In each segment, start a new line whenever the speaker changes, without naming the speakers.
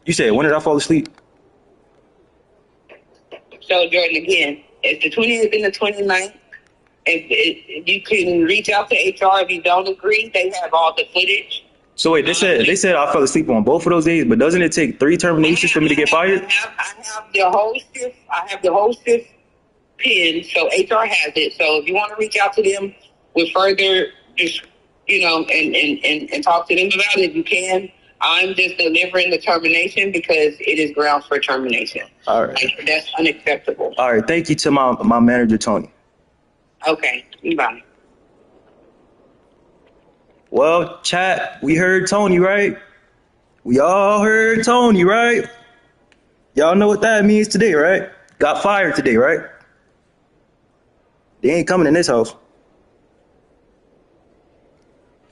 You said, when did I fall asleep?
So, Jordan, again, it's the 20th and the 29th. If you can reach out to HR if you don't agree. They have all the footage.
So wait, they said I fell asleep on both of those days, but doesn't it take 3 terminations for me to get fired?
I have the whole shift. I have the whole shift pinned, so HR has it. So if you want to reach out to them with further, just and talk to them about it, you can. I'm just delivering the termination because it is grounds for termination.
All right.
Like, that's unacceptable.
All right. Thank you to my manager, Tony.
Okay. Bye.
Well, chat, we heard Tony, right? We all heard Tony, right? Y'all know what that means today, right? Got fired today, right? They ain't coming in this house.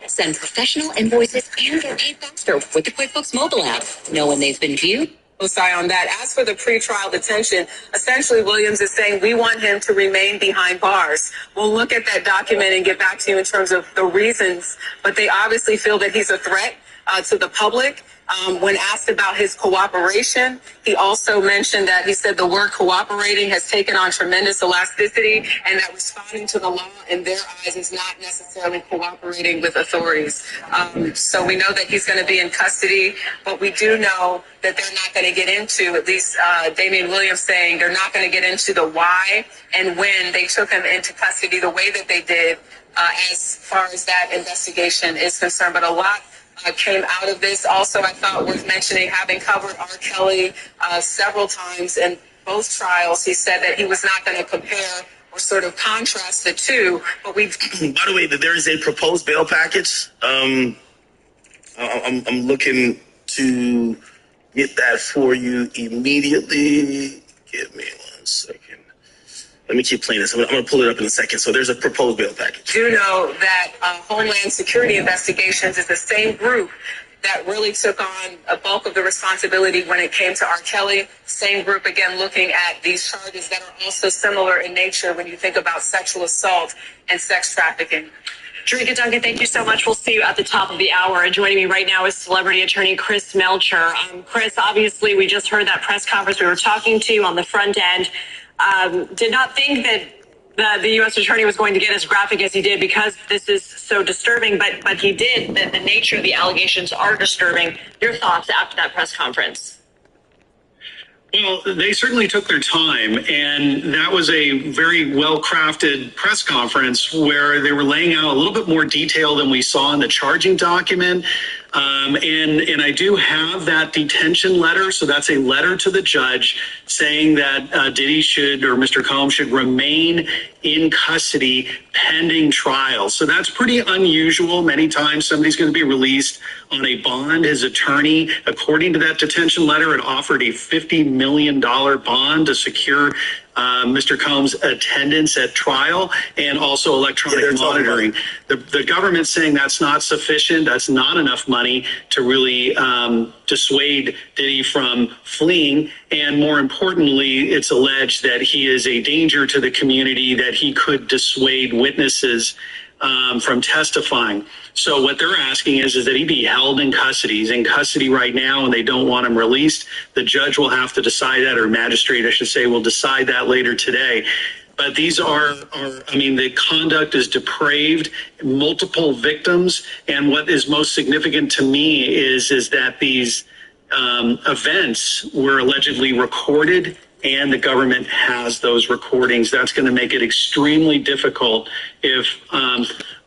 Send professional invoices and get paid faster with the QuickBooks mobile app. Know when they've been due?
On that. As for the pretrial detention, essentially Williams is saying we want him to remain behind bars. We'll look at that document and get back to you in terms of the reasons, but they obviously feel that he's a threat to the public. When asked about his cooperation, he also mentioned that he said the word cooperating has taken on tremendous elasticity and that responding to the law in their eyes is not necessarily cooperating with authorities. So we know that he's going to be in custody, but we do know that they're not going to get into, at least Damian Williams saying they're not going to get into the why and when they took him into custody the way that they did as far as that investigation is concerned. But a lot came out of this. Also, I thought worth mentioning, having covered R. Kelly several times in both trials, he said that he was not going to compare or sort of contrast the two. But we've...
By the way, there is a proposed bail package. I'm looking to get that for you immediately. Give me 1 second. Let me keep playing this. I'm going to pull it up in a second. So there's a proposed bail package.
Do know that Homeland Security Investigations is the same group that really took on a bulk of the responsibility when it came to R. Kelly. Same group, again, looking at these charges that are also similar in nature when you think about sexual assault and sex trafficking.
Jericka Duncan, thank you so much. We'll see you at the top of the hour. And joining me right now is celebrity attorney Chris Melcher. Chris, obviously, we just heard that press conference. We were talking to you on the front end. Did not think that the U.S. attorney was going to get as graphic as he did because this is so disturbing, but he did. The nature of the allegations are disturbing. Your thoughts after that press conference?
Well, they certainly took their time, and that was a very well-crafted press conference where they were laying out a little bit more detail than we saw in the charging document. And I do have that detention letter. So that's a letter to the judge saying that Diddy should, or Mr. Combs should remain in custody pending trial. So that's pretty unusual. Many times somebody's going to be released on a bond. His attorney, according to that detention letter, had offered a $50 million bond to secure Mr. Combs' attendance at trial and also electronic monitoring. The government's saying that's not sufficient. That's not enough money to really dissuade Diddy from fleeing. And more importantly, it's alleged that he is a danger to the community, that he could dissuade witnesses from testifying. So what they're asking is that he be held in custody. He's in custody right now and they don't want him released. The judge will have to decide that, or magistrate, I should say, will decide that later today. But these are the conduct is depraved, multiple victims. And what is most significant to me is that these events were allegedly recorded and the government has those recordings. That's going to make it extremely difficult if...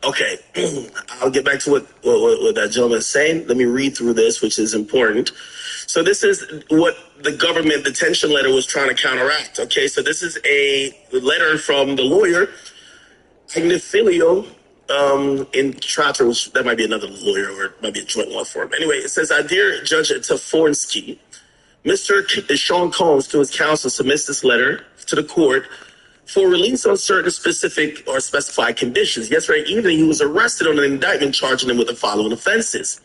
Okay, I'll get back to what that gentleman is saying. Let me read through this, which is important. So this is what the government detention letter was trying to counteract. Okay, so this is a letter from the lawyer, Agnifilio, in Trotter, which that might be another lawyer or it might be a joint law firm. Anyway, it says, Dear Judge Tafornsky, Mr. Sean Combs, to his counsel, submits this letter to the court for release on certain specific or specified conditions. Yesterday evening, he was arrested on an indictment charging him with the following offenses.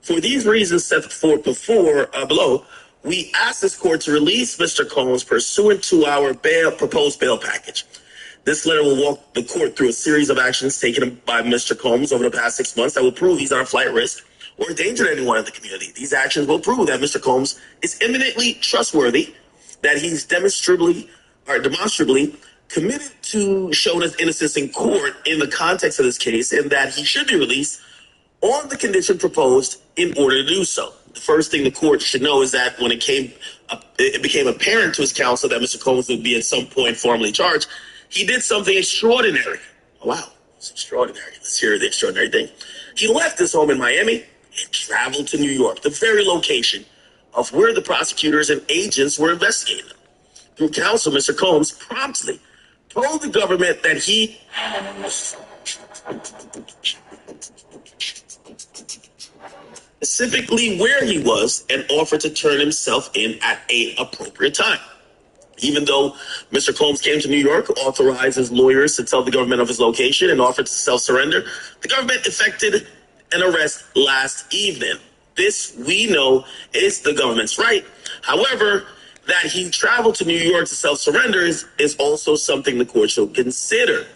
For these reasons set forth below, we ask this court to release Mr. Combs pursuant to our proposed bail package. This letter will walk the court through a series of actions taken by Mr. Combs over the past 6 months that will prove he's on flight risk or endangered anyone in the community. These actions will prove that Mr. Combs is eminently trustworthy, that he's demonstrably committed to showing his innocence in court in the context of this case, and that he should be released on the condition proposed in order to do so. The first thing the court should know is that when it became apparent to his counsel that Mr. Combs would be at some point formally charged, he did something extraordinary. Oh, wow, it's extraordinary. Let's hear the extraordinary thing. He left his home in Miami and traveled to New York, the very location of where the prosecutors and agents were investigating him. Through counsel, Mr. Combs promptly told the government that he specifically where he was and offered to turn himself in at an appropriate time. Even though Mr. Combs came to New York, authorized his lawyers to tell the government of his location, and offered to self-surrender, the government effected an arrest last evening. This, we know, is the government's right. However, that he traveled to New York to self-surrender is also something the court should consider.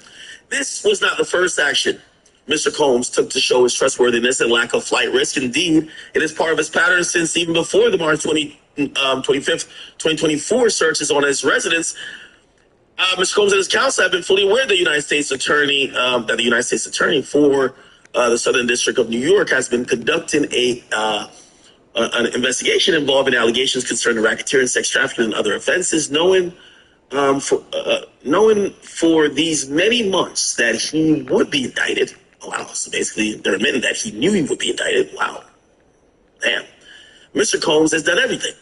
This was not the first action Mr. Combs took to show his trustworthiness and lack of flight risk. Indeed, it is part of his pattern since even before the March 25th, 2024 searches on his residence. Mr. Combs and his counsel have been fully aware that the United States Attorney for the Southern District of New York has been conducting an investigation involving allegations concerning racketeering, sex trafficking, and other offenses, knowing for these many months that he would be indicted. Wow, so basically they're admitting that he knew he would be indicted. Wow. Damn. Mr. Combs has done everything,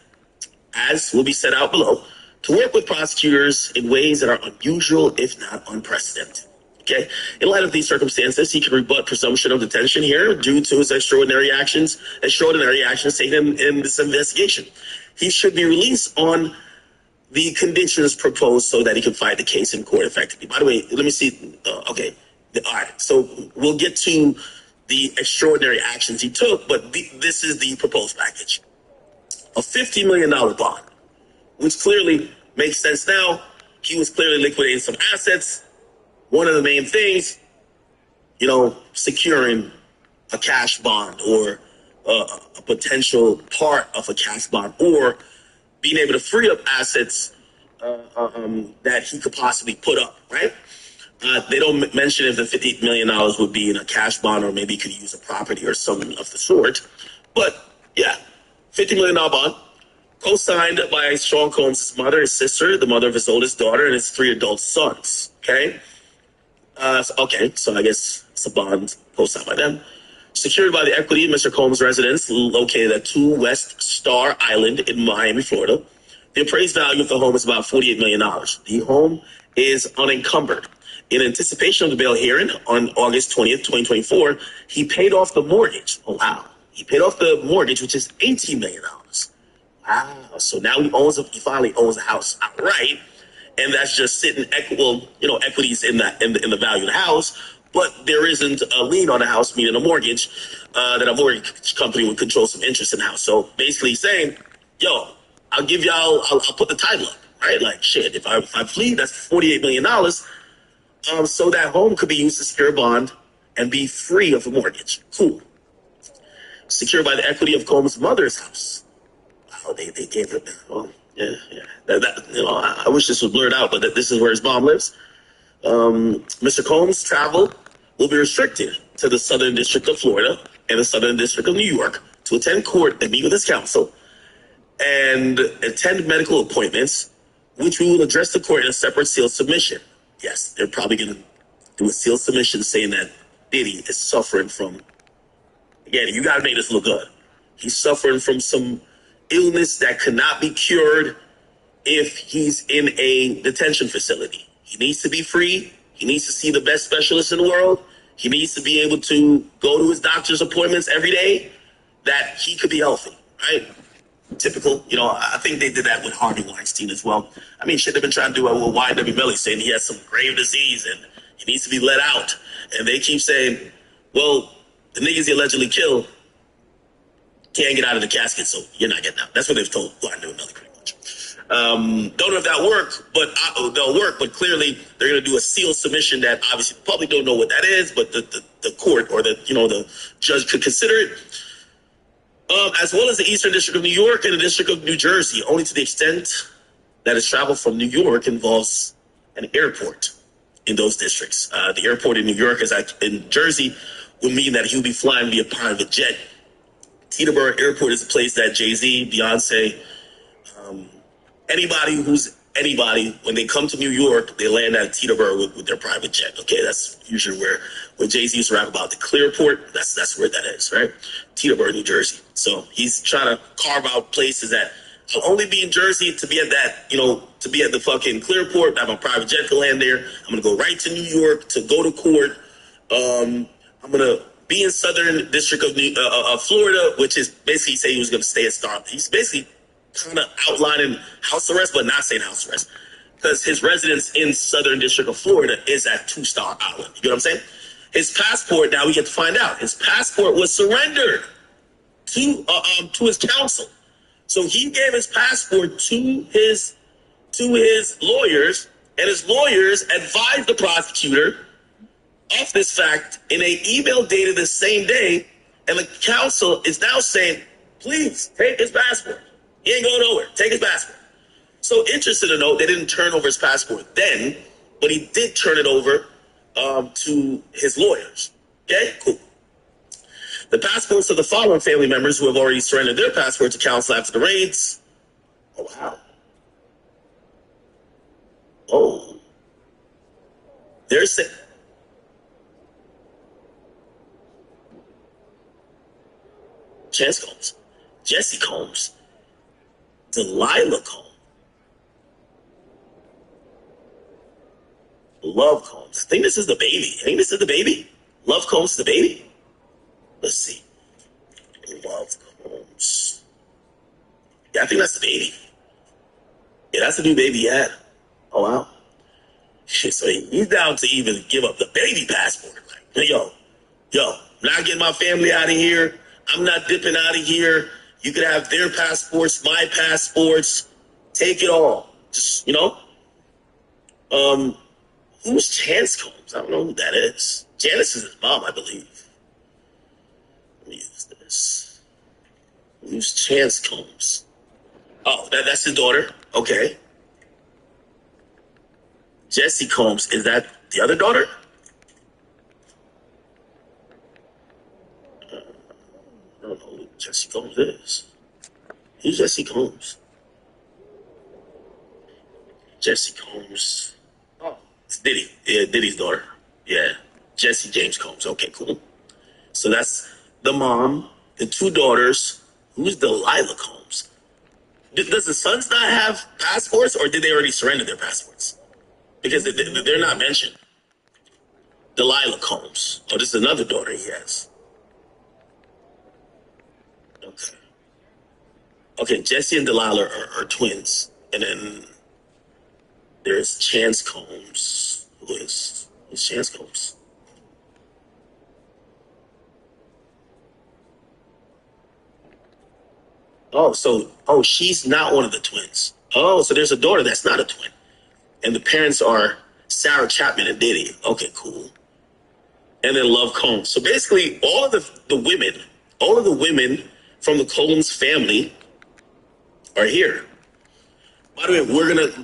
as will be set out below, to work with prosecutors in ways that are unusual, if not unprecedented. Okay. In light of these circumstances, he can rebut presumption of detention here due to his extraordinary actions taken in this investigation. He should be released on the conditions proposed so that he can fight the case in court effectively. By the way, let me see. Okay. All right. So we'll get to the extraordinary actions he took, but this is the proposed package. A $50 million bond, which clearly makes sense now. He was clearly liquidating some assets. One of the main things, securing a cash bond or a potential part of a cash bond, or being able to free up assets that he could possibly put up, right? They don't mention if the $50 million would be in a cash bond or maybe he could use a property or something of the sort. But yeah, $50 million bond, co-signed by Sean Combs' mother, his sister, the mother of his oldest daughter, and his 3 adult sons. Okay? So I guess it's a bond co-signed by them. Secured by the equity of Mr. Combs' residence located at 2 West Star Island in Miami, Florida. The appraised value of the home is about $48 million. The home is unencumbered. In anticipation of the bail hearing on August 20th, 2024, he paid off the mortgage. Oh, wow. He paid off the mortgage, which is $18 million. Wow. So now he finally owns the house outright. And that's just sitting, equities in the value of the house. But there isn't a lien on the house, meaning a mortgage, that a mortgage company would control some interest in the house. So basically he's saying, I'll give y'all, I'll put the title up, right? Like, shit, if I plead, that's $48 million. So that home could be used to secure a bond and be free of a mortgage. Cool. Secured by the equity of Combs' mother's house. Wow, they gave it. Oh, yeah. I wish this was blurred out, but this is where his mom lives. Mr. Combs' travel will be restricted to the Southern District of Florida and the Southern District of New York to attend court and meet with his counsel and attend medical appointments, which we will address the court in a separate sealed submission. Yes, they're probably going to do a sealed submission saying that Diddy is suffering from, again, you got to make this look good. He's suffering from some illness that cannot be cured if he's in a detention facility. He needs to be free. He needs to see the best specialist in the world. He needs to be able to go to his doctor's appointments every day, that he could be healthy, right? Typical, I think they did that with Harvey Weinstein as well. I mean, shit, they've been trying to do it with Y.W. Melly, saying he has some grave disease and he needs to be let out. And they keep saying, well, the niggas he allegedly killed can't get out of the casket, so you're not getting out. That's what they've told Y.W. Melly pretty much. Don't know if that'll work, but clearly they're going to do a sealed submission that obviously the public don't know what that is, but the court or the judge could consider it. As well as the Eastern District of New York and the District of New Jersey, only to the extent that his travel from New York involves an airport in those districts. The airport in New York in Jersey would mean that he would be flying via private jet. Teterboro Airport is a place that Jay-Z, Beyonce, anybody, when they come to New York, they land at Teterboro with their private jet. Okay, that's usually where Jay-Z used to rap about the Clearport. That's where that is, right? Teterboro, New Jersey. So he's trying to carve out places that I'll only be in Jersey to be at that, to be at the fucking Clearport. I have a private jet to land there. I'm going to go right to New York to go to court. I'm going to be in Southern District of Florida, which is basically say he was going to stay at Star. He's basically kind of outlining house arrest, but not saying house arrest. Because his residence in Southern District of Florida is at 2-Star Island. You know what I'm saying? His passport, now we get to find out, his passport was surrendered to his counsel. So he gave his passport to his lawyers, and his lawyers advised the prosecutor of this fact in an email dated the same day, and the counsel is now saying, please take his passport. He ain't going nowhere. Take his passport. So interesting to note, they didn't turn over his passport then, but he did turn it over to his lawyers. Okay, cool. The passports of the following family members who have already surrendered their passport to counsel after the raids. Oh, wow. Oh. There's Chance Combs, Jesse Combs, Delilah Combs, Love Combs. I think this is the baby. Love Combs is the baby. Let's see. Love Combs. Yeah, I think that's the baby. Yeah, that's the new baby he had. Oh, wow. Shit, so he's down to even give up the baby passport. Like, yo, I'm not getting my family out of here. I'm not dipping out of here. You can have their passports, my passports. Take it all. Just, who's Chance Combs? I don't know who that is. Janice is his mom, I believe. Let me use this. Who's Chance Combs? Oh, that's his daughter. Okay. Jesse Combs, is that the other daughter? I don't know who Jesse Combs is. Who's Jesse Combs? Jesse Combs. Oh, it's Diddy. Yeah, Diddy's daughter. Yeah, Jesse James Combs. Okay, cool. So that's the mom, the two daughters. Who's Delilah Combs? Does the sons not have passports, or did they already surrender their passports? Because they're not mentioned. Delilah Combs. Oh, this is another daughter he has. Okay, Jesse and Delilah are twins. And then there's Chance Combs. Who's Chance Combs? She's not one of the twins. Oh, so there's a daughter that's not a twin. And the parents are Sarah Chapman and Diddy. Okay, cool. And then Love Combs. So basically, all of the women from the Combs family are here. By the way,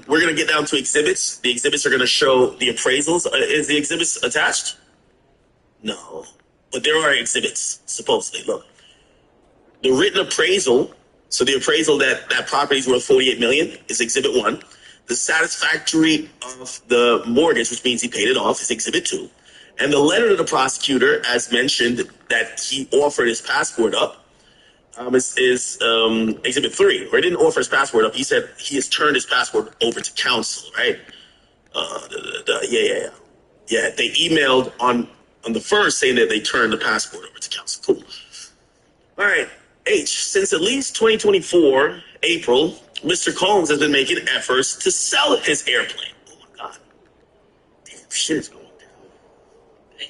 we're gonna get down to exhibits. The exhibits are gonna show the appraisals. Is the exhibits attached? No, but there are exhibits supposedly. Look, the written appraisal. So the appraisal that property is worth $48 million is Exhibit 1. The satisfactory of the mortgage, which means he paid it off, is Exhibit 2. And the letter to the prosecutor, as mentioned, that he offered his passport up, is Exhibit 3. Or he didn't offer his passport up. He said he has turned his passport over to counsel, right? Yeah. They emailed on the first saying that they turned the passport over to counsel. Cool. All right. H. Since at least 2024, April, Mr. Combs has been making efforts to sell his airplane. Oh my God. Damn, shit is going down. Damn.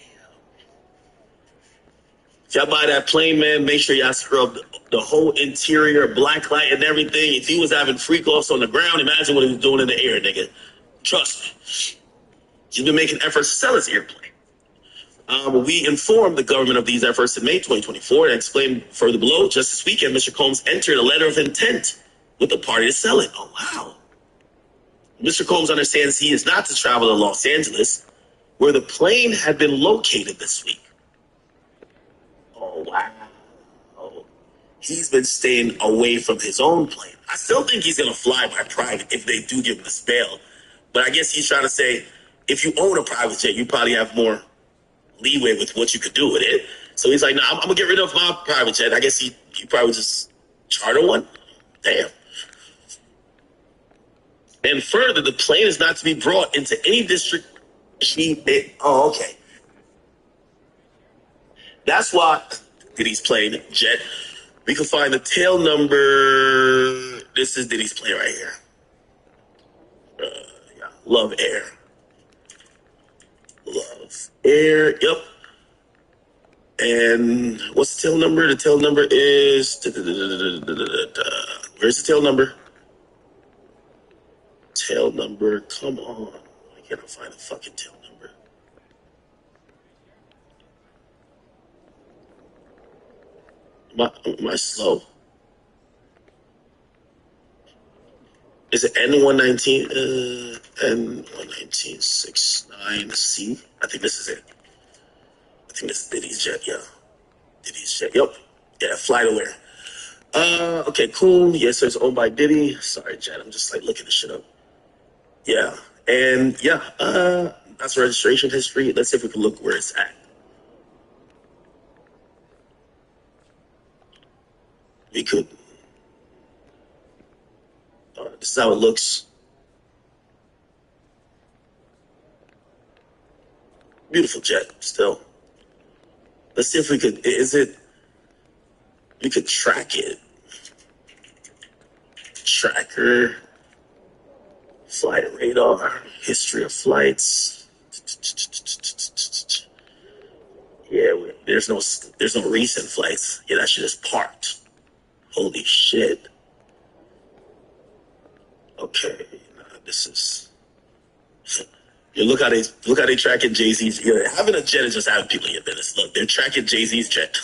If y'all buy that plane, man, make sure y'all scrub the whole interior, black light and everything. If he was having freak offs on the ground, imagine what he was doing in the air, nigga. Trust me. He's been making efforts to sell his airplane. We informed the government of these efforts in May 2024 and explained further below. Just this weekend, Mr. Combs entered a letter of intent with the party to sell it. Oh, wow. Mr. Combs understands he is not to travel to Los Angeles, where the plane had been located this week. Oh, wow. Oh, he's been staying away from his own plane. I still think he's going to fly by private if they do give him this bail. But I guess he's trying to say, if you own a private jet, you probably have more leeway with what you could do with it. So he's like, no, I'm going to get rid of my private jet. I guess he probably just charter one. Damn. And further, the plane is not to be brought into any district. Oh, okay. That's why Diddy's plane, jet. We can find the tail number. This is Diddy's plane right here. Yeah, Love Air. Love Air, yep. And what's the tail number? The tail number is... Where's the tail number? Tail number, come on. Why can't I find the fucking tail number? Am I slow? Is it N119? N11969C? I think this is it. I think this is Diddy's jet, yeah. Diddy's jet, yep. Yeah, FlightAware. Okay, cool. Yes, so it's owned by Diddy. Sorry, Jet, I'm just like looking this shit up. Yeah, and yeah, that's registration history. Let's see if we can look where it's at. We could. This is how it looks. Beautiful jet, still. Let's see if we could. We could track it. Tracker. Flight radar. History of flights. Yeah, there's no recent flights. Yeah, that shit is parked. Holy shit. Okay, this is. You look how they tracking Jay-Z's. Yeah, having a jet is just having people in your business. Look, they're tracking Jay-Z's jet.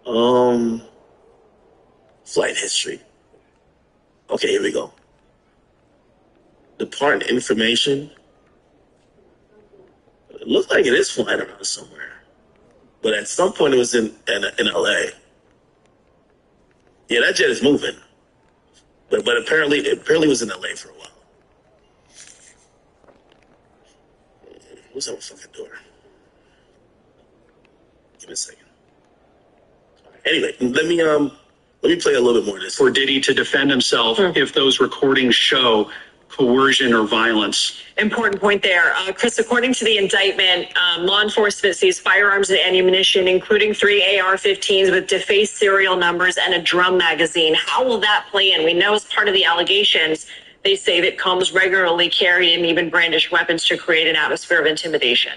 Oh man. Flight history. Okay, here we go. Departing information. It looks like it is flying around somewhere, but at some point it was in LA. Yeah, that jet is moving. But apparently it was in LA for a while. What's that fucking door? Give me a second. Anyway, let me play a little bit more of this.
For Diddy to defend himself if those recordings show coercion or violence.
Important point there. Chris, according to the indictment, law enforcement seized firearms and ammunition, including 3 AR-15s with defaced serial numbers and a drum magazine. How will that play in? We know as part of the allegations, they say that Combs regularly carried and even brandished weapons to create an atmosphere of intimidation.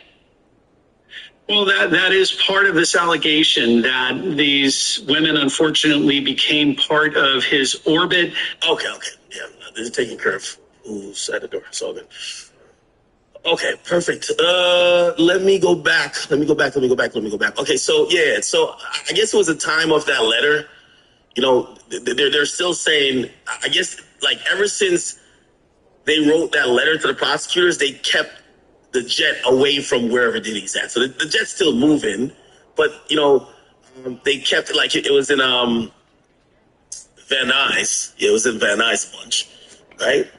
Well, that is part of this allegation that these women unfortunately became part of his orbit.
Okay. Yeah, this is taking care of who's at the door. It's all good. Okay, perfect. Let me go back. Okay, so yeah, so I guess it was the time of that letter. You know, they're still saying, I guess, like ever since they wrote that letter to the prosecutors, they kept the jet away from wherever Diddy's at. So the jet's still moving, but you know, they kept it like it was in Van Nuys. Yeah, it was in Van Nuys a bunch, right?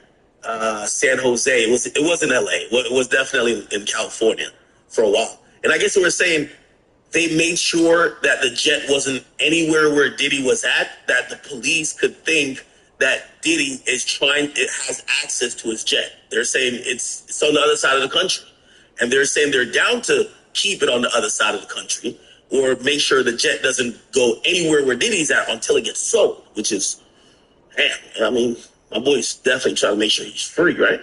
San Jose. It wasn't LA. It was definitely in California for a while. And I guess they were saying they made sure that the jet wasn't anywhere where Diddy was at, that the police could think that Diddy it has access to his jet. They're saying it's on the other side of the country. And they're saying they're down to keep it on the other side of the country or make sure the jet doesn't go anywhere where Diddy's at until it gets sold, which is, damn, I mean, my boy's definitely trying to make sure he's free, right?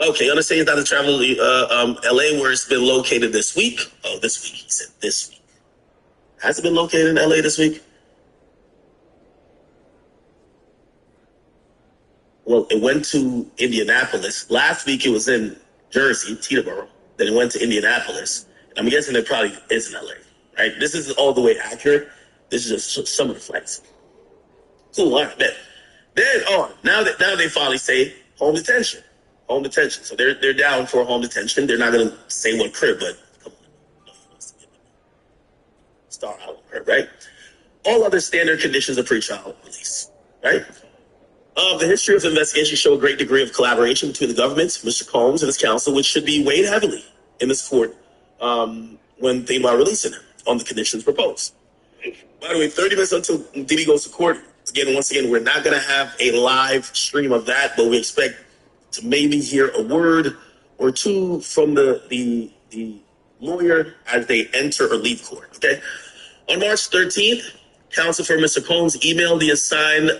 Okay, understand he's not to travel to LA where it's been located this week. Oh, this week, he said this week. Has it been located in LA this week? Well, it went to Indianapolis. Last week it was in Jersey, Teterboro. Then it went to Indianapolis. I'm guessing it probably is in LA, right? This isn't all the way accurate. This is just some of the flights. Cool, all right, bet. Then on. Now they finally say home detention. Home detention. So they're down for home detention. They're not gonna say what crib, but come on. Star Island crib, right? All other standard conditions of pretrial release, right? The history of the investigation show a great degree of collaboration between the government, Mr. Combs, and his counsel, which should be weighed heavily in this court when thinking about releasing him on the conditions proposed. By the way, 30 minutes until Diddy goes to court. Once again, we're not going to have a live stream of that, but we expect to maybe hear a word or two from the lawyer as they enter or leave court. Okay. On March 13th, counsel for Mr. Combs emailed the assigned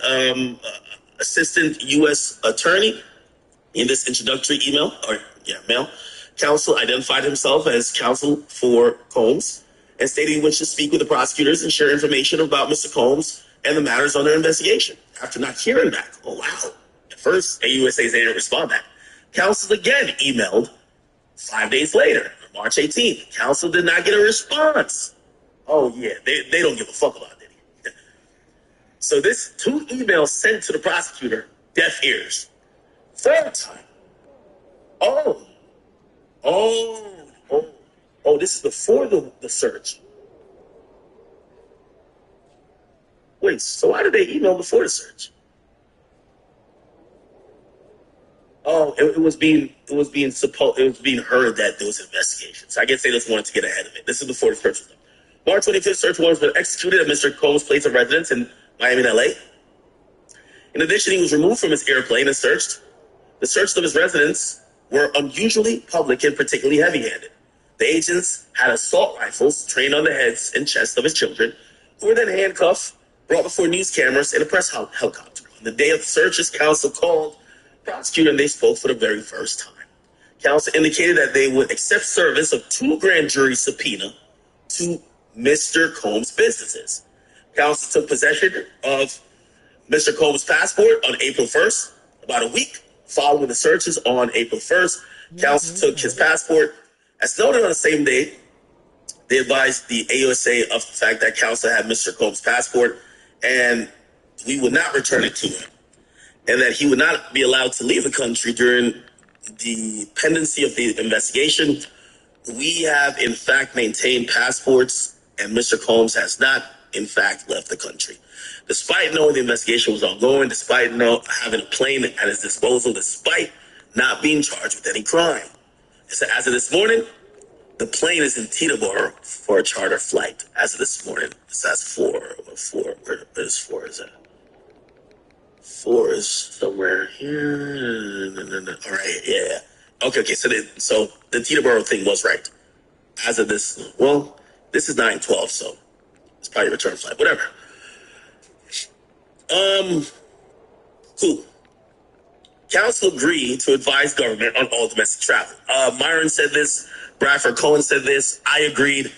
assistant U.S. attorney in this introductory mail. Counsel identified himself as counsel for Combs and stated he wished to speak with the prosecutors and share information about Mr. Combs and the matters under investigation. After not hearing back, oh wow. At first, AUSA's didn't respond back. Counsel again emailed 5 days later, March 18th. Counsel did not get a response. Oh yeah, they don't give a fuck about Diddy. So this 2 emails sent to the prosecutor, deaf ears. Third time. This is before the search. Wait, so why did they email before the search? Oh, it was being heard that there was an investigation. So I guess they just wanted to get ahead of it. This is before the search was done. March 25th, search warrants were executed at Mr. Combs' place of residence in Miami and LA. In addition, he was removed from his airplane and searched. The search of his residence were unusually public and particularly heavy-handed. The agents had assault rifles trained on the heads and chests of his children, who were then handcuffed, brought before news cameras, in a press helicopter. On the day of the search, his counsel called the prosecutor and they spoke for the very first time. Counsel indicated that they would accept service of 2 grand jury subpoena to Mr. Combs' businesses. Counsel took possession of Mr. Combs' passport on April 1st, about a week following the searches on April 1st. Counsel took his passport. As noted on the same day, they advised the AUSA of the fact that counsel had Mr. Combs' passport and we would not return it to him, and that he would not be allowed to leave the country during the pendency of the investigation. We have, in fact, maintained passports, and Mr. Combs has not, in fact, left the country. Despite knowing the investigation was ongoing, despite having a plane at his disposal, despite not being charged with any crime. So as of this morning, the plane is in Teterboro for a charter flight. As of this morning, so that's 4. Where is 4 is that? 4 is somewhere here. All right, yeah. Okay. So the Teterboro thing was right. As of this, this is 9/12, so it's probably a return flight. Whatever. Cool. Counsel agreed to advise government on all domestic travel. Myron said this. Bradford Cohen said this. I agreed.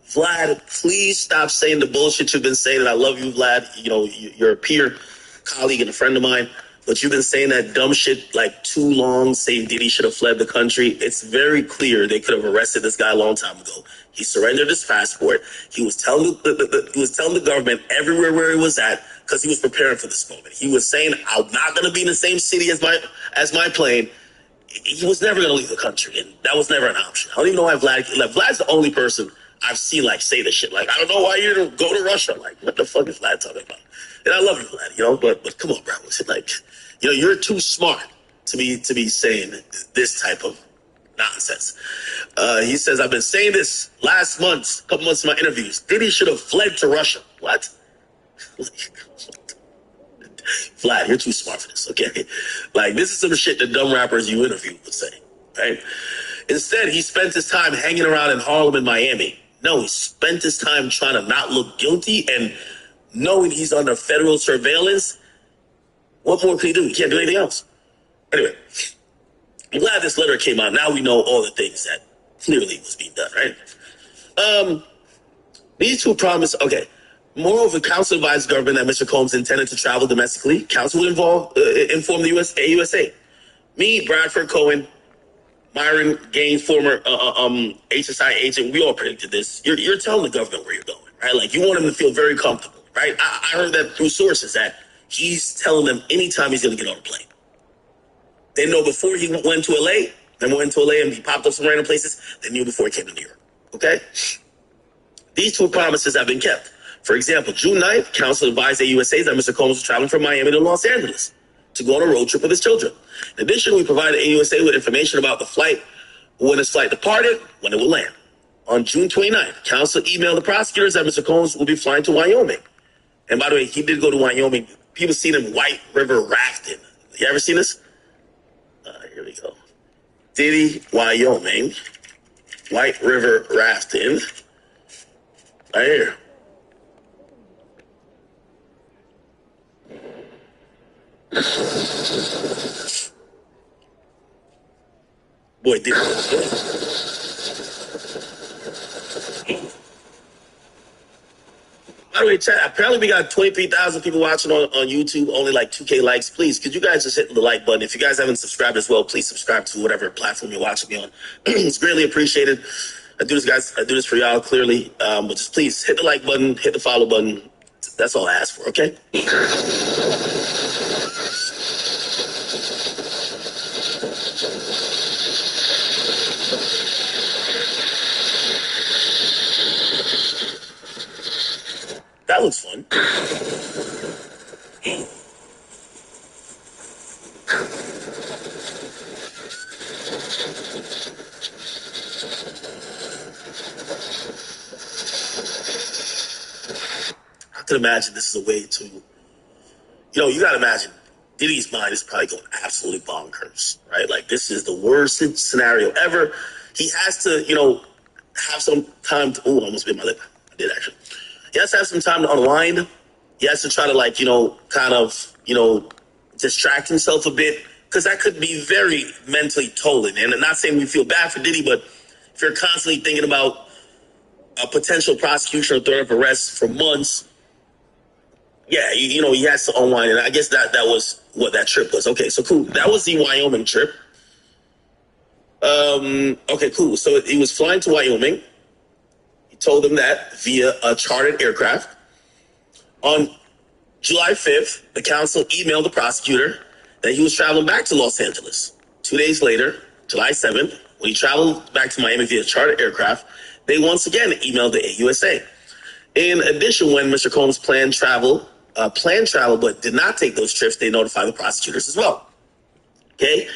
Vlad, please stop saying the bullshit you've been saying. And I love you, Vlad. You know, you're a peer colleague and a friend of mine. But you've been saying that dumb shit like too long, saying Diddy should have fled the country. It's very clear they could have arrested this guy a long time ago. He surrendered his passport. He was telling the government everywhere where he was at, because he was preparing for this moment. He was saying, I'm not going to be in the same city as my plane. He was never going to leave the country, and that was never an option. I don't even know why Vlad's the only person I've seen say this shit. I don't know why you didn't go to Russia. What the fuck is Vlad talking about? And I love you, Vlad, but come on, bro. You're too smart to be saying this type of nonsense. He says, I've been saying this last month, a couple months in my interviews. Diddy should have fled to Russia. What? Vlad, you're too smart for this, okay? This is some shit that dumb rappers you interview would say, right? Instead, he spent his time hanging around in Harlem and Miami. No, he spent his time trying to not look guilty, and knowing he's under federal surveillance. What more can he do? He can't do anything else. Anyway, I'm glad this letter came out. Now we know all the things that clearly was being done, right? These two promise. Okay, Moreover, counsel advised the government that Mr. Combs intended to travel domestically. Counsel would inform the AUSA. Me, Bradford Cohen, Myron Gaines, former HSI agent, we all predicted this. You're telling the government where you're going, right? Like, you want him to feel very comfortable, right? I heard that through sources that he's telling them anytime he's going to get on a plane. They know before he went to LA, then went to LA and he popped up some random places. They knew before he came to New York, okay? These two promises have been kept. For example, June 9th, counsel advised AUSA that Mr. Combs was traveling from Miami to Los Angeles to go on a road trip with his children. In addition, we provided AUSA with information about the flight, when his flight departed, when it will land. On June 29th, counsel emailed the prosecutors that Mr. Combs will be flying to Wyoming. And by the way, he did go to Wyoming. People seen him White River rafting. You ever seen this? Here we go. Diddy, Wyoming. White River rafting. Right here. Boy, Diddy. By the way, chat, apparently we got 23,000 people watching on YouTube, only like 2K likes. Please, could you guys just hit the like button? If you guys haven't subscribed as well, please subscribe to whatever platform you're watching me on. It's greatly appreciated. I do this, guys. I do this for y'all, clearly. But just please hit the like button, hit the follow button. That's all I ask for, okay? That looks fun. I can imagine this is a way to, you gotta imagine Diddy's mind is probably going absolutely bonkers, right? Like, this is the worst scenario ever. He has to, have some time to, I almost bit my lip. I did actually. He has to have some time to unwind. He has to try to distract himself a bit, because that could be very mentally tolling. And I'm not saying we feel bad for Diddy, but if you're constantly thinking about a potential prosecution or threat of arrest for months, yeah, he has to unwind. And I guess that was what that trip was. Okay, so cool. That was the Wyoming trip. Okay, cool. So he was flying to Wyoming. Told them that via a chartered aircraft. On July 5th, the counsel emailed the prosecutor that he was traveling back to Los Angeles. 2 days later, July 7th, when he traveled back to Miami via chartered aircraft, they once again emailed the AUSA. In addition, when Mr. Combs planned travel, but did not take those trips, they notified the prosecutors as well. Okay?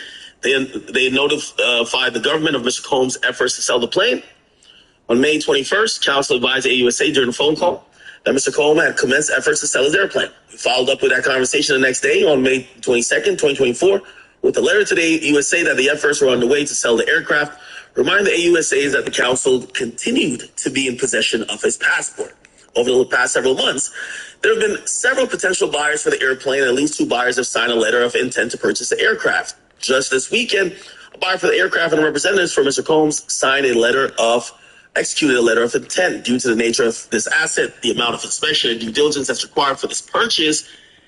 They notified the government of Mr. Combs' efforts to sell the plane. On May 21st, counsel advised AUSA during a phone call that Mr. Combs had commenced efforts to sell his airplane. We followed up with that conversation the next day on May 22nd, 2024, with a letter to the AUSA that the efforts were underway to sell the aircraft, reminding the AUSA that the counsel continued to be in possession of his passport. Over the past several months, there have been several potential buyers for the airplane, and at least 2 buyers have signed a letter of intent to purchase the aircraft. Just this weekend, a buyer for the aircraft and representatives for Mr. Combs executed a letter of intent. Due to the nature of this asset, the amount of inspection and due diligence that's required for this purchase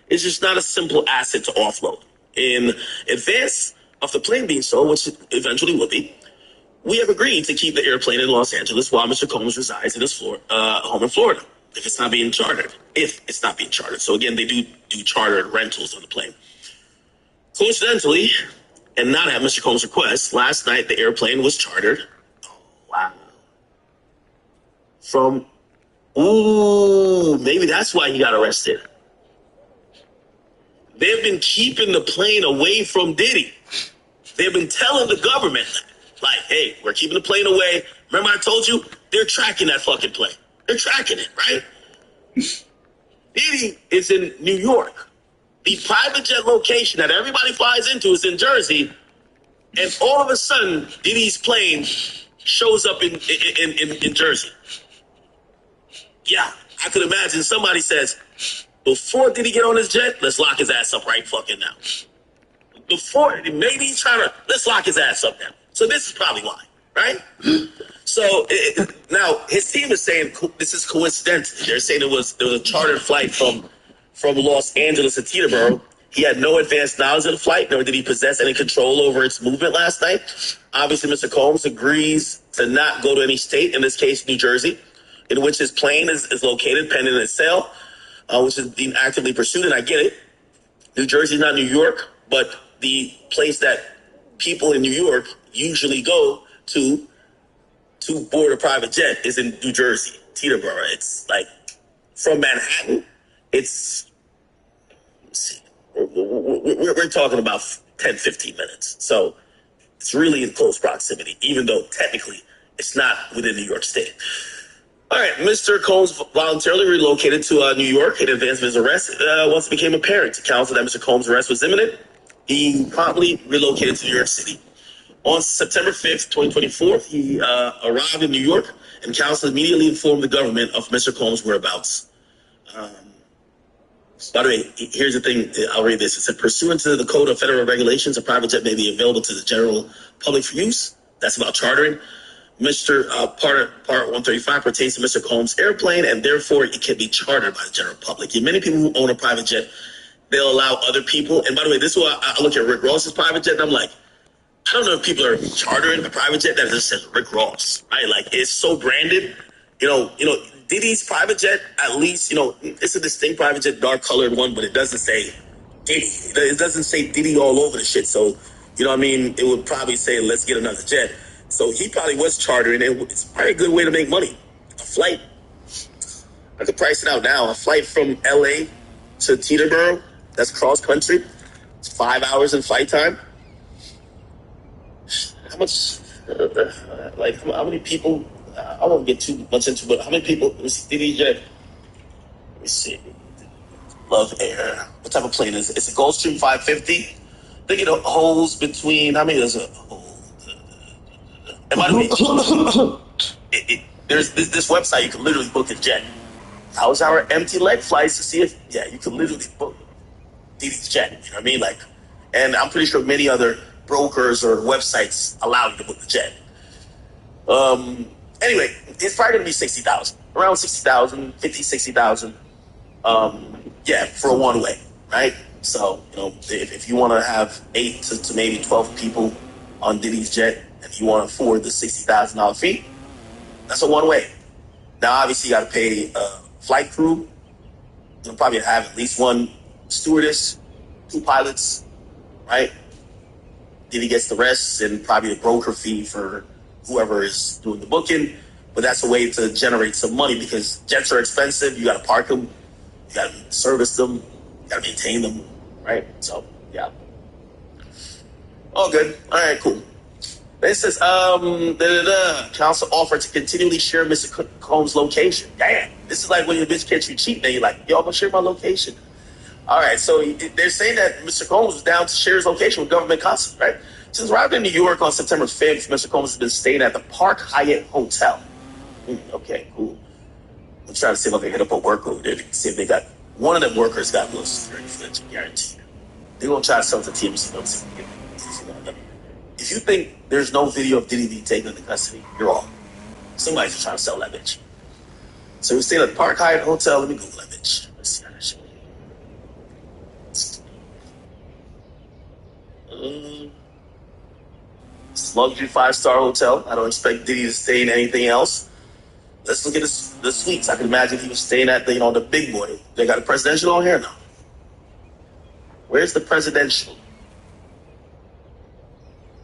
is just not a simple asset to offload. In advance of the plane being sold, which it eventually will be, we have agreed to keep the airplane in Los Angeles while Mr. Combs resides in his home in Florida, if it's not being chartered. So again, they do chartered rentals on the plane. Coincidentally, and not at Mr. Combs' request, last night the airplane was chartered. Oh, wow. Maybe that's why he got arrested. They've been keeping the plane away from Diddy. They've been telling the government, like, hey, we're keeping the plane away. Remember I told you? They're tracking that fucking plane. They're tracking it, right? Diddy is in New York. The private jet location that everybody flies into is in Jersey. And all of a sudden, Diddy's plane shows up in Jersey. Yeah, I could imagine somebody says, before Diddy get on his jet, let's lock his ass up right fucking now. Maybe he's let's lock his ass up now. So this is probably why, right? So now his team is saying this is coincidental. They're saying there was a chartered flight from Los Angeles to Teterboro. He had no advanced knowledge of the flight, nor did he possess any control over its movement last night. Obviously, Mr. Combs agrees to not go to any state, in this case, New Jersey, in which his plane is located, pending its sale, which is being actively pursued, and I get it. New Jersey is not New York, but the place that people in New York usually go to board a private jet is in New Jersey, Teterboro. It's like from Manhattan, it's, let's see, we're talking about 10, 15 minutes. So it's really in close proximity, even though technically it's not within New York State. All right, Mr. Combs voluntarily relocated to New York in advance of his arrest. Once it became apparent to counsel that Mr. Combs' arrest was imminent, he promptly relocated to New York City. On September 5th, 2024, he arrived in New York, and counsel immediately informed the government of Mr. Combs' whereabouts. By the way, here's the thing. I'll read this. It said, pursuant to the Code of Federal Regulations, a private jet may be available to the general public for use. That's about chartering. Part 135 pertains to Mr. Combs' airplane, and therefore it can be chartered by the general public. And many people who own a private jet, they'll allow other people. And by the way, this is why I look at Rick Ross's private jet, and I'm like, I don't know if people are chartering a private jet that just says Rick Ross, right? Like, it's so branded. You know, Diddy's private jet, at least, it's a distinct private jet, dark colored one, but it doesn't say Diddy. It doesn't say Diddy all over the shit. So, you know what I mean? It would probably say, let's get another jet. So he probably was chartering, and it's probably a good way to make money. A flight, I could price it out now. A flight from LA to Teterboro, that's cross country. It's 5 hours in flight time. How much, how many people, I won't get too much into it, but how many people, let me see, Diddy jet, let me see, Love Air, what type of plane is it? It's a Gulfstream 550. I think it holds between, how many does it hold? And by the way, there's this website, you can literally book a jet. How's our empty leg flights to see if, you can literally book Diddy's jet, you know what I mean? And I'm pretty sure many other brokers or websites allow you to book the jet. Anyway, it's probably going to be 60,000, around 60,000, 50, 60,000. For a one way, right? So, if you want to have 8 to maybe 12 people on Diddy's jet, and you want to afford the $60,000 fee, that's a one way. Now, obviously, you got to pay a flight crew. You'll probably have at least one stewardess, 2 pilots, right? Diddy gets the rest, and probably a broker fee for whoever is doing the booking. But that's a way to generate some money, because jets are expensive. You got to park them, you got to service them, you got to maintain them, right? So, yeah. All good. All right, cool. It says, counsel offered to continually share Mr. Combs' location. Damn, this is like when your bitch catch you cheating, and you're like, yo, I'm going to share my location. All right, so they're saying that Mr. Combs was down to share his location with government counsel, right? Since arriving in New York on September 5th, Mr. Combs has been staying at the Park Hyatt Hotel. Okay, cool. I'm trying to see if I can hit up a worker over there to see if they got, one of them workers got a little security footage, guarantee you. They're going to try to sell it to TMC. If you think there's no video of Diddy being taken into custody, you're wrong. Somebody's just trying to sell that bitch. So we're staying at the Park Hyatt Hotel. Let me Google that bitch. Let's see how that shit. It's a luxury 5-star hotel. I don't expect Diddy to stay in anything else. Let's look at the suites. I can imagine he was staying at the big boy. They got a presidential on here now. Where's the presidential?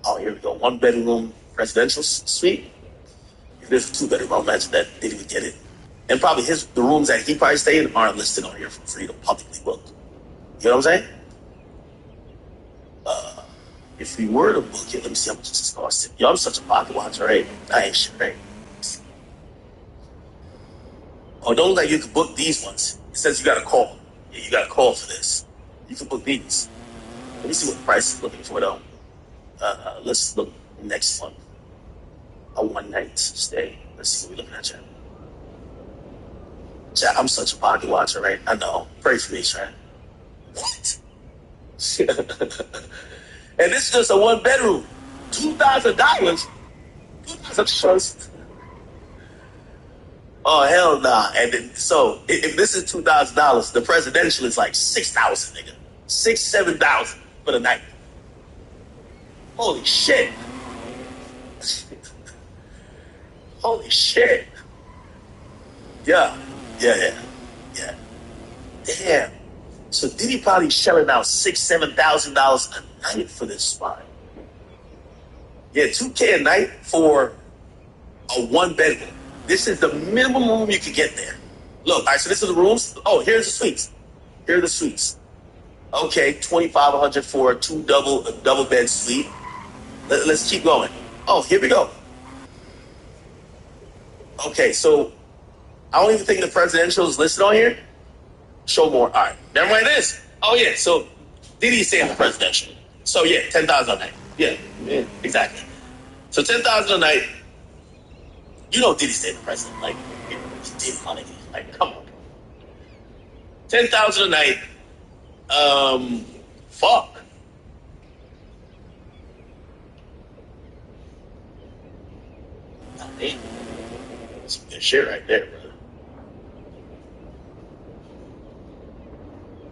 Oh, here we go. 1-bedroom presidential suite. If there's a 2-bedroom, I imagine that Diddy would get it. And probably the rooms that he probably stayed in aren't listed on here for free to publicly book. You know what I'm saying? If we were to book it, let me see how much this costs. Yo, I'm such a pocket watcher, right? I ain't shit, right? Oh, don't look like you can book these ones. It says you got to call. Yeah, you got to call for this. You can book these. Let me see what the price is looking for, though. Let's look next one. A 1-night stay. Let's see what we're looking at, chat. Chat, I'm such a pocket watcher, right? I know. Pray for me, chat. What? And this is just a 1-bedroom. $2,000. $2,000 a trust. Oh hell nah! And then, so if this is $2,000, the presidential is like 6,000, nigga, 7,000 for the night. Holy shit! Holy shit! Yeah. Damn. So Diddy probably shelling out $6,000-7,000 a night for this spot. Yeah, $2K a night for a 1-bedroom. This is the minimum room you could get there. Look, all right, so this is the rooms. Oh, here's the suites. Here are the suites. Okay, $2,500 for a double bed suite. Let's keep going. Oh, here we go. Okay, so I don't even think the presidential is listed on here. Show more. All right, never mind this. Oh yeah, so Diddy's saying the presidential. So yeah, 10,000 a night. Yeah, exactly. So 10,000 a night. You know Diddy stayed the president. Like, Diddy money. Like, come on. 10,000 a night. Fuck. Damn. That's some good shit right there, brother.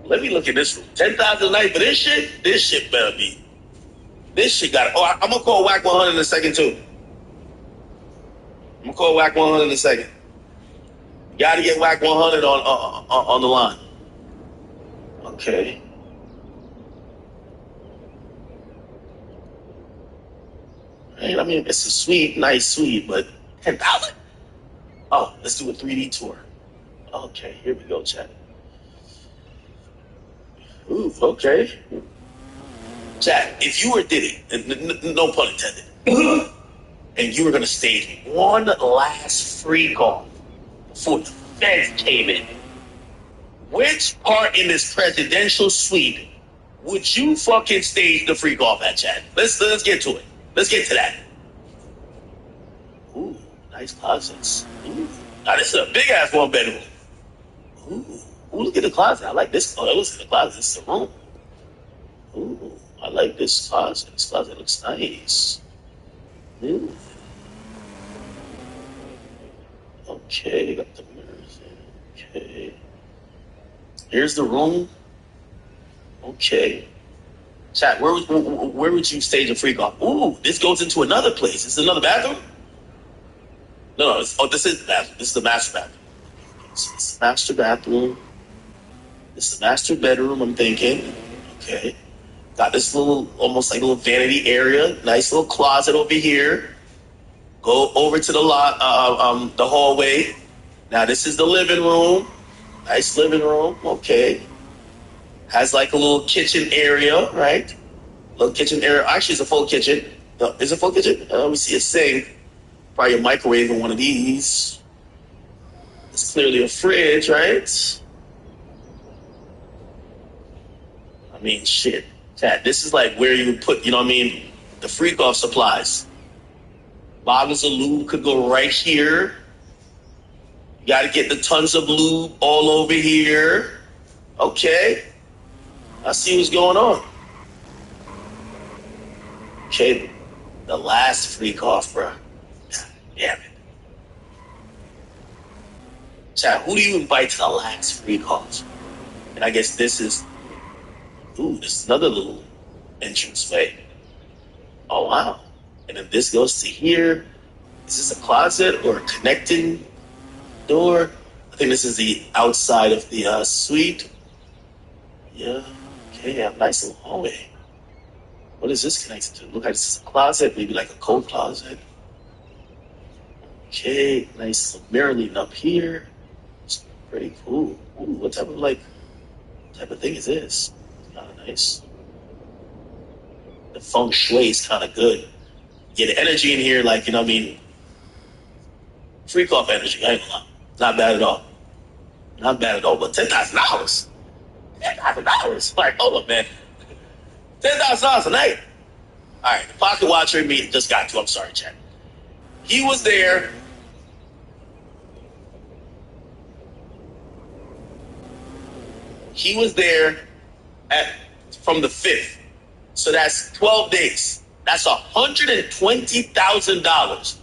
Let me look at this room. 10,000 a night for this shit? This shit better be. This shit got it. Oh, I'm gonna call Whack 100 in a second too. I'm gonna call Whack 100 in a second. Gotta get Whack 100 on the line. Okay. Right, I mean, it's a sweet, nice suite, but $10,000? Oh, let's do a 3D tour. Okay, here we go, chat. Ooh, okay. Chat, if you were Diddy, no pun intended, and you were gonna stage one last freak off before the feds came in, which part in this presidential suite would you fucking stage the freak off at, chat? Let's get to it. Let's get to that. Ooh, nice closets. Ooh. Now this is a big ass 1-bedroom. Ooh, look at the closet. I like this. Oh, look at the closet. This is a room. Ooh, I like this closet. This closet looks nice. Ooh. Okay, got the mirrors in. Okay. Here's the room. Okay. Chat, where would you stage a freak off? Ooh, this goes into another place. This is another bathroom? No, this is the bathroom. This is the master bathroom. This is the master bathroom. This is the master bedroom, I'm thinking. Okay. Got this little, almost like a little vanity area. Nice little closet over here. Go over to the the hallway. Now this is the living room. Nice living room. Okay. Has like a little kitchen area, right? Little kitchen area. Actually, it's a full kitchen. Is it a full kitchen? Let me see a sink. Probably a microwave in one of these. It's clearly a fridge, right? I mean, shit. Chat, this is like where you would put, you know what I mean, the freak off supplies. Bottles of lube could go right here. You got to get the tons of lube all over here. Okay. I see what's going on. Okay, the last freak off, bro. Damn it. Chat, who do you invite to the last freak off? And I guess this is, ooh, this is another little entranceway. Oh, wow. And then this goes to here. Is this a closet or a connecting door? I think this is the outside of the suite. Yeah. Okay, yeah, nice little hallway. What is this connected to? Look like this is a closet, maybe like a coat closet. Okay, nice little mirror leading up here. It's pretty cool. Ooh, what type of thing is this? Kind of nice. The feng shui is kind of good. Get the energy in here, like, you know what I mean? Freak off energy, I ain't gonna lie. Not bad at all. Not bad at all, but $10,000. $10,000. Like, hold up, man. $10,000 a night. All right, the pocket watcher in me just got to. I'm sorry, chat. He was there. He was there from the 5th. So that's 12 days. That's $120,000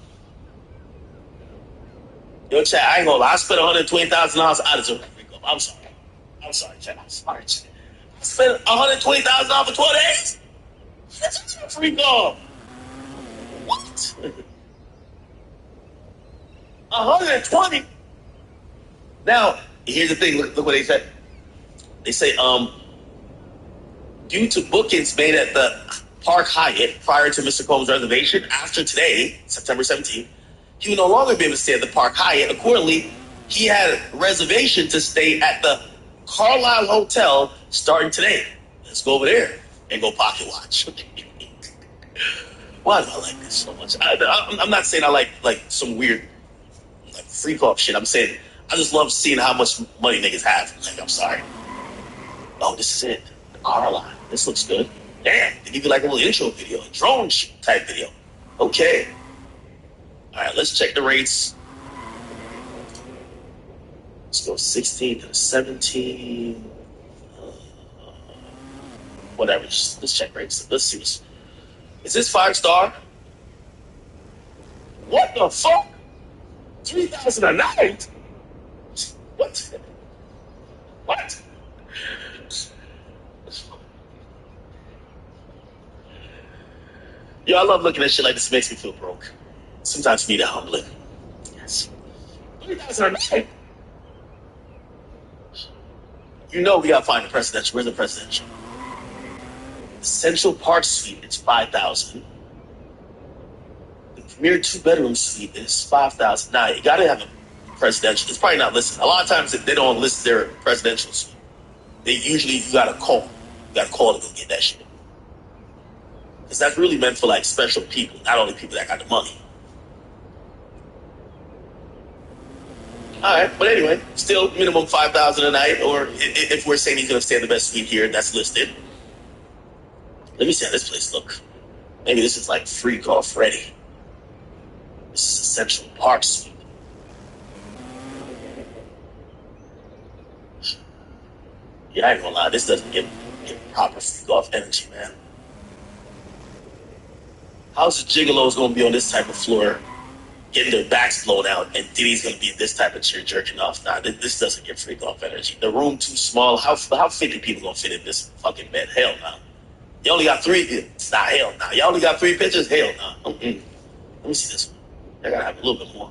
Yo, Chad, I ain't gonna lie. I spent $120,000. I deserve that free golf. I'm sorry, Chad. I'm sorry, Chad. I spent $120,000 for 12 days? That's a free golf. What? 120? Now, here's the thing. Look what they said. They say, due to bookings made at the Park Hyatt prior to Mr. Combs' reservation, after today, September 17th, he will no longer be able to stay at the Park Hyatt. Accordingly, he had a reservation to stay at the Carlisle Hotel starting today. Let's go over there and go pocket watch. Why do I like this so much? I'm not saying I like some weird like freak off shit. I'm saying I just love seeing how much money niggas have. Like, I'm sorry. Oh, this is it. The Carlisle. This looks good. Damn, they give you like a little intro video, a drone type video. Okay. All right, let's check the rates. Let's go 16 to 17. Whatever. Let's check rates. Let's see. Is this 5-star? What the fuck? 3,000 a night? What? What? Yo, I love looking at shit like this. It makes me feel broke. Sometimes me that humbling. Yes. 3,000 a night? You know we gotta find the presidential. Where's the presidential? The Central Park Suite, it's 5,000. The Premier 2-bedroom suite is 5,000. Now, you gotta have a presidential. It's probably not listed. A lot of times they don't list their presidential suite. They usually, you gotta call. You gotta call to go get that shit. Because that's really meant for like special people, not only people that got the money. All right, but anyway, still minimum 5,000 a night, or if we're saying he's gonna stay in the best suite here, that's listed. Let me see how this place look. Maybe this is like freak off ready. This is a Central Park suite. Yeah, I ain't gonna lie, this doesn't give proper freak off energy, man. How's the gigolos gonna be on this type of floor, getting their backs blown out, and Diddy's gonna be in this type of chair jerking off? Nah, this doesn't give freak off energy. The room too small. How 50 people gonna fit in this fucking bed? Hell no. You only got 3. It's not hell no. You only got 3 pictures? Hell no. Let me see this one. They gotta have a little bit more.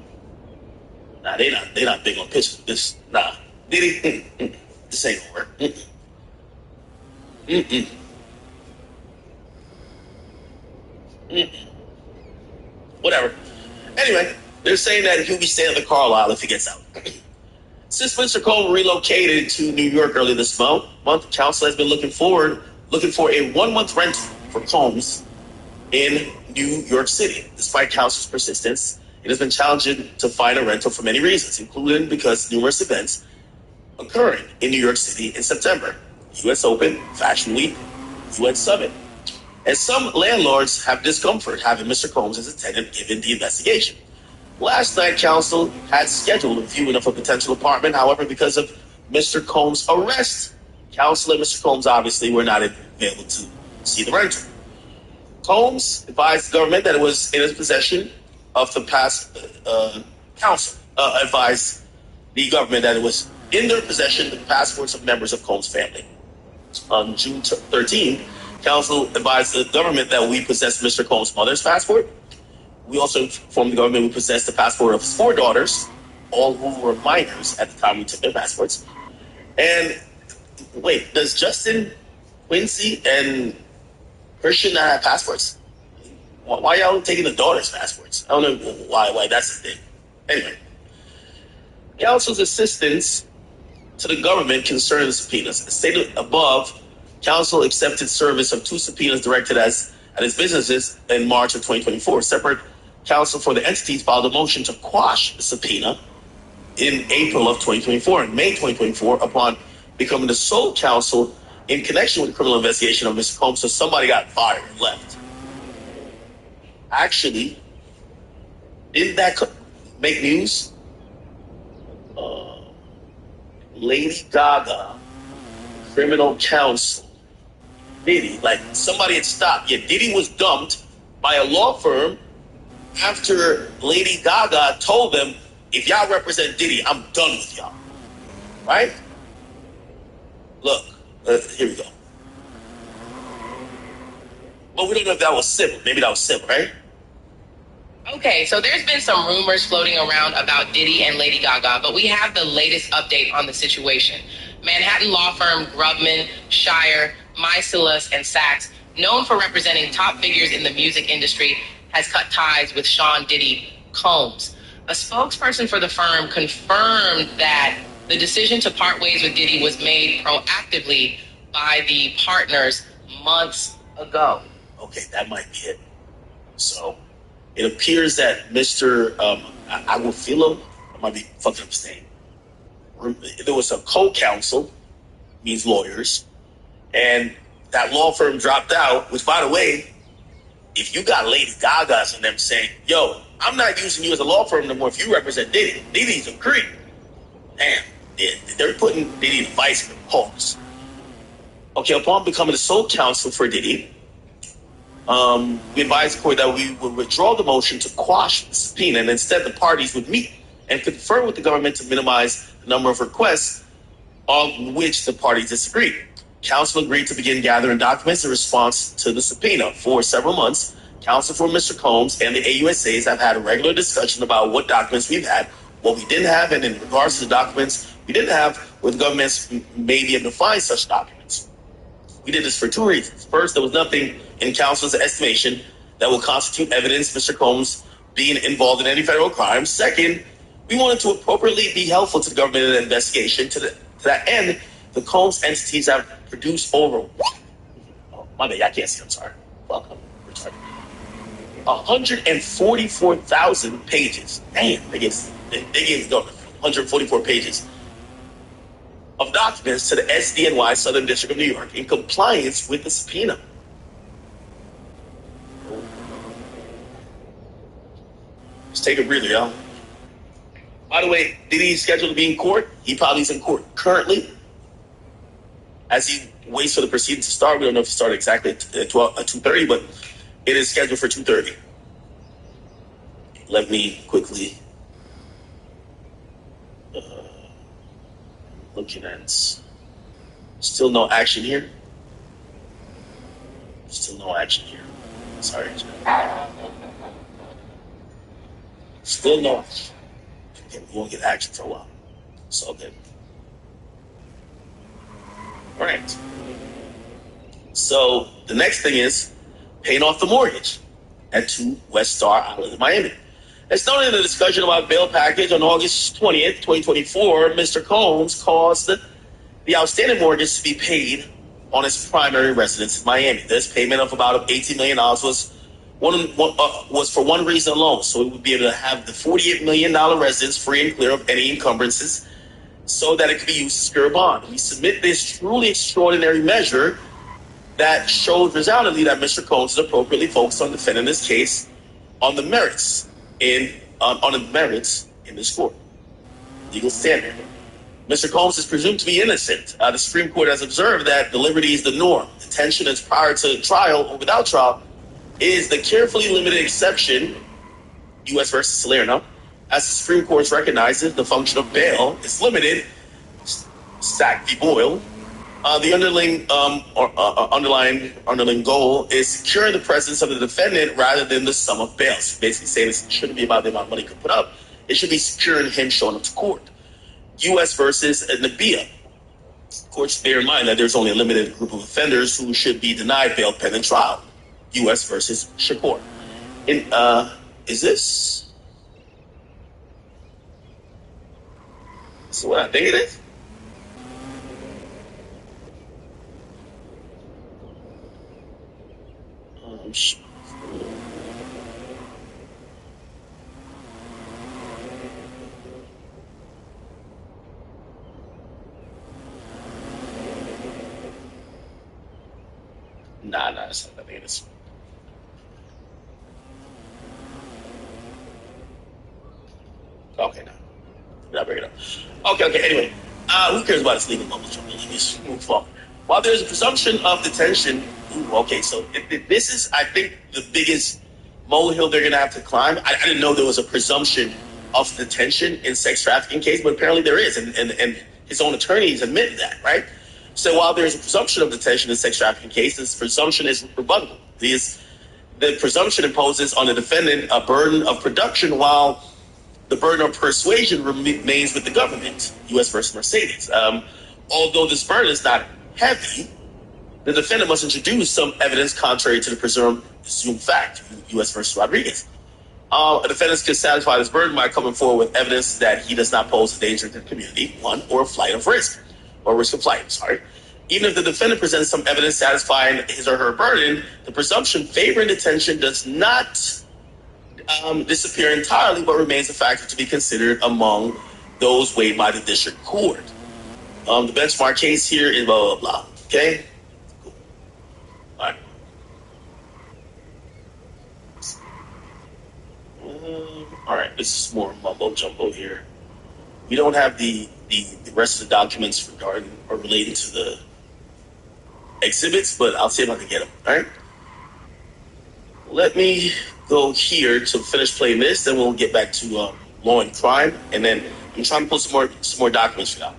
Nah, they not big on pictures. This Diddy. This ain't gonna work. Whatever. Anyway, they're saying that he'll be staying at the Carlisle if he gets out. Since Mr. Combs relocated to New York early this month, council has been looking for a 1-month rental for Combs in New York City. Despite council's persistence, it has been challenging to find a rental for many reasons, including because numerous events occurring in New York City in September. U.S. Open, Fashion Week, UN Summit. And some landlords have discomfort having Mr. Combs as a tenant given the investigation. Last night, council had scheduled a viewing of a potential apartment. However, because of Mr. Combs' arrest, council and Mr. Combs obviously were not able to see the rental. Combs advised the government that it was in his possession of the past. Council advised the government that it was in their possession the passports of members of Combs' family. On June 13, council advised the government that we possessed Mr. Combs' mother's passport. We also informed the government we possessed the passport of his 4 daughters, all who were minors at the time we took their passports. And wait, does Justin, Quincy, and Christian not have passports? Why y'all taking the daughters' passports? I don't know why that's the thing. Anyway, council's assistance to the government concerning the subpoenas. As stated above, council accepted service of 2 subpoenas directed at its businesses in March of 2024. Separate counsel for the entities filed a motion to quash the subpoena in April of 2024. In May 2024, upon becoming the sole counsel in connection with the criminal investigation of Mr. Combs, so somebody got fired and left. Actually, didn't that make news? Lady Gaga, criminal counsel, Diddy, like somebody had stopped. Yeah, Diddy was dumped by a law firm after Lady Gaga told them, if y'all represent Diddy, I'm done with y'all. Right? Look, here we go. But we don't know if that was civil. Maybe that was civil, right?
Okay, so there's been some rumors floating around about Diddy and Lady Gaga, but we have the latest update on the situation. Manhattan law firm Grubman, Shire, Mycelis, and Sachs, known for representing top figures in the music industry, has cut ties with Sean Diddy Combs. A spokesperson for the firm confirmed that the decision to part ways with Diddy was made proactively by the partners months ago.
Okay, that might be it. So it appears that Mr. Aguafilo, I might be fucking up his name. There was a co-counsel, means lawyers, and that law firm dropped out, which, by the way, if you got Lady Gaga's and them saying, yo, I'm not using you as a law firm no more if you represent Diddy. Diddy's a creep. Damn, they're putting Diddy in a vice grip. Pause. Okay, upon becoming the sole counsel for Diddy, we advised the court that we would withdraw the motion to quash the subpoena, and instead the parties would meet and confer with the government to minimize the number of requests on which the parties disagreed. Counsel agreed to begin gathering documents in response to the subpoena. For several months, counsel for Mr. Combs and the AUSAs have had a regular discussion about what documents we've had, what we didn't have, and in regards to the documents we didn't have, where the governments may be able to find such documents. We did this for two reasons. First, there was nothing in counsel's estimation that will constitute evidence Mr. Combs being involved in any federal crime. Second, we wanted to appropriately be helpful to the government in the investigation. To that end, the Combs entities have produced over, oh, my bad, I can't see, I'm sorry. Welcome, retarded. 144,000 pages. Damn, they gave the government 144 pages of documents to the SDNY, Southern District of New York, in compliance with the subpoena. Just take a breather, y'all. By the way, did he schedule to be in court? He probably is in court currently. As he waits for the proceedings to start, we don't know if it started exactly at 2:30, but it is scheduled for 2:30. Let me quickly looking at still no action here. Still no action here. Sorry. Still no action. Okay, we won't get action for a while. It's all good. All right. So the next thing is paying off the mortgage at 2 West Star Island in Miami. As noted in the discussion about bail package on August 20th, 2024, Mr. Combs caused the outstanding mortgage to be paid on his primary residence in Miami. This payment of about $18 million was for one reason alone, so he would be able to have the $48 million residence free and clear of any encumbrances so that it could be used to secure a bond. We submit this truly extraordinary measure that shows resoundingly that Mr. Combs is appropriately focused on defending this case on the merits in this court. Legal standard. Mr. Combs is presumed to be innocent. The Supreme Court has observed that the liberty is the norm. Detention is prior to trial or without trial is the carefully limited exception, U.S. versus Salerno. As the Supreme Court recognizes, the function of bail is limited. Sack v. Boyle. The underlying goal is securing the presence of the defendant rather than the sum of bails. Basically saying it shouldn't be about the amount of money he could put up. It should be securing him showing up to court. U.S. versus Nabia. Courts bear in mind that there's only a limited group of offenders who should be denied bail pending trial. U.S. versus Shakur. Is this what I think it is? Nah, that's not what it is. Okay, no. I'll bring it up. Okay, anyway. Who cares about this legal bubble? Just move forward. While there's a presumption of detention, so this is, I think, the biggest molehill they're going to have to climb. I didn't know there was a presumption of detention in sex trafficking case, but apparently there is, and his own attorneys admit that, right? So while there's a presumption of detention in sex trafficking cases, presumption is rebuttable. The presumption imposes on the defendant a burden of production, while the burden of persuasion remains with the government, U.S. versus Mercedes. Although this burden is not heavy, the defendant must introduce some evidence contrary to the presumed fact, U.S. versus Rodriguez. A defendant can satisfy this burden by coming forward with evidence that he does not pose a danger to the community, one, or flight of risk, or risk of flight, sorry. Even if the defendant presents some evidence satisfying his or her burden, the presumption favoring detention does not disappear entirely, but remains a factor to be considered among those weighed by the district court. The benchmark case here is blah, blah, blah. Okay? Cool. All right. All right, this is more mumbo jumbo here. We don't have the rest of the documents regarding or related to the exhibits, but I'll see if I can get them. All right. Let me go here to finish playing this, then we'll get back to law and crime, and then I'm trying to pull some more documents for y'all.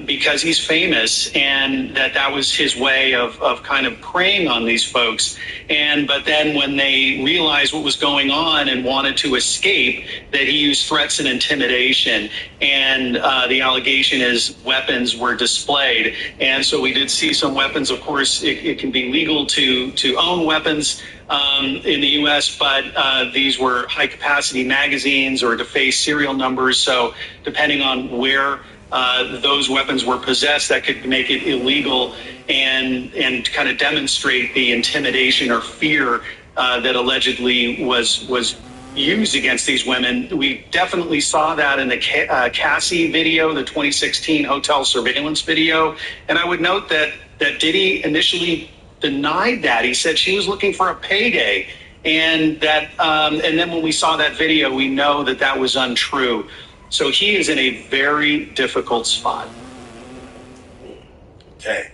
Because he's famous, and that was his way of kind of preying on these folks. But then when they realized what was going on and wanted to escape, that he used threats and intimidation. And the allegation is weapons were displayed. And so we did see some weapons. Of course, it can be legal to own weapons in the U.S., but these were high-capacity magazines or defaced serial numbers. So depending on where those weapons were possessed, that could make it illegal and kind of demonstrate the intimidation or fear that allegedly was used against these women. We definitely saw that in the Cassie video, the 2016 hotel surveillance video. And I would note that Diddy initially denied that. He said she was looking for a payday, and that and then when we saw that video, we know that was untrue. So he is in a very difficult spot.
Okay.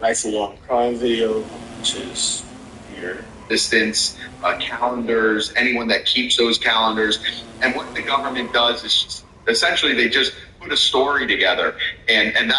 Nice and long crime video, which is here.
Distance, calendars, anyone that keeps those calendars. And what the government does is essentially they just put a story together. And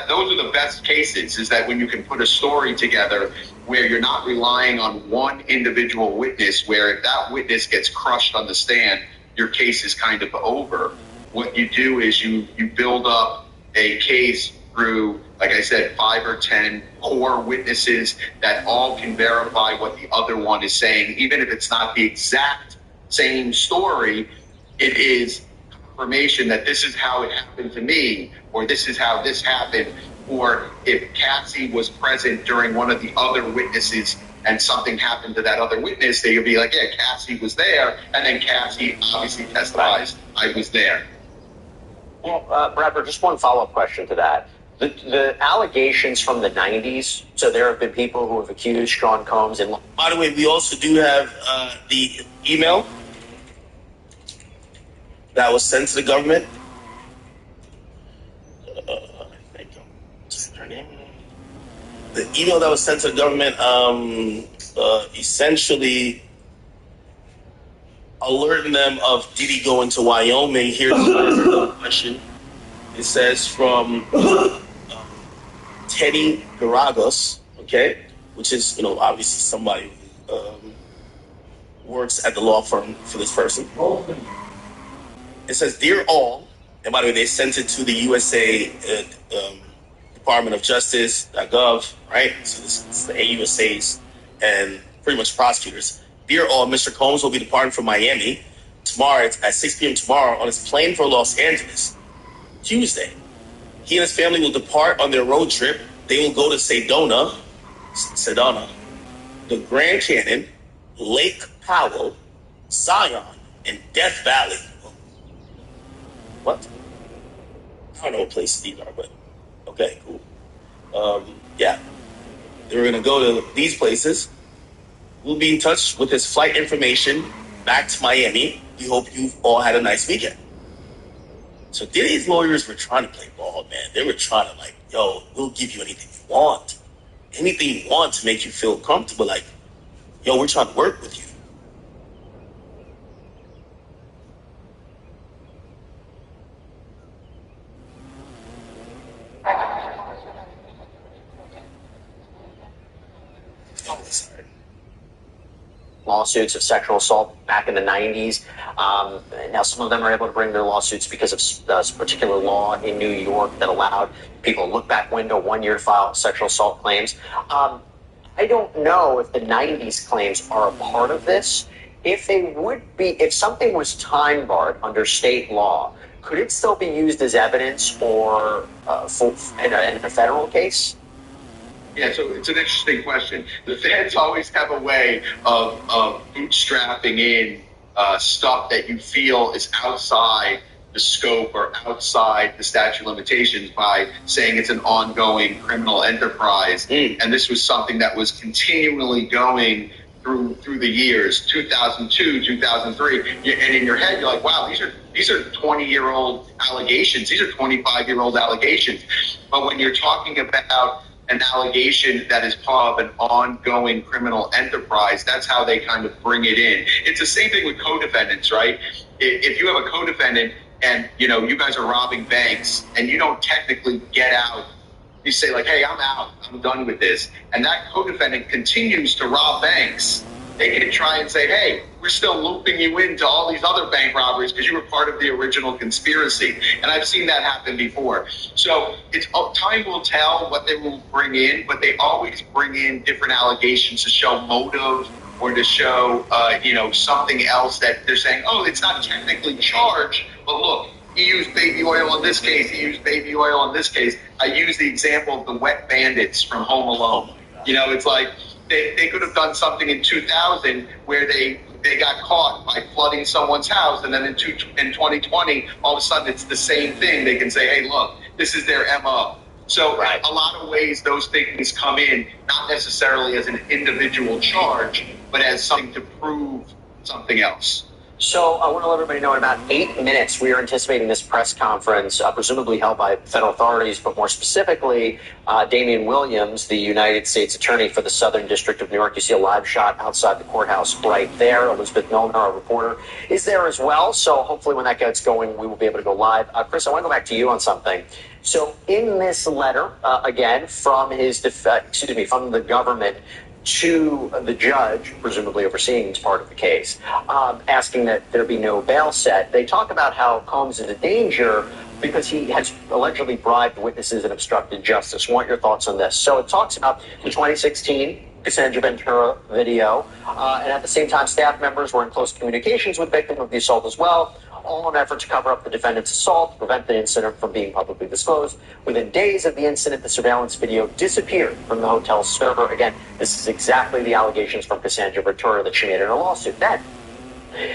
those are the best cases, is that when you can put a story together where you're not relying on one individual witness, where if that witness gets crushed on the stand, your case is kind of over. What you do is you build up a case through, like I said, 5 or 10 core witnesses that all can verify what the other one is saying. Even if it's not the exact same story, it is confirmation that this is how it happened to me, or this is how this happened. Or if Cassie was present during one of the other witnesses and something happened to that other witness, they would be like, yeah, Cassie was there. And then Cassie obviously testifies, I was there.
Well, Bradford, just one follow-up question to that. The allegations from the 90s, so there have been people who have accused Sean Combs. And
by the way, we also do have the email that was sent to the government. The email that was sent to the government essentially alerting them of Diddy going to Wyoming. Here's the question. It says from Teddy Garagos, okay, which is, obviously somebody who works at the law firm for this person. It says, "Dear all," and by the way, they sent it to the USA Department of Justice.gov, right? So this is the AUSAs and pretty much prosecutors. "Dear all, Mr. Combs will be departing from Miami tomorrow at 6 p.m. tomorrow on his plane for Los Angeles, Tuesday. He and his family will depart on their road trip. They will go to Sedona, the Grand Canyon, Lake Powell, Zion, and Death Valley." What? I don't know what places these are, but okay, cool. Yeah, they're going to go to these places. We'll be in touch with his flight information back to Miami. We hope you've all had a nice weekend. So Diddy's lawyers were trying to play ball, man. They were trying to we'll give you anything you want. Anything you want to make you feel comfortable. Like, yo, we're trying to work with you.
Lawsuits of sexual assault back in the 90s. Now, some of them are able to bring their lawsuits because of a particular law in New York that allowed people to look back window 1 year to file sexual assault claims. I don't know if the 90s claims are a part of this. If they would be, if something was time barred under state law, could it still be used as evidence or in a federal case?
Yeah, so it's an interesting question. The feds always have a way of bootstrapping in stuff that you feel is outside the scope or outside the statute of limitations by saying it's an ongoing criminal enterprise. And this was something that was continually going through the years, 2002, 2003. And in your head, you're like, wow, these are 20-year-old allegations. These are 25-year-old allegations. But when you're talking about an allegation that is part of an ongoing criminal enterprise, that's how they kind of bring it in. It's the same thing with co-defendants, right? If you have a co-defendant and, you know, you guys are robbing banks and you don't technically get out, you say like, hey, I'm out, I'm done with this. And that co-defendant continues to rob banks. They can try and say, hey, we're still looping you into all these other bank robberies because you were part of the original conspiracy. And I've seen that happen before. So it's time will tell what they will bring in, but they always bring in different allegations to show motive or to show, something else that they're saying, oh, it's not technically charged, but look, he used baby oil in this case, he used baby oil in this case. I use the example of the wet bandits from Home Alone. You know, it's like, they could have done something in 2000 where they got caught by flooding someone's house, and then in 2020, all of a sudden it's the same thing. They can say, hey, look, this is their MO. So a lot of ways those things come in, not necessarily as an individual charge, but as something to prove something else.
So I want to let everybody know in about 8 minutes, we are anticipating this press conference, presumably held by federal authorities, but more specifically, Damian Williams, the United States Attorney for the Southern District of New York. You see a live shot outside the courthouse right there. Elizabeth Milner, our reporter, is there as well. So hopefully when that gets going, we will be able to go live. Chris, I want to go back to you on something. So in this letter, again, from from the government, to the judge, presumably overseeing this part of the case, asking that there be no bail set. They talk about how Combs is a danger because he has allegedly bribed witnesses and obstructed justice. I want your thoughts on this. So it talks about the 2016 Cassandra Ventura video, and at the same time, staff members were in close communications with the victim of the assault as well, all in an effort to cover up the defendant's assault, prevent the incident from being publicly disclosed. Within days of the incident, the surveillance video disappeared from the hotel's server. Again, this is exactly the allegations from Cassandra Ventura that she made in a lawsuit. Then,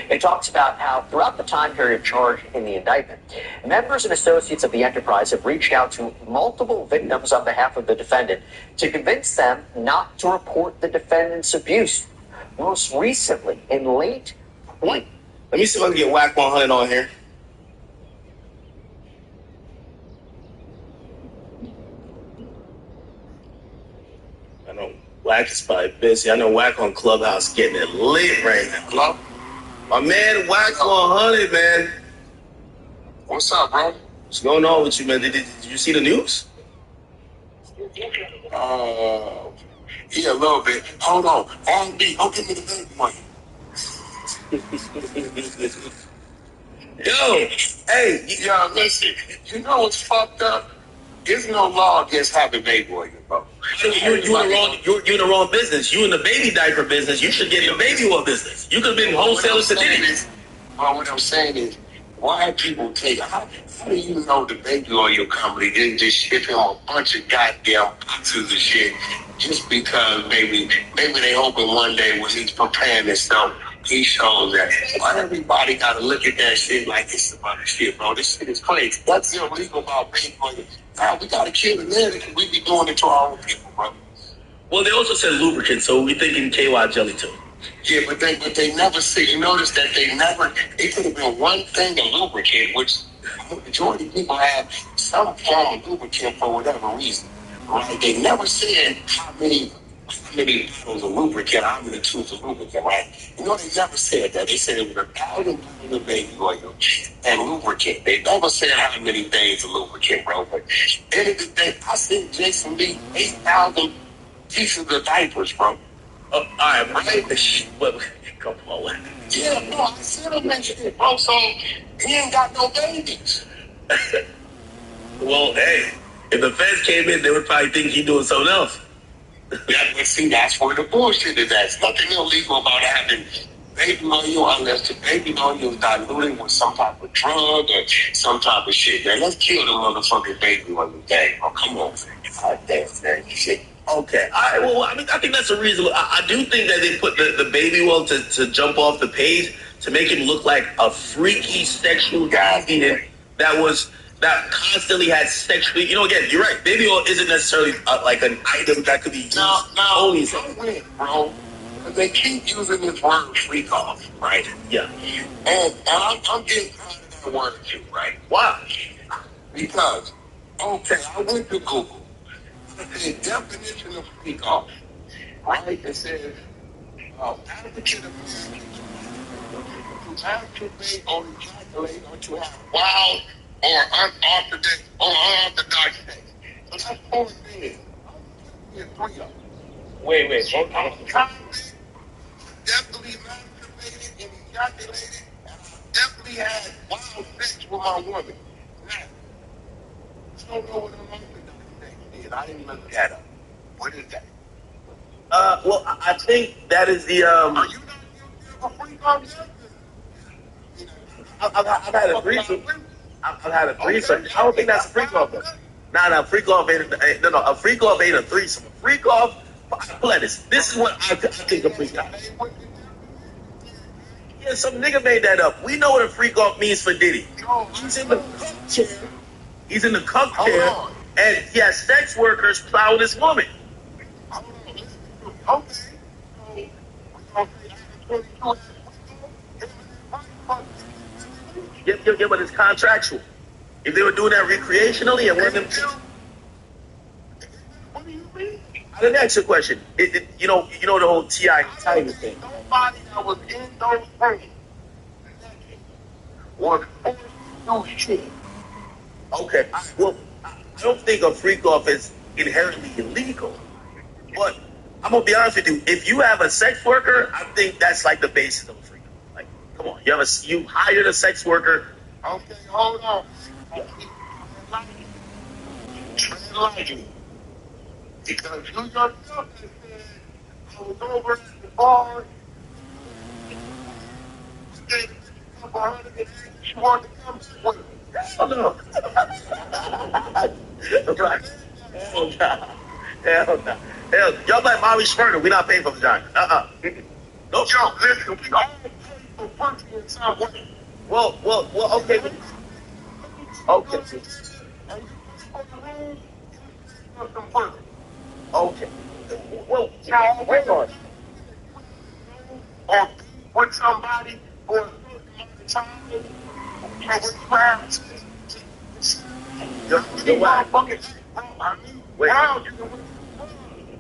it talks about how throughout the time period charged in the indictment, members and associates of the enterprise have reached out to multiple victims on behalf of the defendant to convince them not to report the defendant's abuse. Most recently, in late 20.
Let me see if I can get Whack 100 on here. I know Whack is probably busy. I know Whack on Clubhouse getting it lit right now.
Hello?
My man, Whack 100, man.
What's up, bro?
What's going on with you, man? Did you see the news?
Yeah, a little bit. Hold on. R&B, don't give me the big money.
Yo, hey.
Yo, listen. You know what's fucked up? There's no law against having baby oil, bro.
You're in the wrong business. You in the baby diaper business. You should get in the baby oil business. You could have been wholesalers to Diddy.
What I'm saying is, why people take? How do you know the baby oil company didn't just ship him a bunch of goddamn boxes of shit just because maybe they hoping one day when he's preparing this stuff, he shows that. Why everybody gotta look at that shit like it's some other shit, bro? This shit is crazy. What's illegal about baby oil? God, we gotta kill the man. We be doing it to our own people, bro.
Well, they also said lubricant, so we thinking KY jelly too.
Yeah, but they never see. You notice that it could have been one thing of lubricant, which the majority of people have some form of lubricant for whatever reason. Right? They never said how how many bottles of lubricant, how many tubes of lubricant, right? You know, they never said that. They said it was 1,000 pounds of baby oil and lubricant. They never said how many days of lubricant, bro. But end of the day, I sent Jason Lee 8,000 pieces of diapers, bro.
All right, right? But come on.
Yeah, bro, I sent him that shit, bro. So he ain't got no babies.
Well, hey, if the feds came in, they would probably think he's doing something else.
Yeah, but see, that's where the bullshit is at. There's nothing illegal about having baby oil unless the baby oil is diluted with some type of drug or some type of shit, man. Let's kill the motherfucking baby oil thing. Oh, come on, man. God damn, man. Shit.
Okay. All right. Well, I mean, I think that's a reasonable. I do think that they put the baby oil to jump off the page to make him look like a freaky sexual deviant that constantly had sexually. You know, again, you're right. Baby oil isn't necessarily like an item that could be used only.
Bro, they keep using this word freak off, right?
Yeah.
And I'm getting tired of that word too, right?
Why?
Because, okay, I went to Google. The definition of freak off, right? It says, African American to masturbate or ejaculate or to have wild or unorthodox sex. So that's 4 things. I'm 3 of them.
Wait.
Definitely masturbated and ejaculated, and I definitely had wild sex with my woman. Now, I don't know what unorthodox sex is. I didn't look that up. What is that?
Well, I think that is the
Are you not guilty of a freak off yet?
I've had a threesome. I've had a threesome. I don't think that's a freak off though. Nah, freak off ain't a freak off ain't a threesome. A freak off, this is what I think a freak off. Yeah, some nigga made that up. We know what a freak off means for Diddy. He's in the cuck chair. He's in the cuck chair, and he has sex workers plowing his woman. Yeah, but it's contractual. If they were doing that recreationally and one of them,
What do you mean?
I didn't ask you a question. You know the whole T.I. Tiger thing.
Nobody that was in those rooms was forced to do shit.
Okay, well, I don't think a freak off is inherently illegal, but I'm gonna be honest with you. If you have a sex worker, I think that's like the basis of a freak off. Like, come on, you hired a sex worker.
Okay, hold on. Tread because you yourself just said I was over at the bar. She wanted to come with me.
Hell no. Hell no. Y'all like Molly Schmurder. We're not paying for vagina. Nope.
Yo, listen, we all pay for pussy in some way.
Well, okay. Okay. Okay. Well, wait on.
Or with somebody for a certain amount of time.
You're right. Wait.
Now you can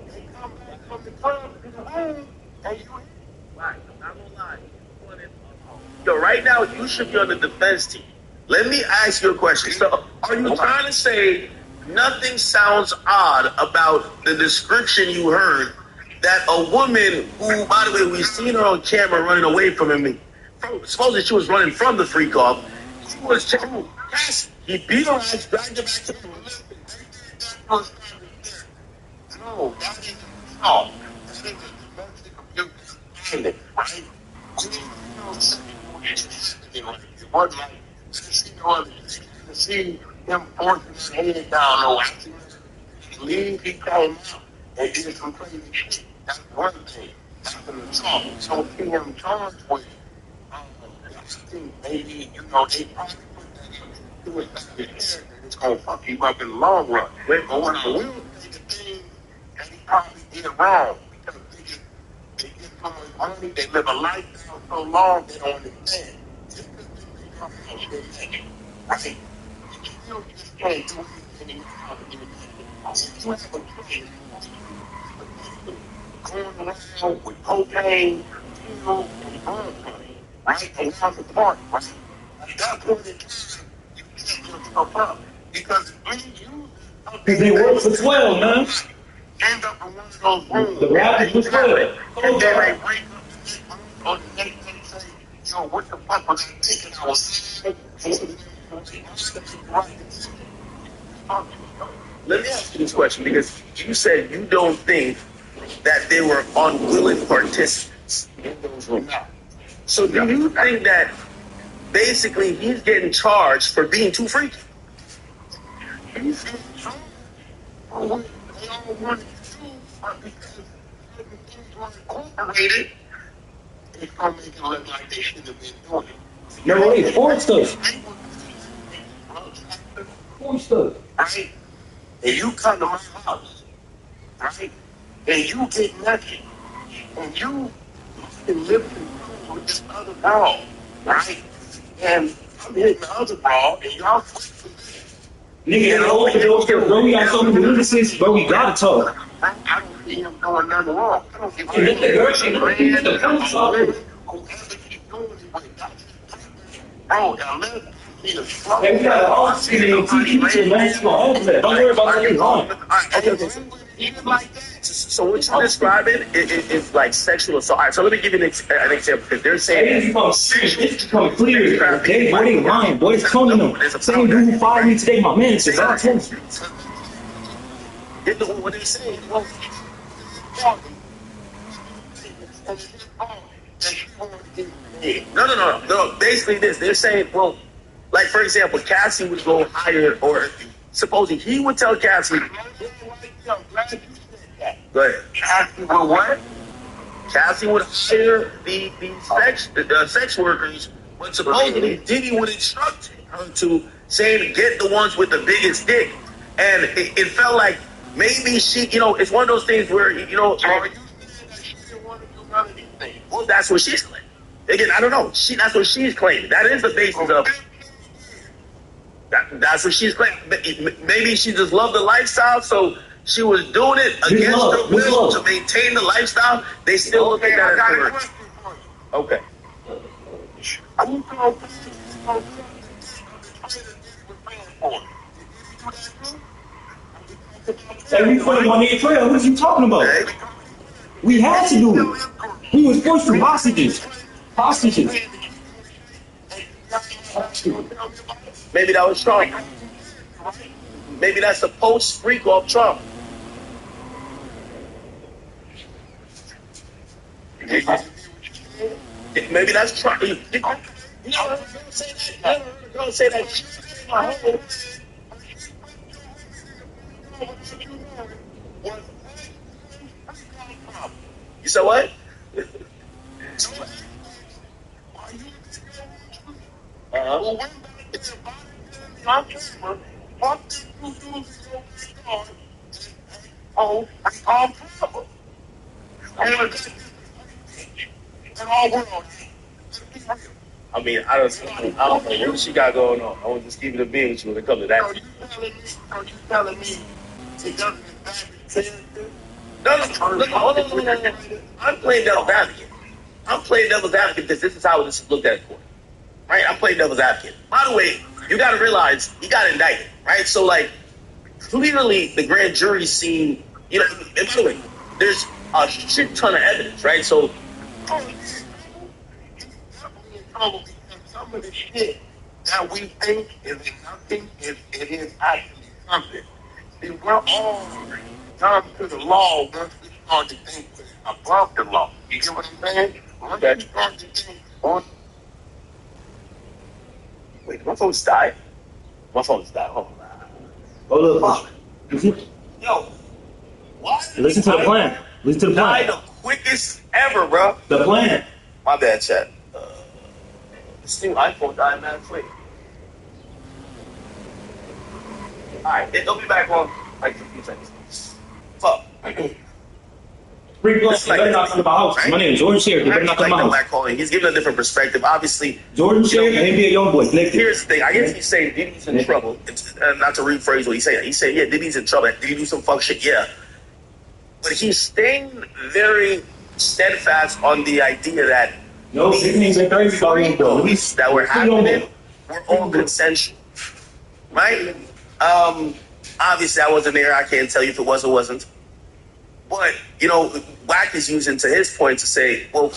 they come back from the club to the home and you
Right, I'm not gonna lie. Yo, right now you should be on the defense team. Let me ask you a question. So, are you trying to say nothing sounds odd about the description you heard that a woman who, by the way, we've seen her on camera running away from him. Supposedly she was running from the freak off. She was yes, he beat her ass, dragged her back to the room.
No, that isn't no. That isn't domestic abuse. Right? It wasn't like to see him forcing his head down or leave, he came out and did some crazy shit. That's one thing. That's an assault. So see him charged with I think maybe, they probably put that into his head and it's gonna fuck him up in the long run. But what I will say the thing that he probably did wrong because they get so much money, they live a lifestyle so long they don't understand. Just because they come out shit, right? You still just can't do anything in your house. You have a choice. going around with cocaine, pills, and gun money, right? Around the park, right? At that point in time, you can't yourself up because
Because they work for 12, man.
end up in one of those rooms.
The rappers for 12.
And then they wake up on the next day and say, yo, what the fuck was I thinking? I was
Let me ask you this question, because you said you don't think that they were unwilling participants in those rooms. So do you think that basically he's getting charged for being too freaky?
He's getting charged for what they all wanted to do, but because certain things were incorporated, it's gonna make it look like they shouldn't have been doing it.
No, wait, forced us. Forced us.
Right? And you come to my house, right? And you get naked, and you can live with this other girl, right? And I'm hitting the other ball, and y'all
Nigga, open those doors, bro. We got so many witnesses, bro. We gotta talk.
I don't see him doing nothing wrong. I don't give a
Let the girl, she look at the police officer.
whoever keep doing it with that. Bro, now let me see the flow.
Hey, we got an officer in TQ, man. It's gonna open that. Don't worry about that.
So what you're describing is like sexual assault. All right, so let me give you an example. Because they're saying
It's become clear. Okay, boy, they lying. Boy, it's telling them. Same dude who fired me today, my man. Says, I told you.
what they say. No. Basically, they're saying, well, like for example, Cassie would go hire, or supposing he would tell Cassie. Go ahead.
Cassie will what?
Cassie would hire the sex workers, but supposedly Diddy would instruct her to say get the ones with the biggest dick, and it felt like maybe she, it's one of those things where
Are you saying that she didn't want to do none of these things?
well, that's what she's claiming. Again, I don't know. That's what she's claiming. That is the basis of. That's what she's claiming. Maybe she just loved the lifestyle, so she was doing it against her will to maintain the lifestyle. They still look at that as coercion. Okay.
Are you going
Hey, we put him on the trail. What are you talking about? We had to do it. We was forced to hostages. Hostages.
Maybe that was Trump. Maybe that's a post freak off Trump. Maybe that's Trump. You never heard a girl say that. Never heard a girl say that. You said what? I mean, I don't know what she got going on. I want to just keep it a being with you when it comes to that.
Are you telling me it doesn't
No. I'm playing devil's advocate. I'm playing devil's advocate because this is how this is looked at in court. Right? I'm playing devil's advocate. By the way, you got to realize he got indicted, right? So, like, clearly the grand jury's seen, and by the way, there's a shit ton of evidence, right? So,
some of the shit that we think is nothing, it is actually something. See, we're all done to the law once we start to think above the law. You get what I'm saying? Once we start to think on.
Wait, my phone's died? My phone's died. Hold on.
Oh, look.
Yo, why?
Listen to the plan. Listen to the plan.
Die the quickest ever, bro.
The plan.
My bad, chat. This new iPhone died, man. Quick. Alright, it'll be back on like a few seconds. Fuck.
Free plus, you better not come to my house. Right? My name is Jordan Sheriff. You better not come to my house.
He's giving a different perspective. Obviously,
Jordan Sheriff and NBA YoungBoy connected.
Here's the thing. I guess he's saying Diddy's in trouble. Not to rephrase what he's saying. He's saying, yeah, Diddy's in trouble. Did he do some fuck shit? Yeah. but he's staying very steadfast on the idea that these free goals that were happening were all consensual, right? Obviously, I wasn't there. I can't tell you if it was or wasn't. But, you know, Wack is using to his point to say, well,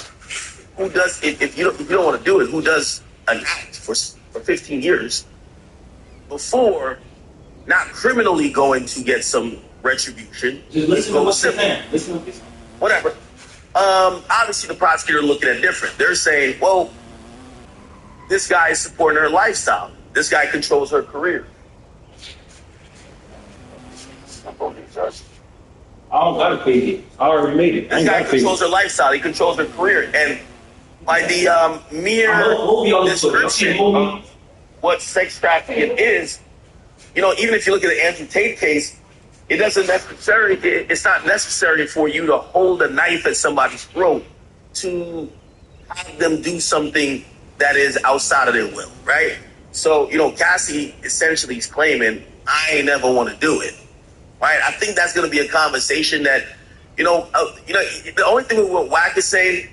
who does, if you don't want to do it, who does an act for 15 years before not criminally going to get some retribution?
Just listen to what they're saying. Listen to this.
Whatever. Obviously, the prosecutor looking at it different. They're saying, well, this guy is supporting her lifestyle. This guy controls her career.
I don't gotta pay it. I already made it.
This guy controls her lifestyle. He controls her career. And by the mere description of what sex trafficking is, you know, even if you look at the Andrew Tate case, it's not necessary for you to hold a knife at somebody's throat to have them do something that is outside of their will, right? So, you know, Cassie essentially is claiming, I ain't never want to do it, right? I think that's going to be a conversation that, you know, the only thing with what Wack is saying,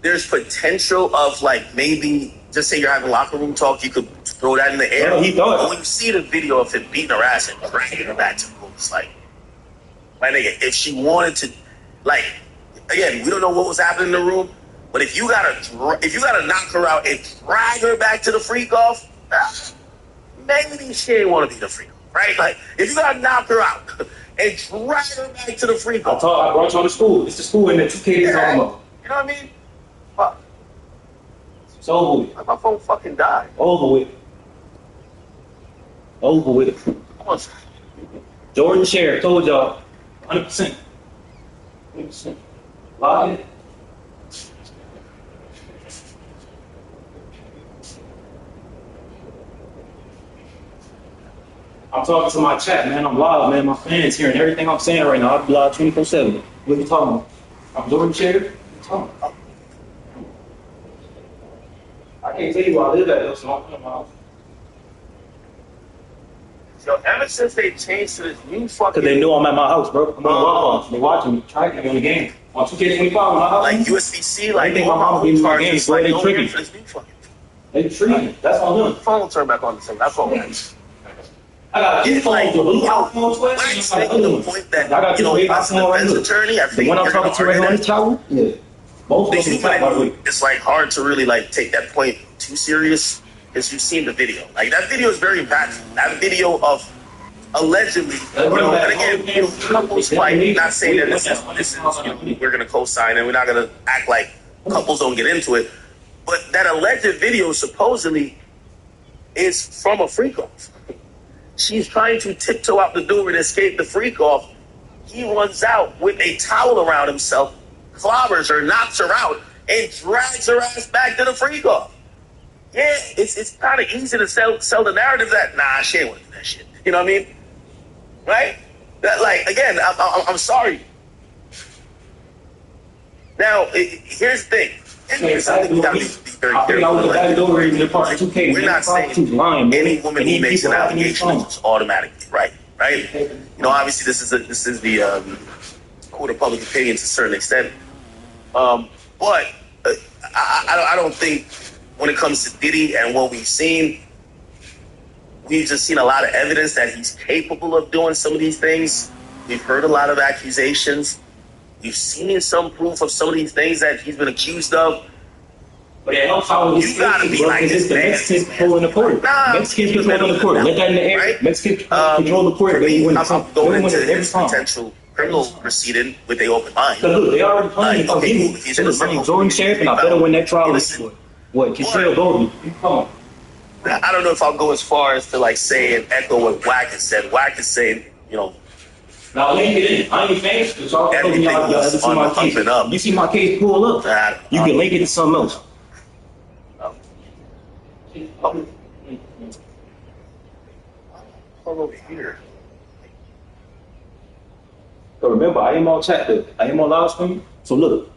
there's potential of like maybe, just say you're having locker room talk, you could throw that in the air.
Well, he thought.
But when you see the video of him beating her ass and dragging her back to the room, it's like, my nigga, if she wanted to, like, again, we don't know what was happening in the room, but if you gotta knock her out and drag her back to the freak off, maybe she ain't want to be the freak off, right? Like, if you gotta knock her out and drag her back to the freak off,
I brought you on to school. It's the school in the 2K is talking about.
You know what I mean? Fuck.
It's over with.
Like my phone fucking died.
Over with. Over with. Jordan Sheriff told y'all 100%. 100%. Lock it. I'm talking to my chat, man. I'm live, man. My fans hearing everything I'm saying right now. I'm live 24/7. What are you talking about? I'm Jordan Sheriff. What are you talking about? I can't tell you where I live at, though, so I'm in my house.
So ever since they changed to this new fucking...
Because they know I'm at my house, bro. I'm on the Wi-Fi. They watching me. Try to get me on the game. On 2K25, my house.
Like USDC, like...
I think my mom gave me my game, so they tripping. They tripping. That's all I'm doing.
Phone turned back on the same. That's all.
I got two phones, the blue iPhone 12.
I got the point that,
I got
you know,
two
if I was a defense attorney, I think
the one I'm talking to right now in the tower? Yeah. Both of them.
It's like hard to really like take that point too serious because you've seen the video. Like that video is very impactful. That video of allegedly, you know, and again, you know, couples fight. Not saying that this is you know, we're gonna co-sign and we're not gonna act like couples don't get into it, but that alleged video supposedly is from a freak off. She's trying to tiptoe out the door and escape the freak off. He runs out with a towel around himself, clobbers her, knocks her out, and drags her ass back to the freak off. Yeah, it's kind of easy to sell the narrative that, nah, she ain't want to do that shit. You know what I mean? Right? That, like, again, I'm sorry. Now, here's the thing. We're not saying any woman who makes an allegation is automatically right? You know, obviously this is the court of public opinion to a certain extent. But I don't think when it comes to Diddy and what we've seen, we've just seen a lot of evidence that he's capable of doing some of these things. We've heard a lot of accusations. We've seen some proof of some of these things that he's been accused of.
But it helps out with
you gotta be like this, man.
Mexicans controlling the court. Mexicans controlling the court. Let that in the air.
Right?
Mexicans control the court.
I'm going into this potential criminal proceeding with an open mind.
Look, they already playing.
He's innocent.
Jordan Sheriff, and I better win that trial. What? Control Goldie. Come on.
I don't know if I'll go as far as to like say and echo what Wack has said. Wack is saying, you know.
Now link it in. I ain't famous, but y'all told me y'all ever see my case. You see my case pull up. You can link it to something else.
Oh. All over here.
But remember, I am on chat. I am on live stream. So look,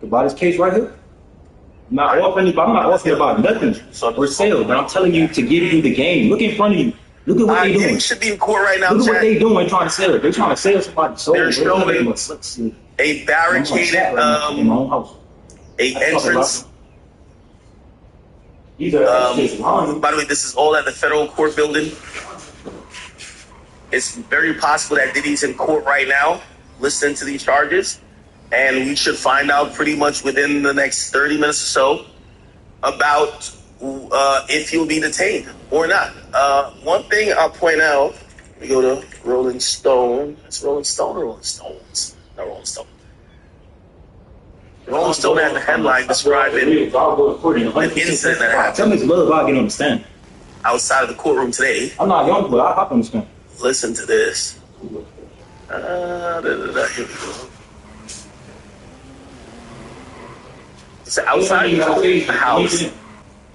about this case right here. I'm not offering about nothing for sale, but I'm telling you to give you the game. Look in front of you. Look at what they
Diddy
doing.
should be in court right now.
Look at what
Chat.
they doing trying to sell it. They're trying to sell somebody's soul.
They're showing
Let's see.
a barricaded
in my own house.
a entrance.
These are
By the way, this is all at the federal court building. It's very possible that Diddy's in court right now, listening to these charges, and we should find out pretty much within the next 30 minutes or so about if he'll be detained or not. One thing I'll point out, we go to Rolling Stone. It's Rolling Stone or Rolling Stones? Not Rolling Stone. Rolling Stone had the headline describing an incident that happened.
Tell me some love I can understand.
Outside of the courtroom today.
I'm not young, but I understand.
Listen to this. Here we go. So outside the house,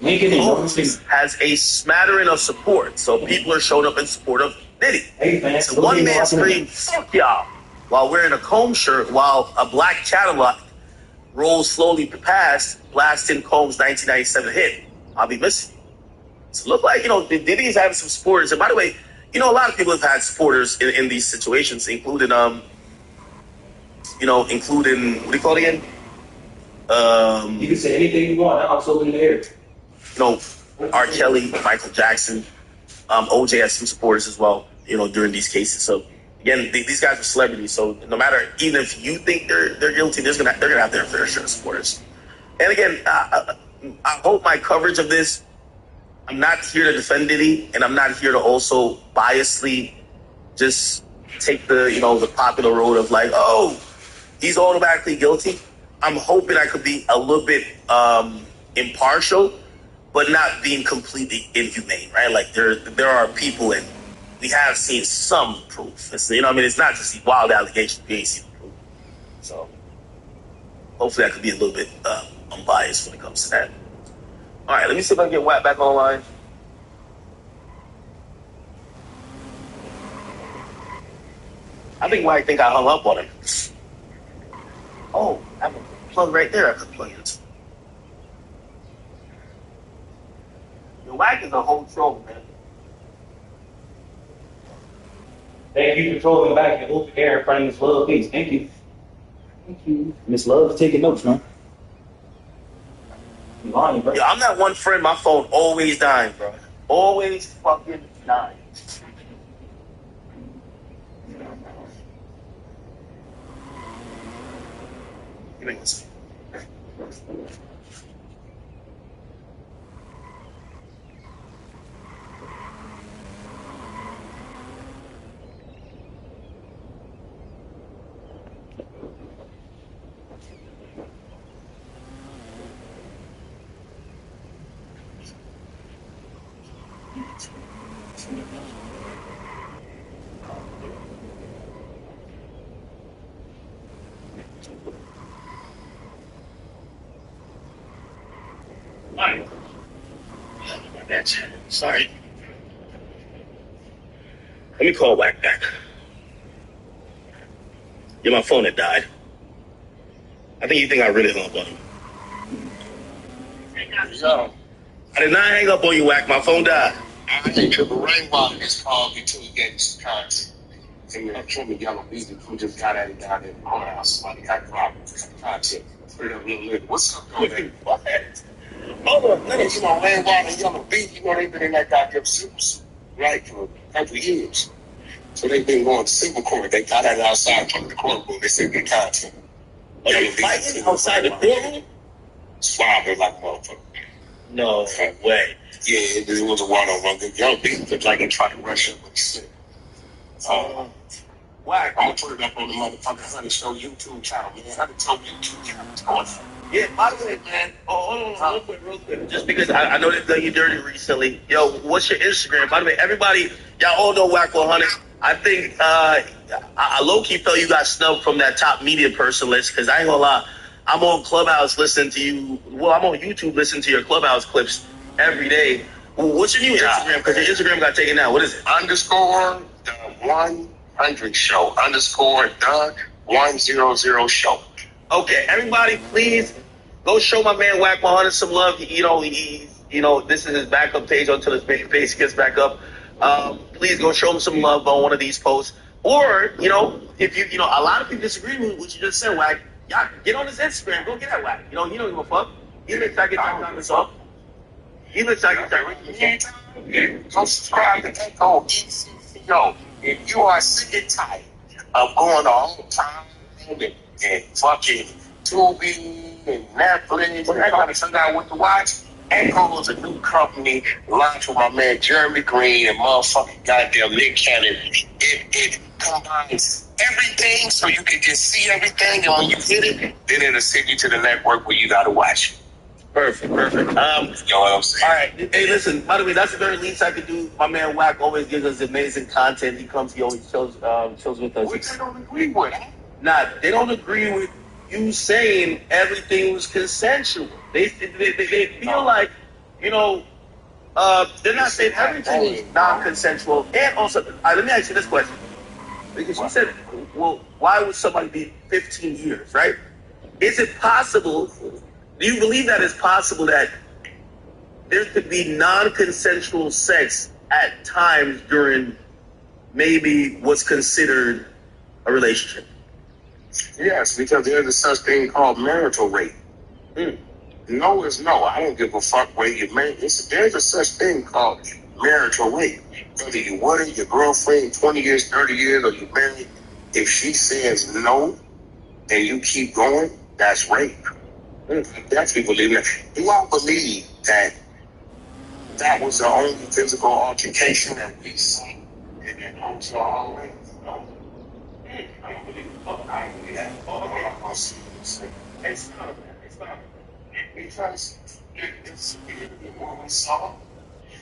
Combs has a smattering of support. So people are showing up in support of Diddy. So one man screamed, "Fuck y'all," while wearing a Combs shirt, while a black Cadillac rolls slowly past, blasting Combs' 1997 hit, "I'll Be Missing." So it looked like, Diddy's having some supporters. And by the way, a lot of people have had supporters in these situations, including, including, what do you call it again?
You can say anything you want. I'm so in the air.
R. Kelly, Michael Jackson, OJ has some supporters as well, during these cases. So again, these guys are celebrities. So no matter, even if you think they're guilty, they're gonna have their fair share of supporters. And again, I hope my coverage of this, I'm not here to defend Diddy, and I'm not here to also biasly just take the popular road of like, oh, he's automatically guilty. I'm hoping I could be a little bit impartial, but not being completely inhumane, right? Like there are people, and we have seen some proof. It's not just these wild allegations. We ain't seen the proof. So hopefully I could be a little bit unbiased when it comes to that. All right, let me see if I can get Wack back online. I think Wack think I hung up on him. Oh, I have a plug right there I could plug into. The Wack is a whole troll, man.
Thank you for trolling back and open air in front of Miss Love, please. Thank you. Thank you. Miss Love, taking notes, man. You lying, bro.
Yeah, I'm that one friend, my phone always dying, bro. Always fucking dying. Give me one second. Alright. My bad. Sorry. Let me call Wack back. Yeah, my phone had died. I think I really hung up on him.
Yo,
I did not hang up on you, Wack. My phone died.
I think Triple Rainwater just called me too. He gave me some content. And that Trim and Yellow Beasley who just got at it down in the courthouse. Somebody got problems. Content. Put it up a little later. What's up, man?
What? Hold on.
Let me see my Rainwater and Yellow Beasley. They've been in that goddamn civil suit, right, for a couple of years. So they've been going to civil court. They got it outside from the courtroom. They said good content.
Are they fighting outside the courtroom?
Swabbing like a motherfucker.
No way.
Yeah, it was a one-on-one. Yellow Beasley looked like they tried to rush up with the shit.
Wack.
I'm gonna put it up on the motherfucking Honey Show YouTube channel, man. Honey Show YouTube channel.
Yeah, by the way, man. Oh, hold on, real quick. Just because I know they've done you dirty recently. Yo, what's your Instagram? By the way, everybody, y'all all know Wack 100. I think I low-key felt you got snubbed from that top media person list, because I ain't gonna lie. I'm on Clubhouse listening to you. Well, I'm on YouTube listening to your Clubhouse clips every day. Well, what's your new Instagram? Because your Instagram got taken down. What is it?
_ the 100 show _ the 100 show.
Okay, everybody, please go show my man Wack 100 some love. This is his backup page until his page gets back up. please go show him some love on one of these posts. Or, if a lot of people disagree with what you just said, Wack, y'all get on his Instagram, go get that Wack. He don't give a fuck. He lets y'all get that comments off. He lets y'all get that.
Go subscribe to Echo ECCO. If you are sick and tired of going to all time and fucking Tubi and Netflix, and I gotta figure out what to watch. Echo is a new company launched with my man Jeremy Green and motherfucking goddamn Nick Cannon. It combines everything so you can just see everything, and when you hit it, then it'll send you to the network where you gotta watch it.
Perfect.
You know what I'm saying?
All right. Hey, listen, by the way, that's the very least I could do. My man Wack always gives us amazing content. He comes, he always shows with us.
Which I don't agree with.
Nah, they don't agree with you saying everything was consensual. They feel like, they're not saying everything is non-consensual. And also, let me ask you this question. Because you said, well, why would somebody be 15 years, right? Is it possible, do you believe that it's possible that there could be non-consensual sex at times during maybe what's considered a relationship?
Yes, because there's a such thing called marital rape. No is no. I don't give a fuck where you married. There's a such thing called marital rape. Whether you want it, your girlfriend, 20 years, 30 years, or you married, if she says no and you keep going, that's rape. I definitely believe that. Do I believe that was the only physical altercation that we saw in that hotel hallway? No. I don't believe it. I don't believe that. I'll see what you say. It's not. Because it's what we saw.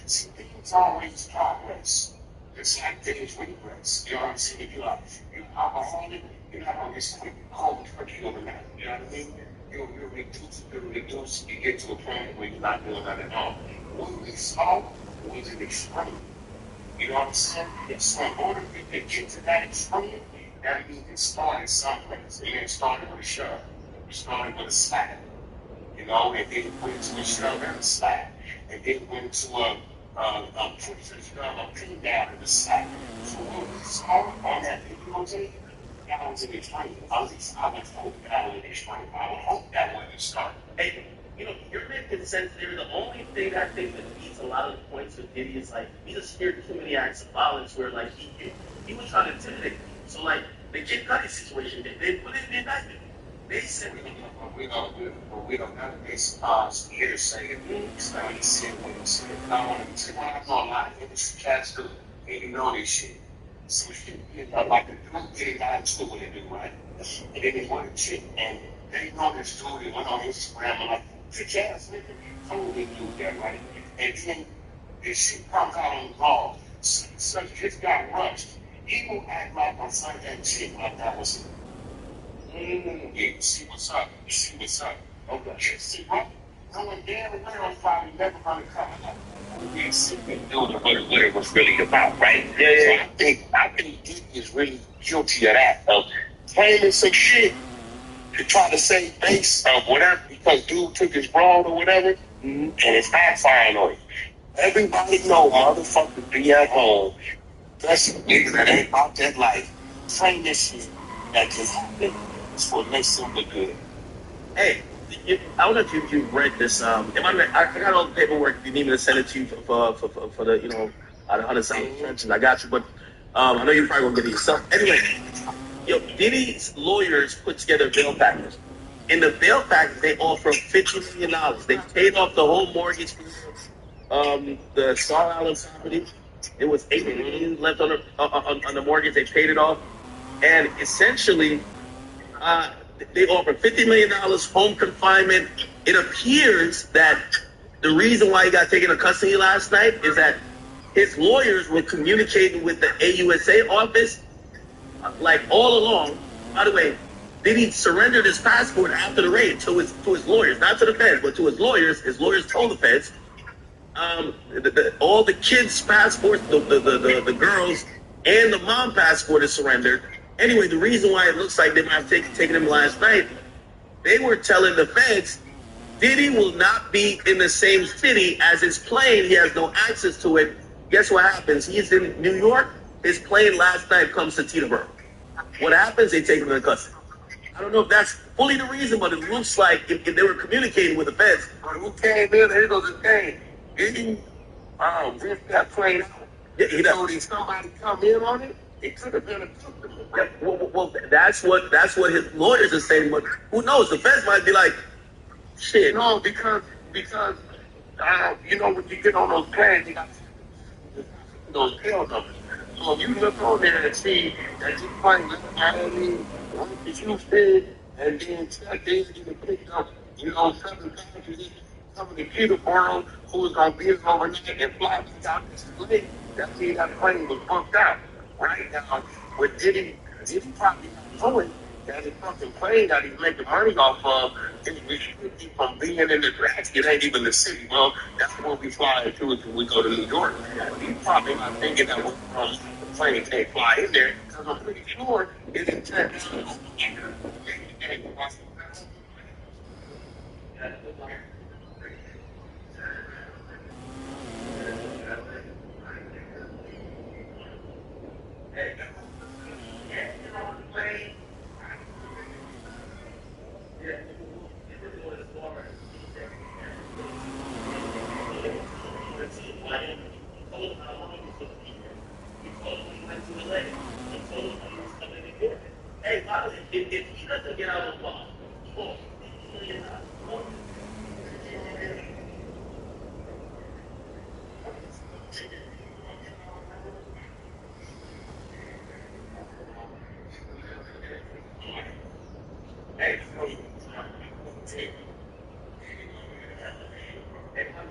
See, things always progress. It's like things regress. You know what I'm saying? If you're alcoholic, you're not going to get something cold for you overnight. You know what I mean? You'll reduce, you get to a point where you're not doing that at all. What we saw was an extreme. You know what I'm saying? So in order to get to that extreme, that means it started someplace. And it started with a shove. It started with a slap. And then it went to a shove and a slap. And then it went to a pin down and a slap. So what we saw on that videotape, that was an extreme. I would hope that was an extreme. I would hope that wouldn't start.
Hey, you're making sense there. The only thing I think that beats a lot of the points with Diddy is like he's a scared too many acts of violence where like he was trying to intimidate. So like the Kid Cudi situation, they put it in the indictment. They said
we don't have a base here to say it. So he said what he said. I know a lot of industry cats do, and you know this shit. So shit, like the dude getting out to what they do, right? And then they want to chick, and they know this dude, they went on Instagram and like, bitch ass nigga, totally do that, right? And then this shit comes out on Raw. So just got rushed. He will act like on some that shit like that was yeah, see what's up. Okay. See what? Knowing damn well it's probably never gonna come out. We ain't sitting doing what it was really about, right? Yeah. So I think Diddy is really guilty of that, of claiming some shit to try to save face of whatever because dude took his broad or whatever, and it's backfiring on him. Everybody know motherfuckers be at home. That's niggas that ain't about that life. Claim this shit that can happen. It's what makes them look good.
Hey, I don't know if you've read this. I got all the paperwork. If you need me to send it to you for the unassigned attention, I got you. But I know you're probably gonna get it yourself. Anyway, Diddy's lawyers put together a bail package. In the bail package, they offer $50 million. They paid off the whole mortgage for the Star Island property. It was $8 million left on the mortgage. They paid it off, and essentially. They offer $50 million home confinement. It appears that the reason why he got taken into custody last night is that his lawyers were communicating with the AUSA office like all along. By the way, did he surrender his passport after the raid to his lawyers, not to the feds, but to his lawyers? His lawyers told the feds all the kids' passports, the girls, and the mom passport is surrendered. Anyway, the reason why it looks like they might have taken him last night, they were telling the feds, Diddy will not be in the same city as his plane. He has no access to it Guess what happens? He's in New York. His plane last night comes to Teterboro. What happens? They take him into custody. I don't know if that's fully the reason, but it looks like if they were communicating with the feds.
But who came in? Here goes the thing. Didn't rip that plane out?
Yeah, he does.
So did somebody come in on it? It could have been a customer.
Yeah, well, that's what his lawyers are saying. But who knows? The feds might be like, shit.
No, because you know when you get on those planes, you got those tail numbers. So if you look on there and see that you plane left Miami, went to Houston, and then check in and picked up, 7 passengers coming to Peterborough, who was gonna be overnight and fly back out to the lake. That means that plane was booked out. Right now, with Diddy probably not knowing that his fucking plane that he's making money off of is restricted from being in the draft. It ain't even the city. Well, that's where we fly to if we go to New York. He's probably not thinking that the plane can't fly in there, because I'm pretty sure it's in Texas.
If he doesn't get out of the law,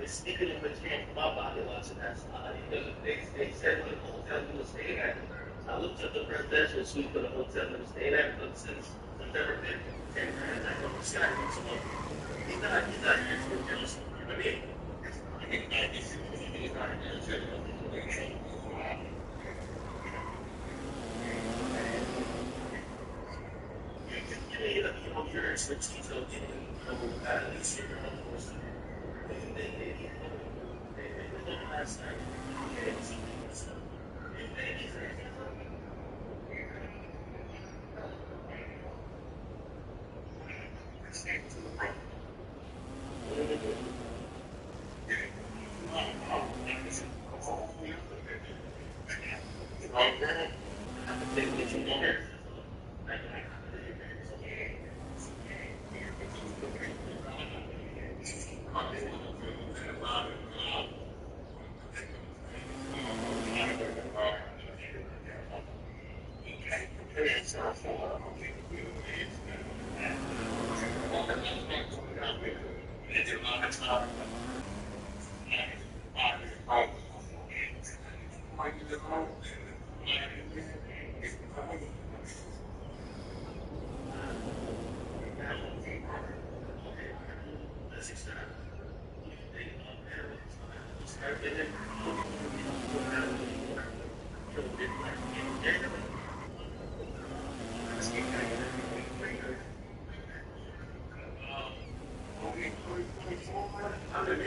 sneaking in between my body watching that slide. They said what the hotel we were staying at. I looked at the presidential suite for the hotel we were staying at since September 5th. And I go to Sky. So he's not here to do this. I mean, he's not here to do this. Your expertise of getting at least your own person. They look last night.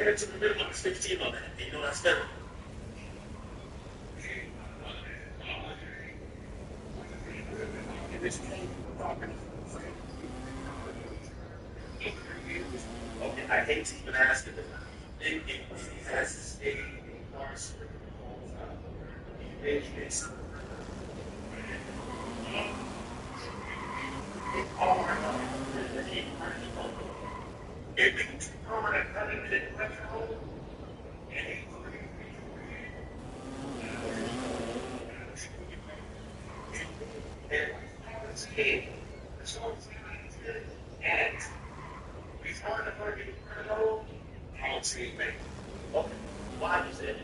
To the middle of 15 on that. You know that's better. Okay, I hate to even ask it. If he has to stay in Mars for the whole time, maybe it's why you said it.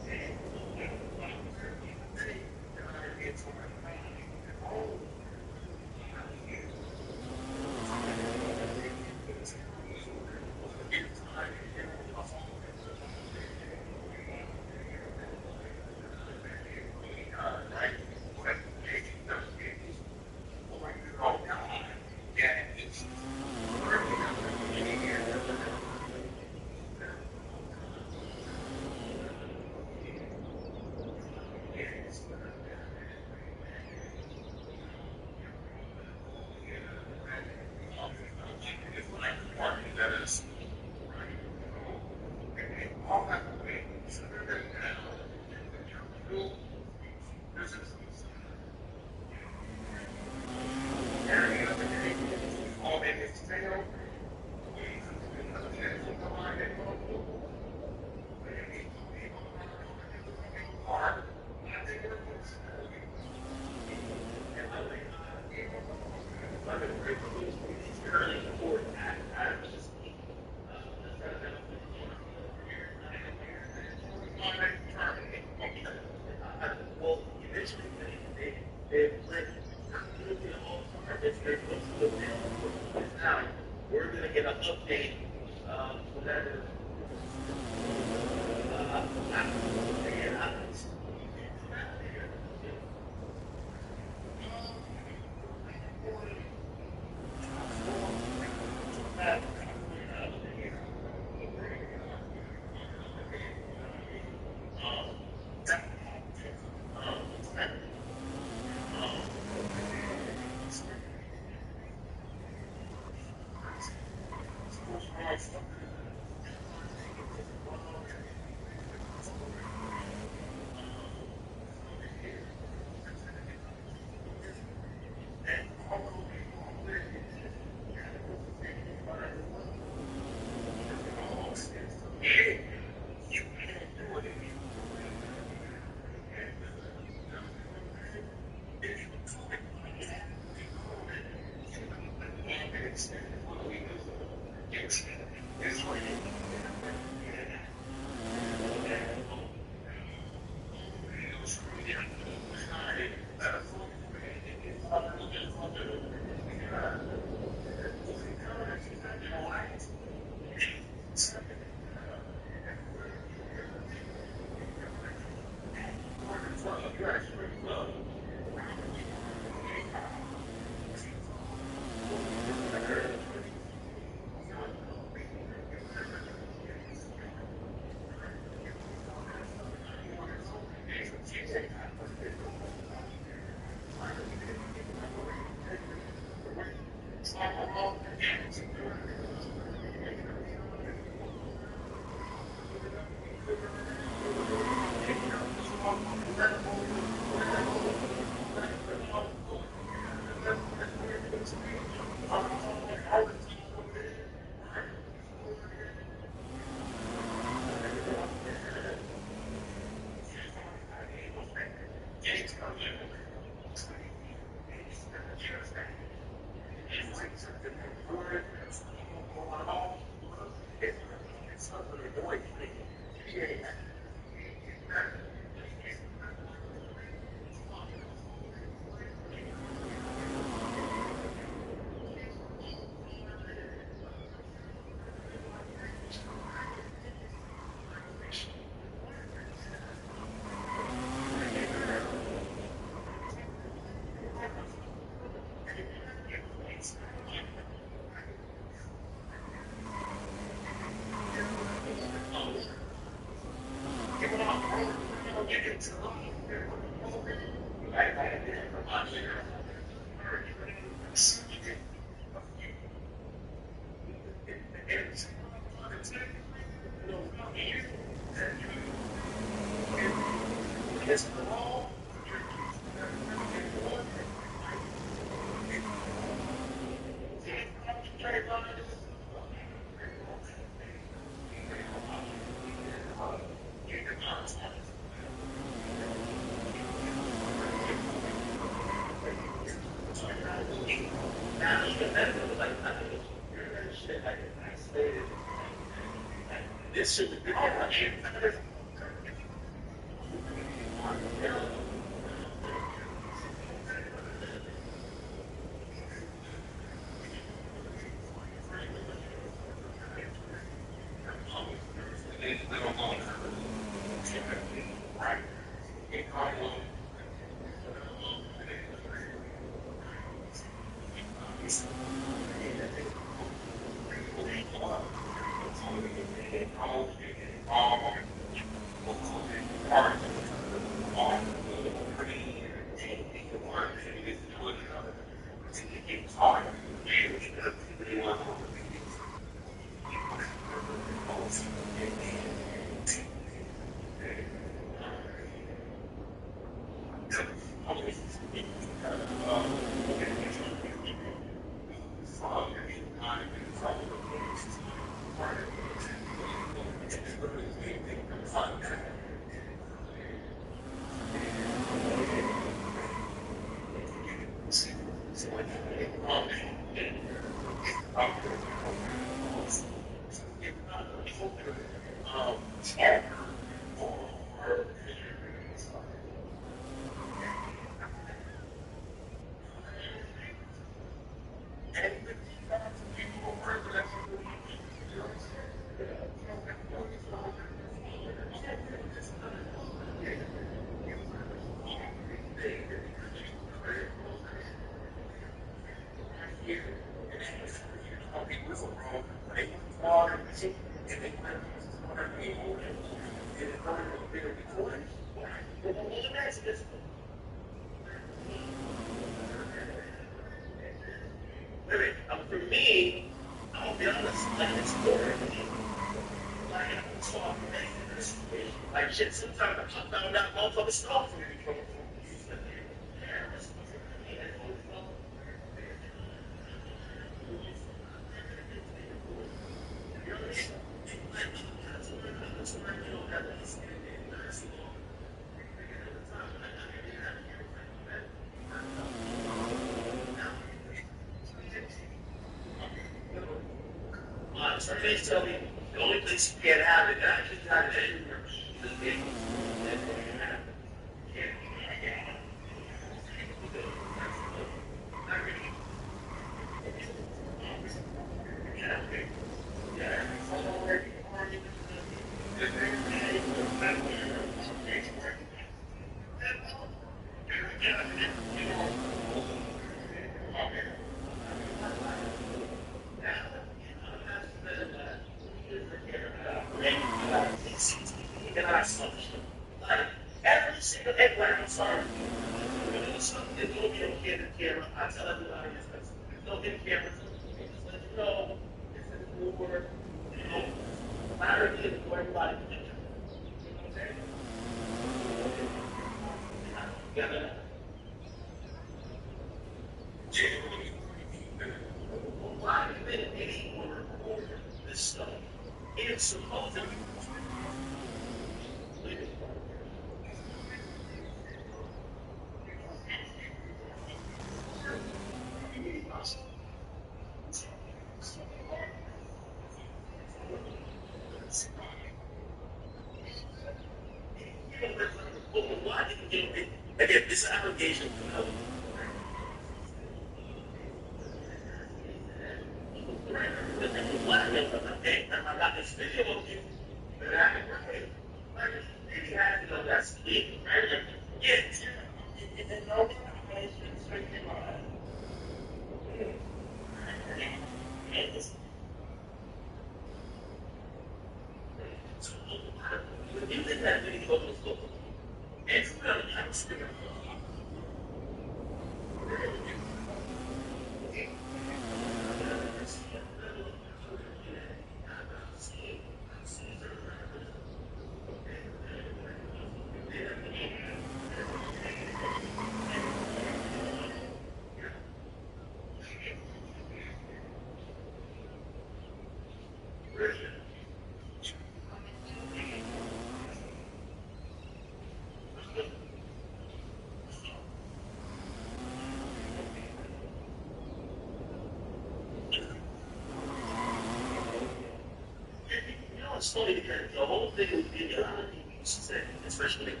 it's funny because the whole thing with Diddy, a lot of people used to say, especially when you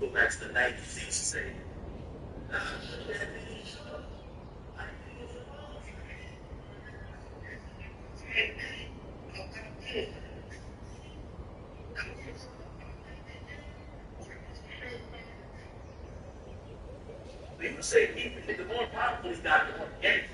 go back to the 90s, they used to say, nah, man, Diddy, shut up. I think it's a problem. People say the more powerful he's got, the more gangster.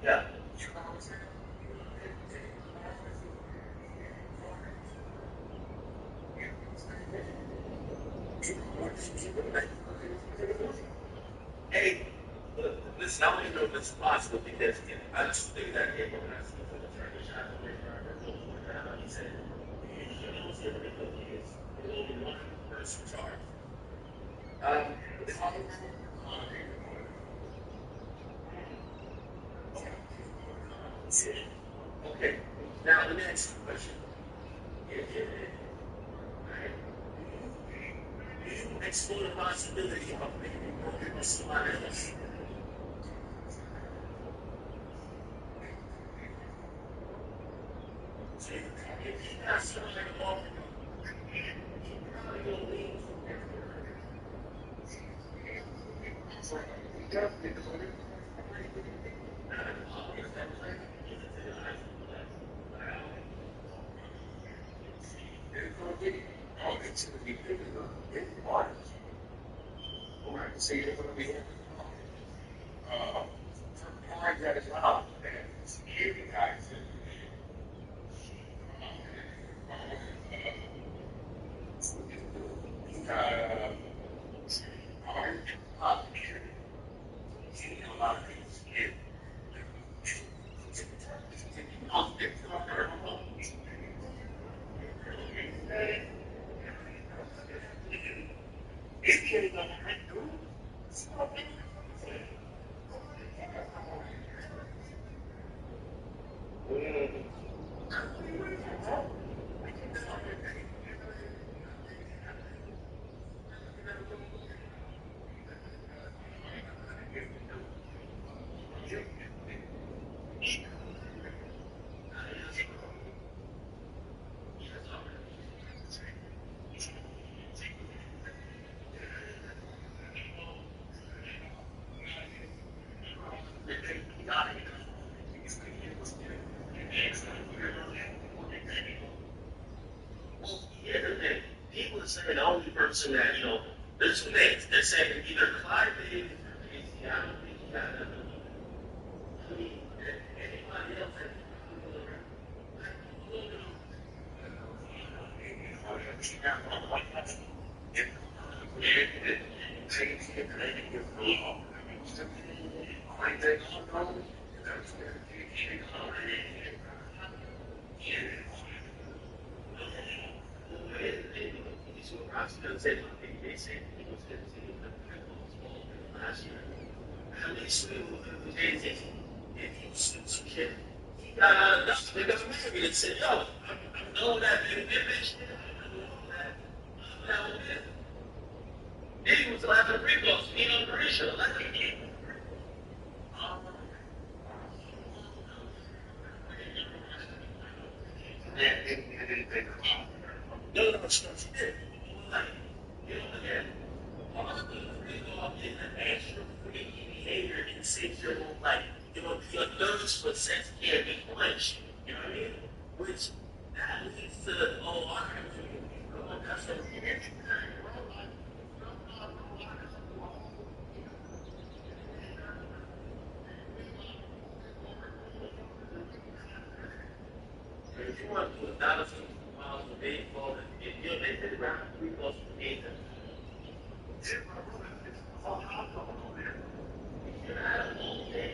Yeah. Hey, look, listen, I don't even know if it's possible because I just think that when I see the attorney shot away from her, he said, you don't see the kids, there's only one person charged. Okay, now let me ask you a question. Do you explore the possibility of maybe working with somebody else? So if you got somebody off, you probably gonna leave. See it going to be part that is out and security guys. People are saying the only person that, there's two names. They're saying either Clive Davis or Casey. I don't think he got nothing. I mean, anybody else that they got married and said, yo, I know that bitch. Then he was laughing at Rico's, he on Marisha, laughing at him. No, she did. Like, again, all of the Rico in an extra freaky behavior in 6-year-old life. Your nervous for sex can't be punched. You know what I mean? Which that leads to, I can that's what if you want to do 1,000 miles a day, if you're making around 3 miles a day, you're not a whole day.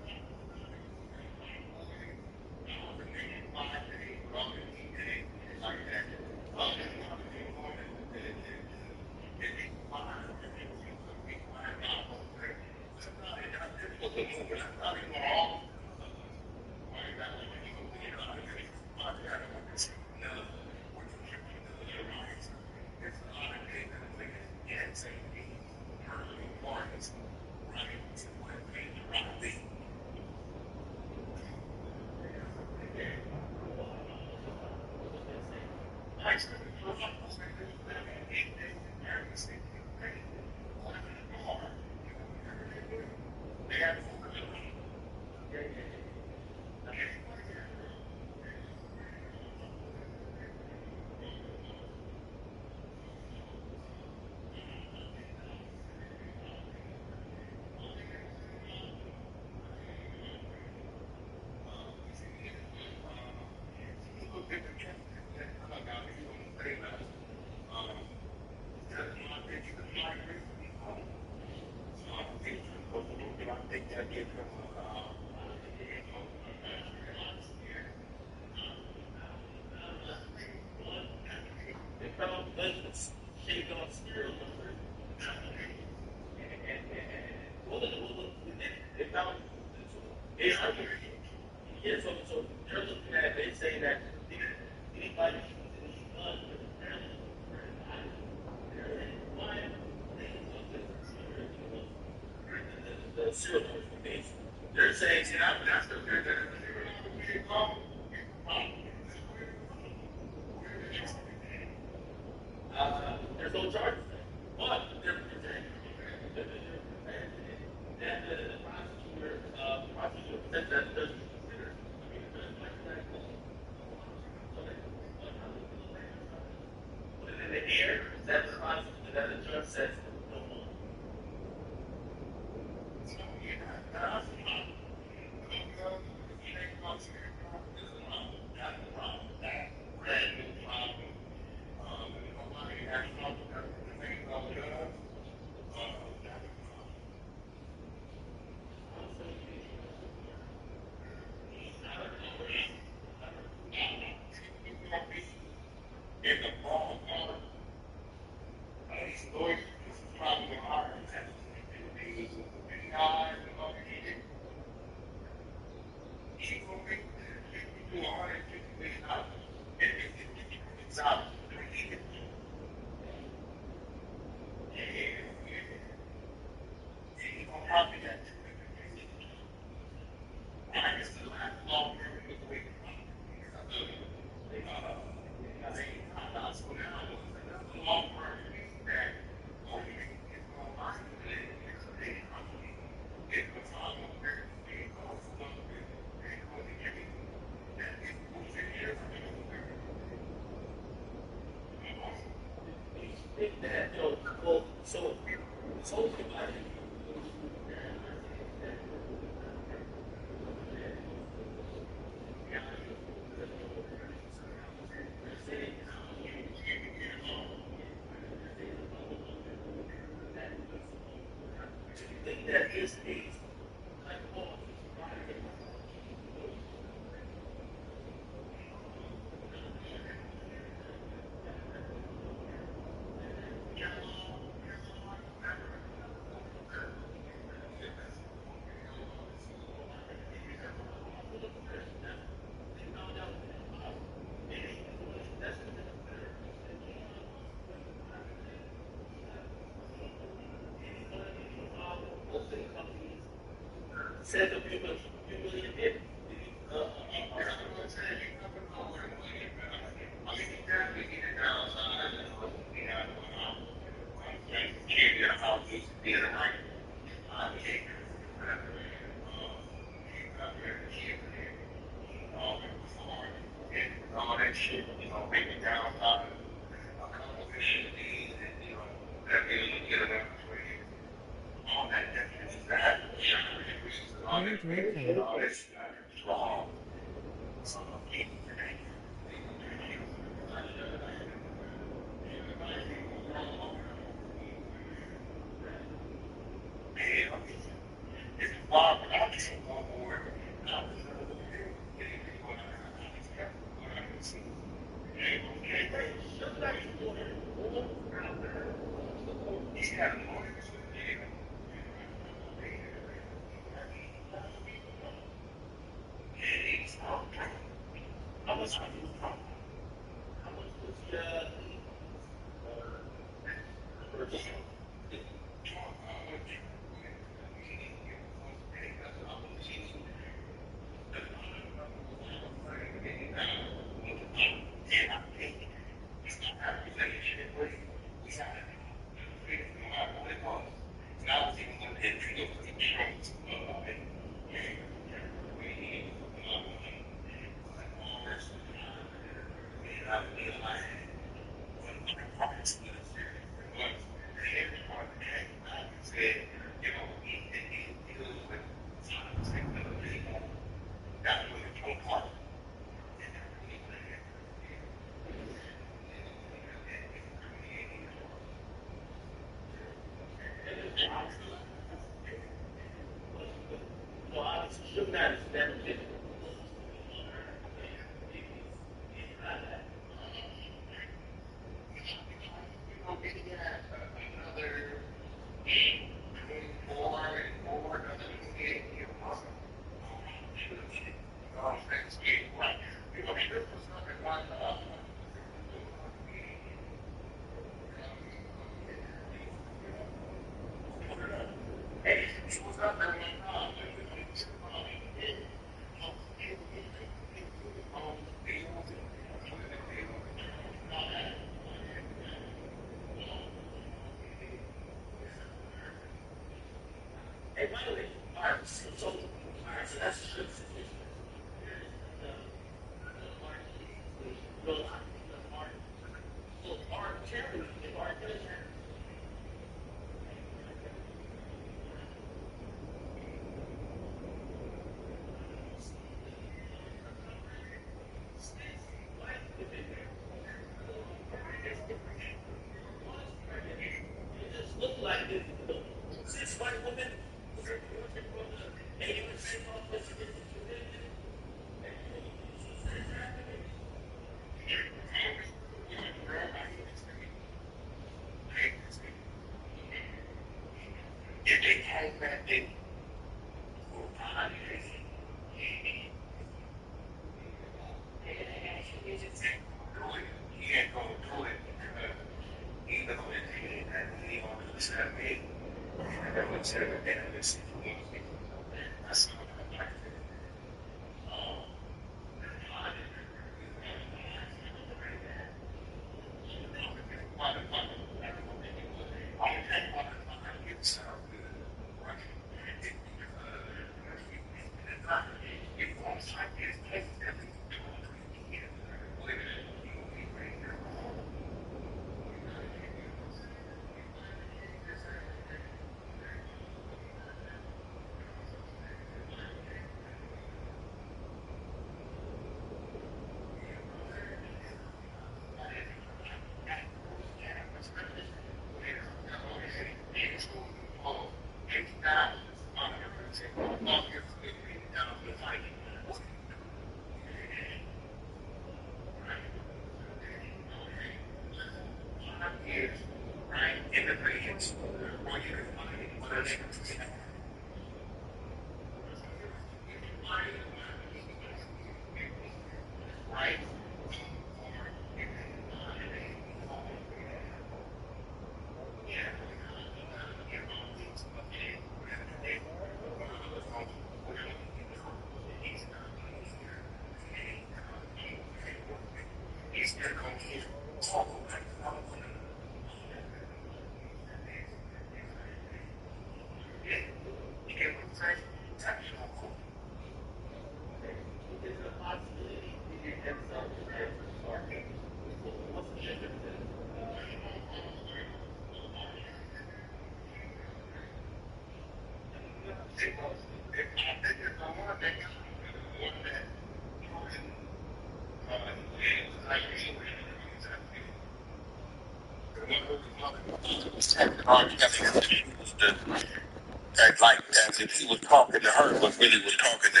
Act like as if he was talking to her, but really was talking to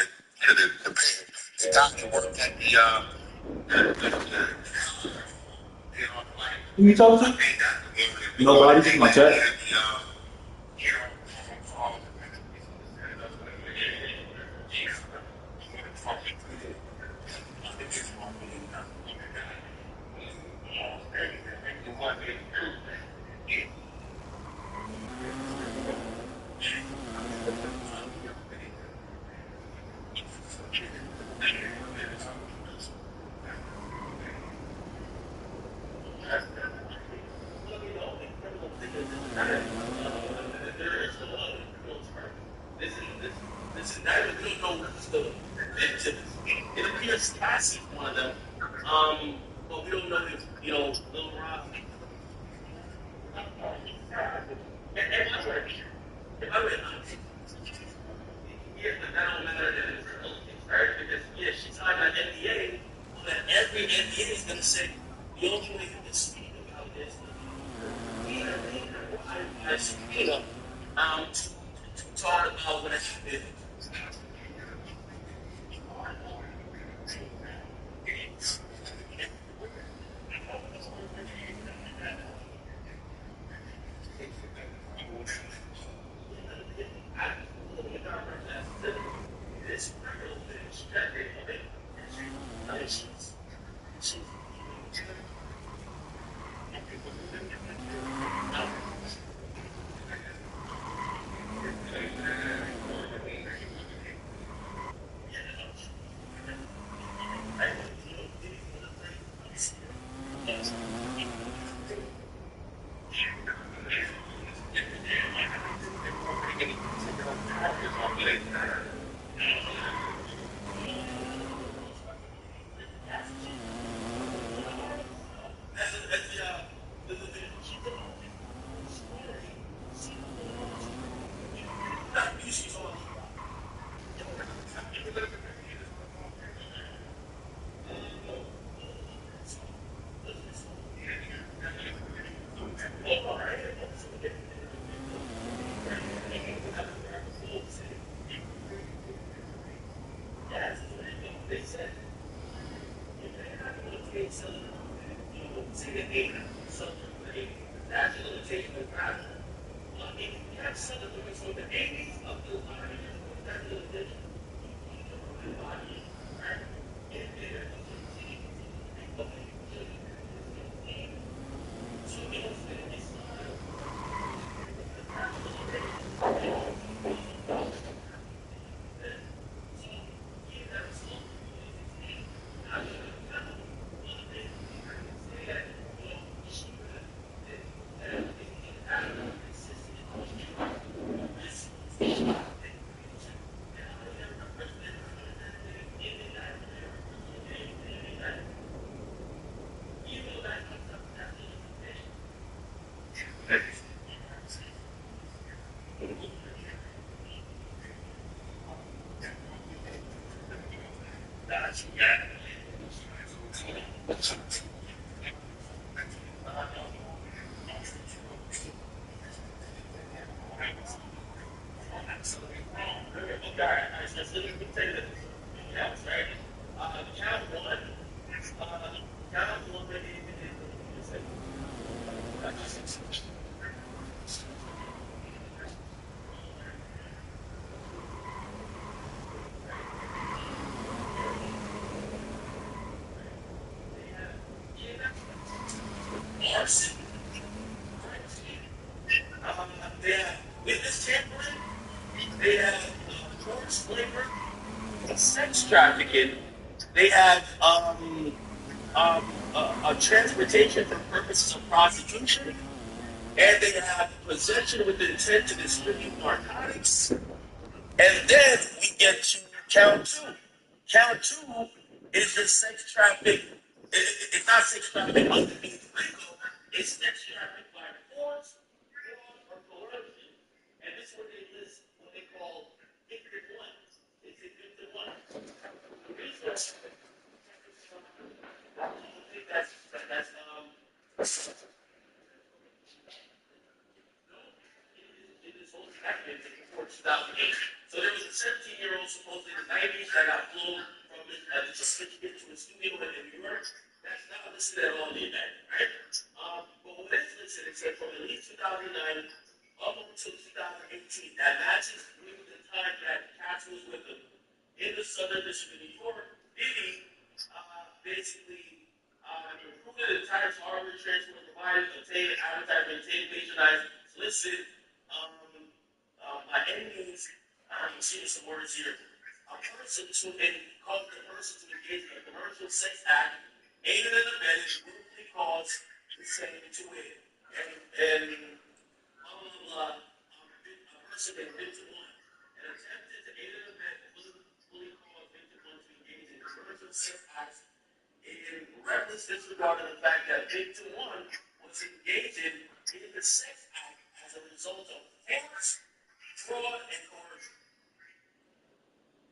the parents. The doctor worked at
Who you talking to? Nobody. This is my chat.
It appears Cassie's one of them. but we don't know if, you know, Lil Rob. And by the way, yeah, but that don't matter in the criminal case, right? Because, yeah, she signed an NDA, but every NDA is going to say the only way you can speak about this is by subpoena to talk about what she did. They have witness tampering, they have forced labor, sex trafficking, they have transportation for purposes of prostitution, and they have possession with the intent to distribute narcotics. And then we get to count two. Count two is the sex traffic. It's not sex traffic underneath legal. It's sex traffic by force, fraud, or coercion. And this is what they list, what they call victim one. It's a victim one. The reason I think that's it is whole document before 2008. So there was a 17-year-old supposedly in the 90s that got flown from the to a studio in New York. That's not listed at all in the indictment, right? But what is listed, it said from at least 2009 up until 2018. That matches with the time that Katz was with them in the Southern District of New York. Diddy basically recruited entire hardware transport providers, obtained, advertised, maintained, patronized, solicit, by any means, you see some words here. A person to cause the person to engage in a commercial sex act, aided and abetted, willfully cause the same to it. And blah, blah, blah, a person that victim one, and attempted to aid and abet, willfully cause victim one to engage in commercial sex acts, in reckless disregard of the fact that victim one was engaging in the sex act as a result of force, fraud, and coercion.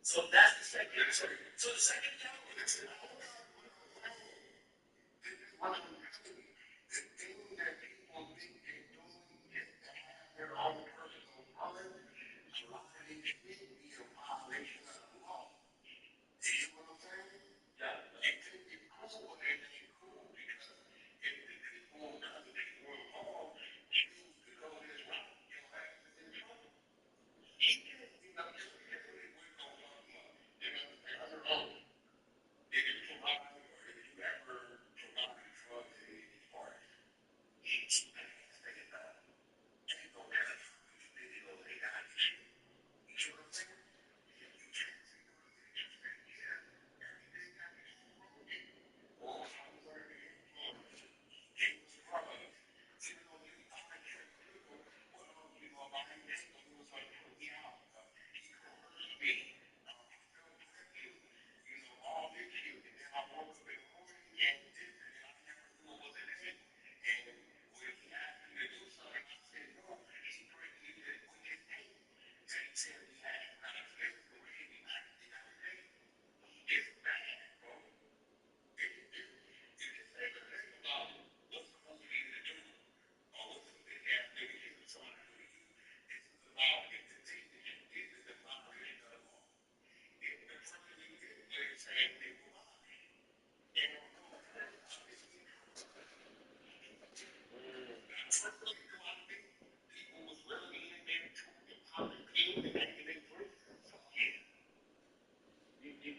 So that's the second. So the second count is their own personal knowledge.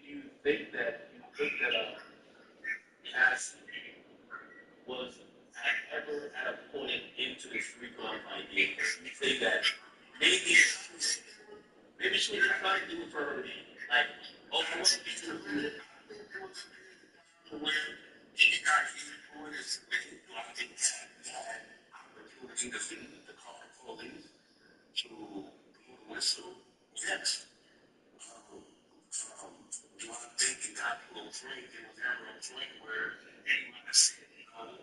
You think that Cassie was ever at a point into this recon idea? You think that maybe she was trying to do it for her, like, oh, I want to do it where she got used for this. I think she had opportunity to call the police to blow the whistle. Yes. Do I think it got a little drink? It was never a drink where anybody said, I don't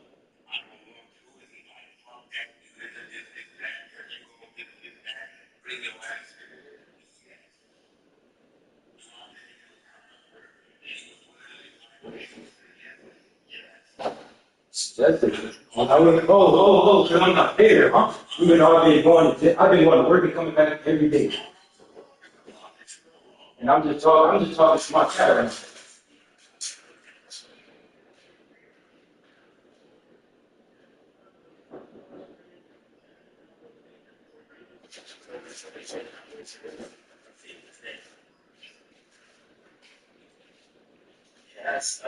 want to, and he like, fuck that, you that, you gonna get that, bring your ass in.
That's it. I wouldn't, so I'm not there, huh? Even though I've been going to work and coming back every day. And I'm just talking to my cat right now.
Yes,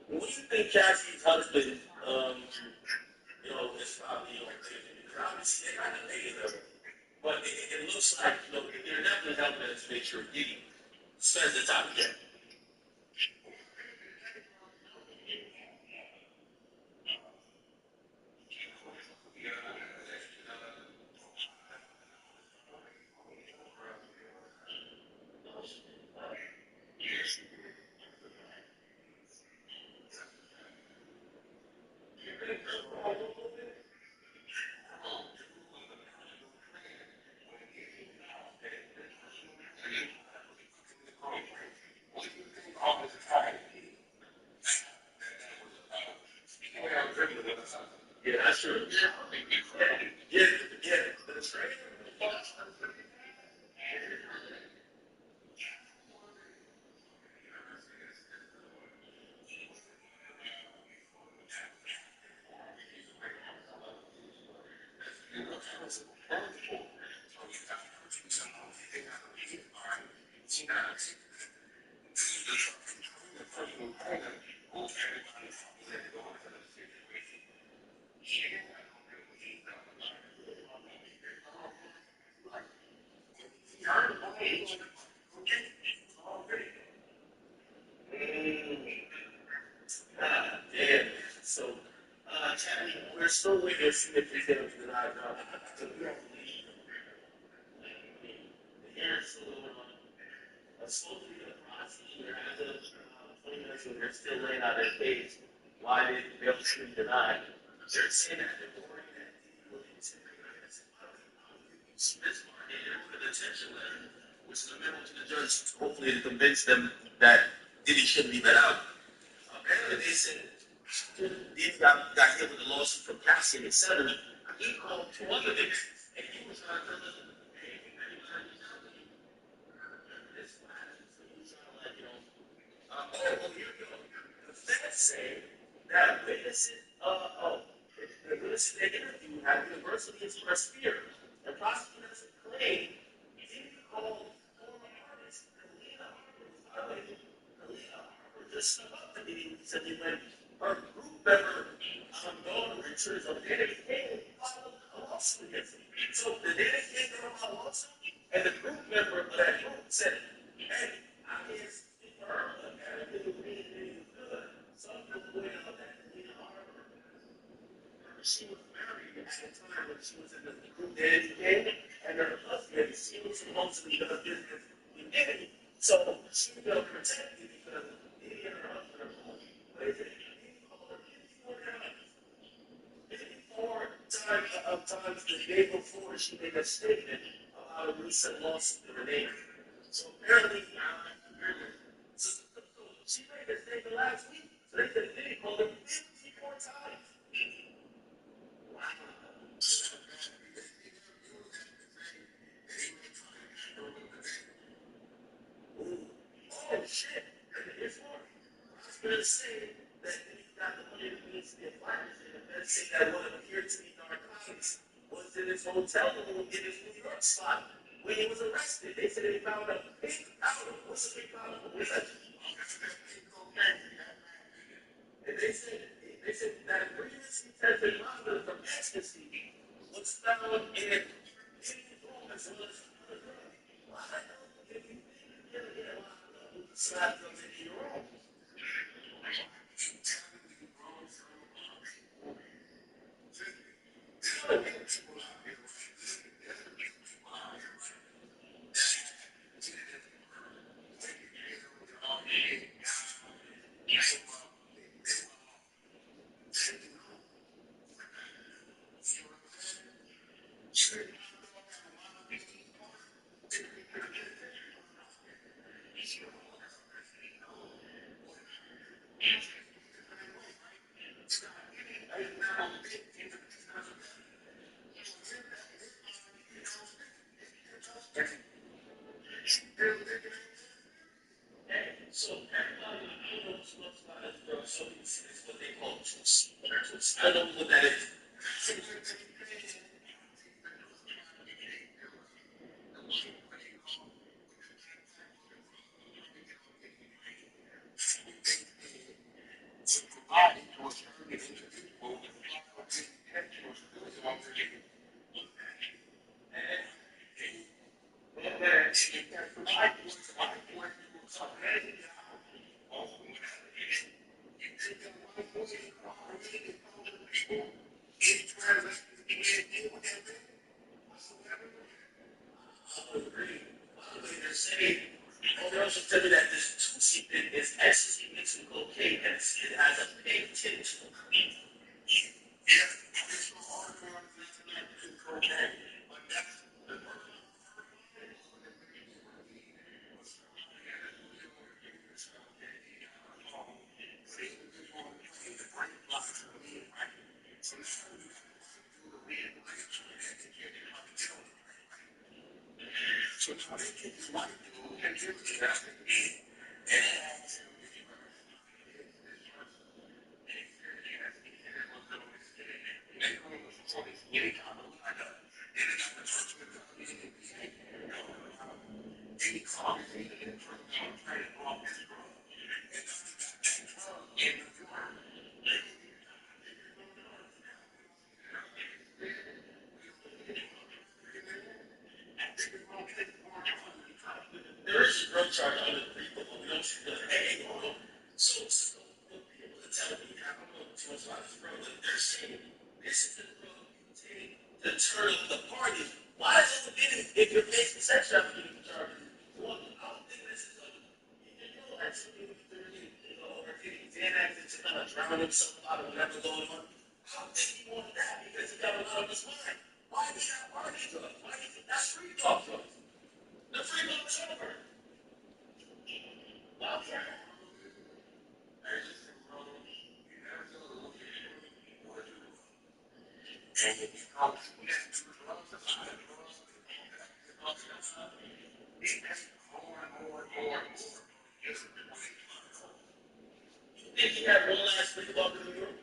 what do you think Cassie's husband, is probably because obviously they're not together, but it looks like, they're definitely helping us make sure Diddy spends the time together. Yeah, that's true. Yeah, that's right. Yeah. So, Chad, we're still waiting to see if he's going to deny the here's a little, supposedly the process. 20 minutes when they're still laying out their case, why did the bail should be denied? They're saying that they're worried that he will intimidate us. Smith wrote an attention letter, which is a memo to the judge, hopefully to convince them that Diddy shouldn't be let out. Apparently, they said Diddy got hit with a lawsuit from Cassian and settled. He called 2 other niggas, and he was trying to tell them, hey, this like, you know, here we go. The feds say that witnesses, the witnesses they interviewed have universally expressed fear. The prosecutors claim Diddy called former artist Kalina Harper, just stuck up to Diddy and said when her group member, Dawn Richards of Danny King, filed a lawsuit against him. So the Danny King filed a lawsuit, and the group member of that group said, hey, I can't speak for her, but apparently the meeting is good. Some people point out that Kalina Harper, she was married at the time when she was in the group Danny King, and her husband, she was supposedly does business with Diddy. So she was going to protect Diddy because Diddy and her husband are cool. But if Diddy called her 54 times the day before she made a statement about a recent lawsuit in her name. So apparently, she made a statement last week. So they said Diddy called her 54 times. Wow. Oh shit! Here's more. I was going to say that he got the money that needs to be applied, and the feds say that what appeared to be narcotics was in his hotel room in his New York spot when he was arrested. They said they found a pink powder. What's a pink powder? What's that? And they said that previously tested powder from ecstasy was found in his room as well as other drugs. Why the hell if you think you're gonna get locked up with slap drugs in your room? So everybody knows what's not a drug, so it's what they call juice. I don't know what that is. They also tell me that this Tootsie Pit is ecstasy mixed with cocaine, and it has a pink tint to it. There is a drug charge under the people, but we don't see the hey, hold on. So the people that tell me, I don't know too much about this drug, but they're saying this is the drug you take to turn up the party. Why is it forbidden if you're facing sex trafficking charges? Well, I don't think this is a, you know,
kind of drown himself out of whatever going on. I don't think he wanted that because he got a lot on his mind. Why did he have party drugs? Why did he that's free dog drugs? The free dog is over. Well, yeah. And if you don't get to drugs, it gets more and more and more and more. You think he had one last free dog in the room?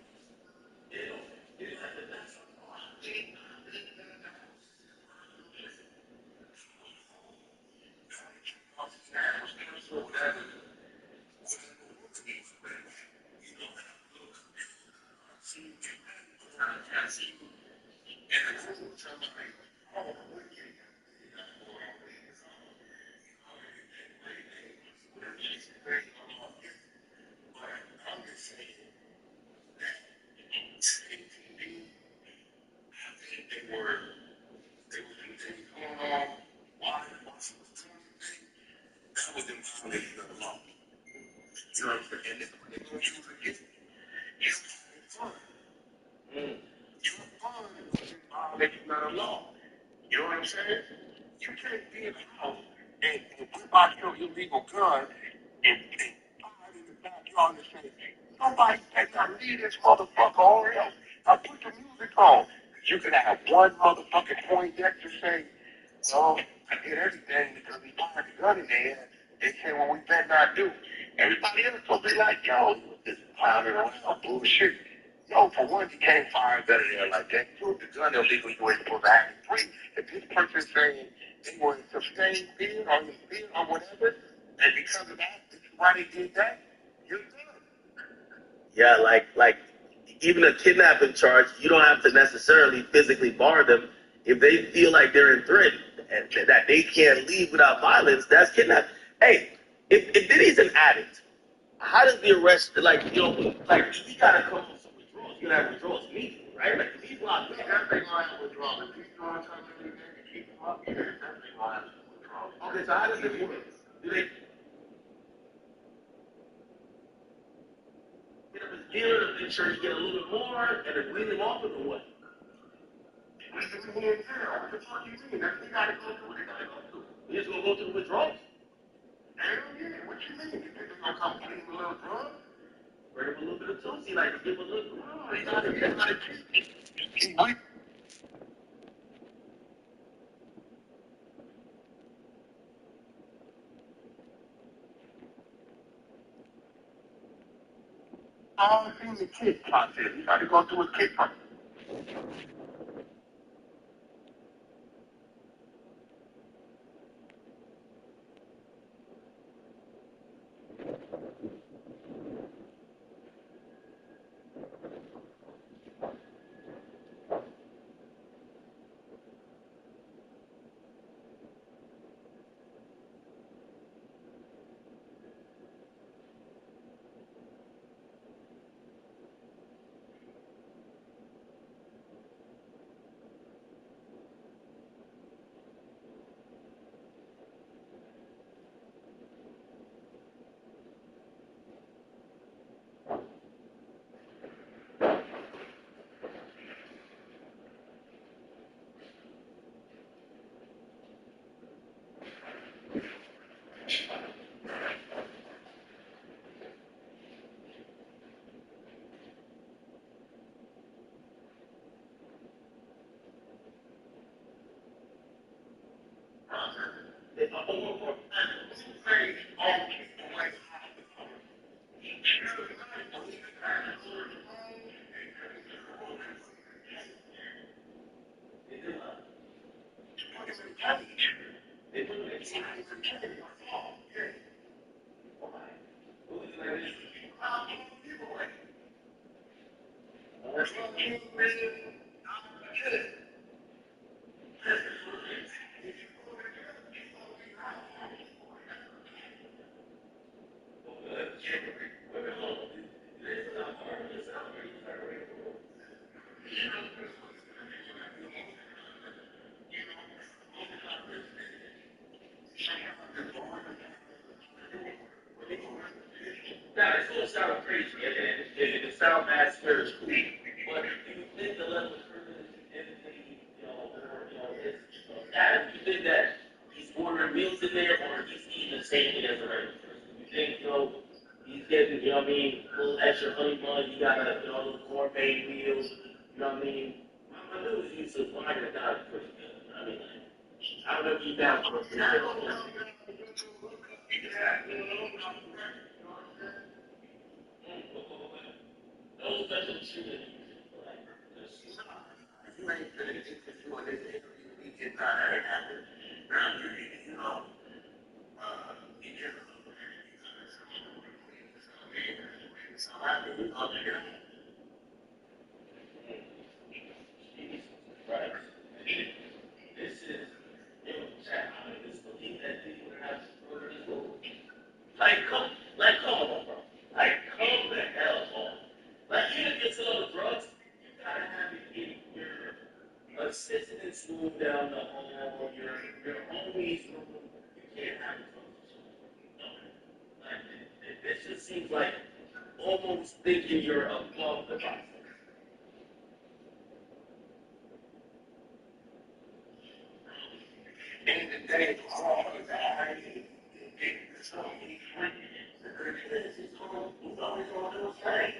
Not a law. You know what I'm saying? You can't be in the house and whip out your illegal gun and hide in the backyard and say, somebody take I leave this motherfucker or else I put the music on. You can have one motherfucking Poindexter say, no, I did everything because he fired the gun in there. They say, well, we better not do. Everybody else will be like, yo, you just clowning around bullshit. No, for one, you can't fire better there like that. You put the gun illegal, you ain't supposed to have it free. If this person saying they were in sustained fear or whatever, and because of that, this is why they did that, you're good.
Yeah, like even a kidnapping charge, you don't have to necessarily physically bar them. If they feel like they're in threat and that they can't leave without violence, that's kidnapping. Hey, if Diddy's an addict, how does the arrest, like, you know, like, he gotta come on some withdrawals. You gotta have withdrawals immediately, right? Like, if he's locked up,
Definitely gonna have withdrawals. If he's doing something every day to keep him up, yeah, definitely gonna have withdrawals.
okay, so how does it work? Do they get up his dealer to make sure you get a little bit more and then wean him off it or what?
What do you mean in jail? What the fuck you mean? That's what he gotta go through what he gotta go through.
He's gonna go through the withdrawals?
Hell yeah, what you mean? You think they're gonna come get him a little drug?
Bring him a little bit of Tootsie, like, give him a little.
No, he gotta keep weak. All seen the kid process. You gotta go through a kid process.
Now, it's gonna sound
sound crazy, and it sounds bad spiritually. But do you think the level of privilege and that you think that he's ordering meals in there, or he's eating the same thing as a regular person? You think he's getting a little extra honey bun, you got little gourmet meals, my news used to find it out pretty good. I don't know if you down for it. Those special treatment.
You ain't gonna get this one. This interview, we get not that happen. Now you know, you just. So I mean, you know,
Right. This is, I just believe that people have to go to this world. Come on, bro. Come the hell on. Even if it's on the drugs, you gotta have it in your assistant's room down the hall, your homie's room. You can't have it. This just seems like almost thinking you're above the process.
in the day, all of that, so he's always on those things.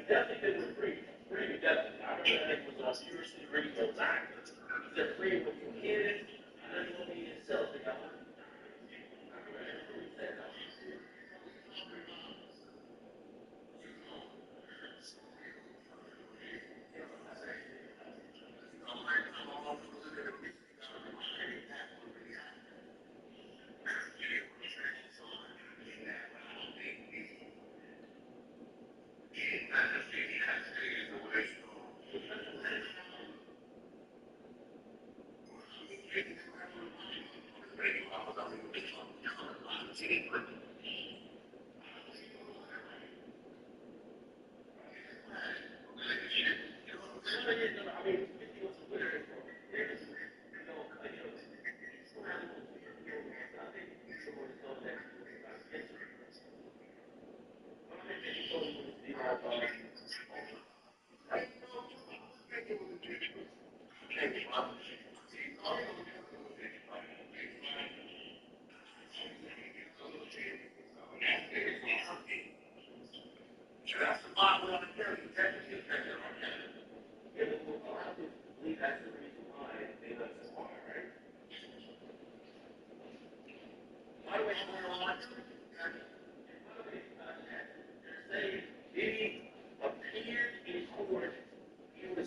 Definitely free. Free, definitely. I remember it was on seriously radio time. They're free with your kids, and then you'll be yourself.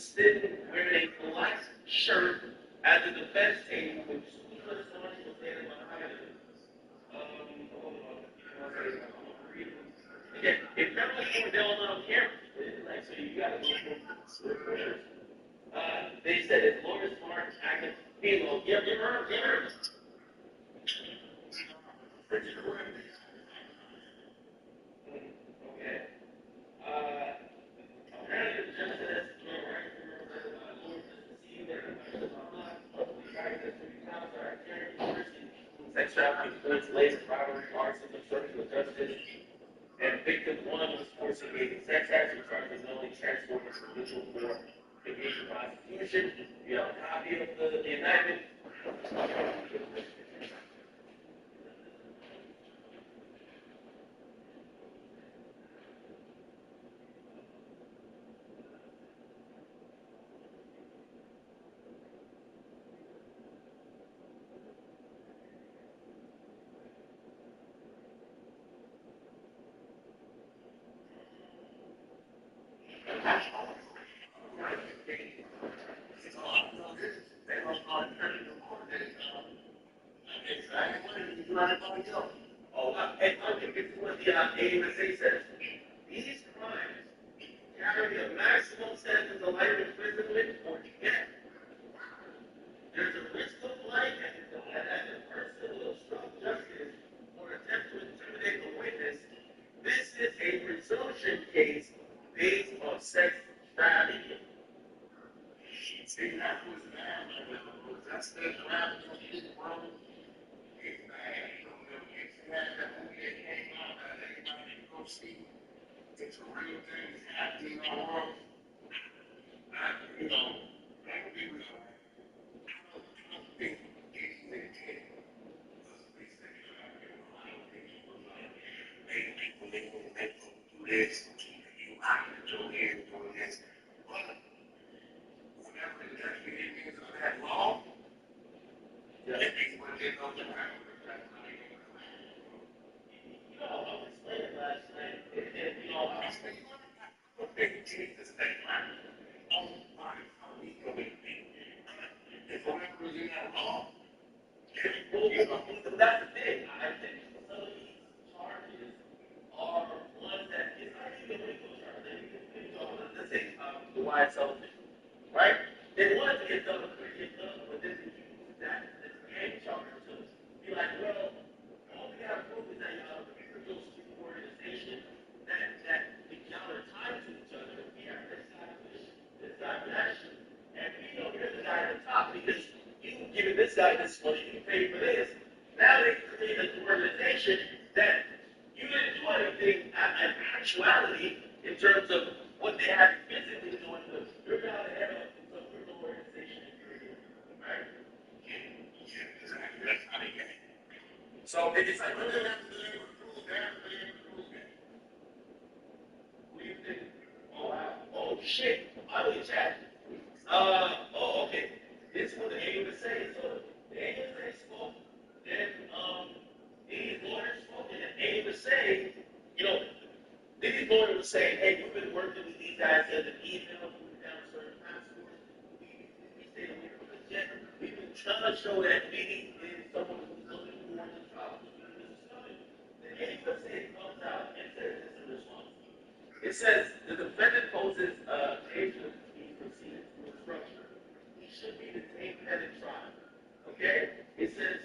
Sitting wearing a black shirt at the defense table with sleeveless on it was standing behind him. Again, if that was Cordell on camera, so you got to go for they said it's Loris Mark acting Halo. You heard him? Okay. Apparently the judge says sex trafficking, goods, labor, robbery, arson, obstruction of justice, and victim one was forced to engage in sex acts and charged with knowingly transporting for ritual for engaging in prostitution. You have a copy of the indictment. And this is what the AUSA says. These crimes carry a maximum sentence of life imprisonment or death. There's a risk of life and the person will obstruct justice or attempt to intimidate the witness is a presumption case based on sex trafficking. See, that was bad. That's the trafficking, bro. It's bad. It's bad. That movie that came out that everybody can go see. It's a real thing. It's happening in our world. You know, black people, I don't think anything did. Maybe people they will do this, you out of your head doing this. But whenever the definition of that law, that is what they go to happen. You know, I was explaining last night, and you know, I was thinking, what they take this thing, right? Oh my, how we going to be? If whatever is in that law, that's the thing. I think some of these charges are ones that it's not even legal charges. Let's say the Wyatt Sullivan, right? They wanted to get done with Christian Love, but then they use that as a gang charge to be like, well, all we got to prove is that y'all are a criminal street organization that y'all are tied to each other. We have this side of action, and we know you're the guy at the top because you giving this guy this money, you pay for this. Now they create an organization that you didn't do anything in actuality in terms of what they have physically doing, but you're now the head of some criminal organization, right? Yeah, exactly. That's how they get it. So it's like, what do you have to do to prove that? What do you think? Oh, wow. Oh, shit. I believe that. Oh, okay. This is what the AUSA, so the AUSA spoke, then these lawyers spoke, and the AUSA, you know, these lawyers were saying, hey, we've been working with these guys as an email, we've down certain passports, we stayed away from the jet, we've been trying to show that meeting is someone who's looking for the trial. The AUSA comes out and says this in response. It says the defendant poses danger to be proceeded through structure. He should be detained at a trial. Okay? It says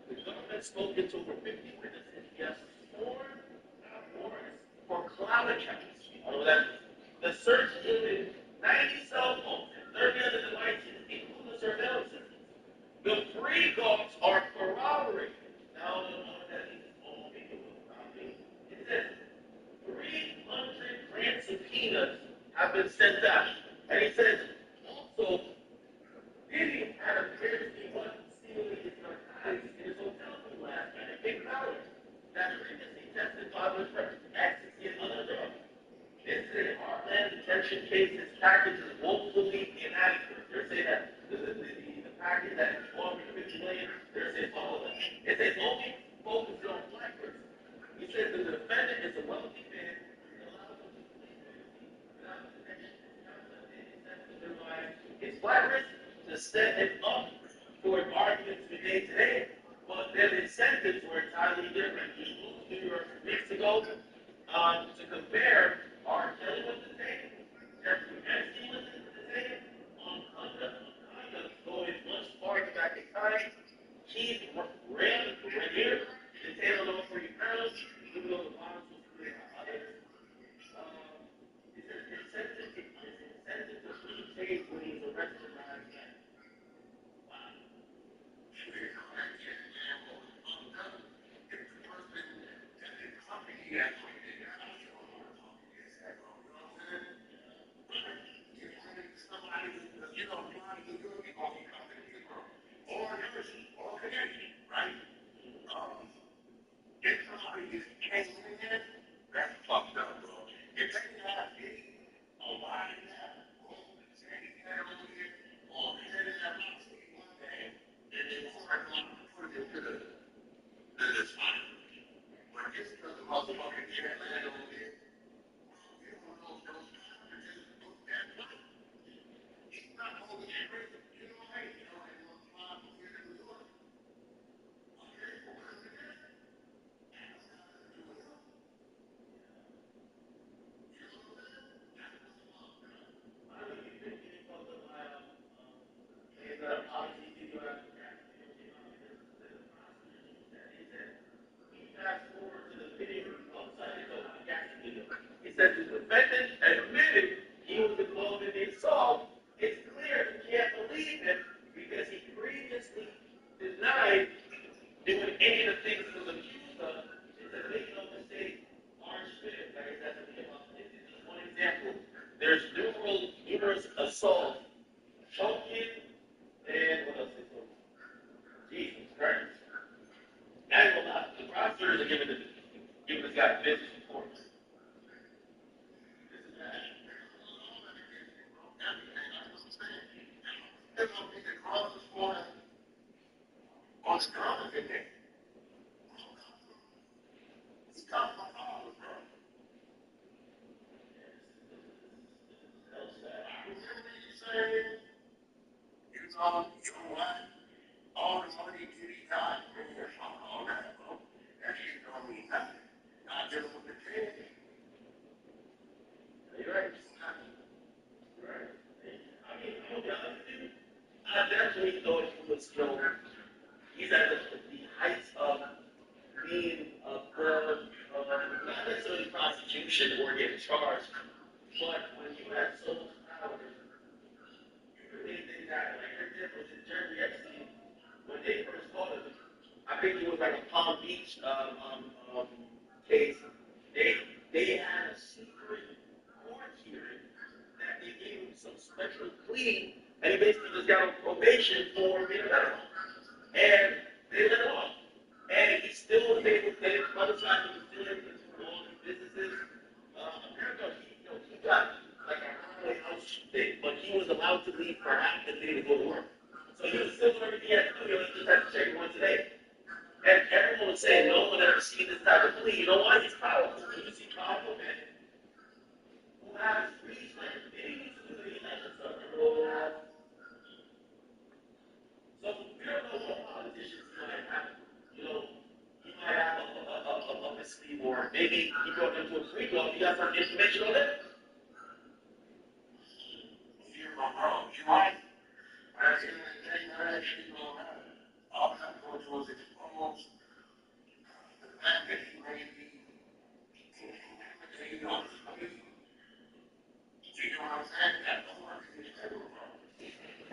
the government spoke to over 50 witnesses. He has sworn warrants for cloud accounts. You know that the search yielded 90 cell phones and 30 other devices, including surveillance systems. The three dogs are corroborated. Now, I don't know what that means. It says 300 grand subpoenas have been sent out. And he says also, Diddy had a previously wasn't stealing his narcotics in his hotel room last night at Big Valley that previously tested positive for ecstasy and other drugs. This is a heartland detention case. This package is woefully inadequate. They're saying that the package that is $450 million, they're saying all of that. It says only focused on black person. He says the defendant is a wealthy man and allows him to plead without detention. It's black risk to set him up for arguments we made today, but their incentives were entirely different. He moved to New York from Mexico to compare R. Kelly was the same, Jeffrey Epstein was the same, on conduct going much farther back in time. Keith Raniere, the Taylor Law for Pounds, even though the bonds was created by others. It's an incentive to plead case when he's arrested last night. Wow. That's fucked up, bro. If they have a lot of that, fast forward to the video outside of the gas assault, choking, and what else they told me? Jesus Christ. I ain't gonna lie, the prosecutors are giving this guy business support. This is bad.
There's no big across the border on the ground in there. It's tough on all of them. You know what? All the money Diddy got, all that, bro. That shit don't mean nothing. Not dealing with the kid.
You're right. You're right. I mean, I'm gonna be honest with you. I definitely thought he was, he's at the heights of being above, not necessarily prosecution or getting charged, but when you have so much power, you really think that, like, for example, with Jeremy Epstein, when they first caught him, I think it was like a Palm Beach case. They had a secret court hearing that they gave him some special plea, and he basically just got on probation for being a pedophile. And they let him off. And he still was able to get other side, he was still able to do all these businesses. Apparently, he got like a highway house thing, but he was allowed to leave for half the day to go to work. So he was still doing everything he had to do. He just had to check once a day. And everyone was saying no one ever seen this type of plea. You know why? He's powerful. You see powerful men who have speech like they used to do the election stuff. So we don't know what politicians might have. He might have a mislead, or maybe he brought them to a free club. You got some information on that?
You're wrong. You're right. At the end of the day, that actually don't matter. All I'm going to do is expose the fact that he may be intimidating on his police. You know what I'm saying? That's the one thing that's ever wrong.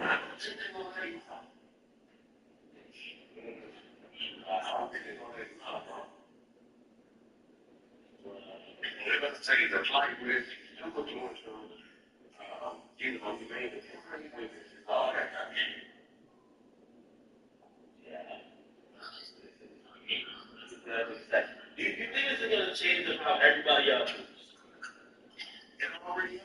I don't think they're going to let him come. I don't think they're going to let him come, bro. They're going to say the flight with you were doing to, you made it. All that kind of shit.
Do you think this is going to change how everybody else moves?
It already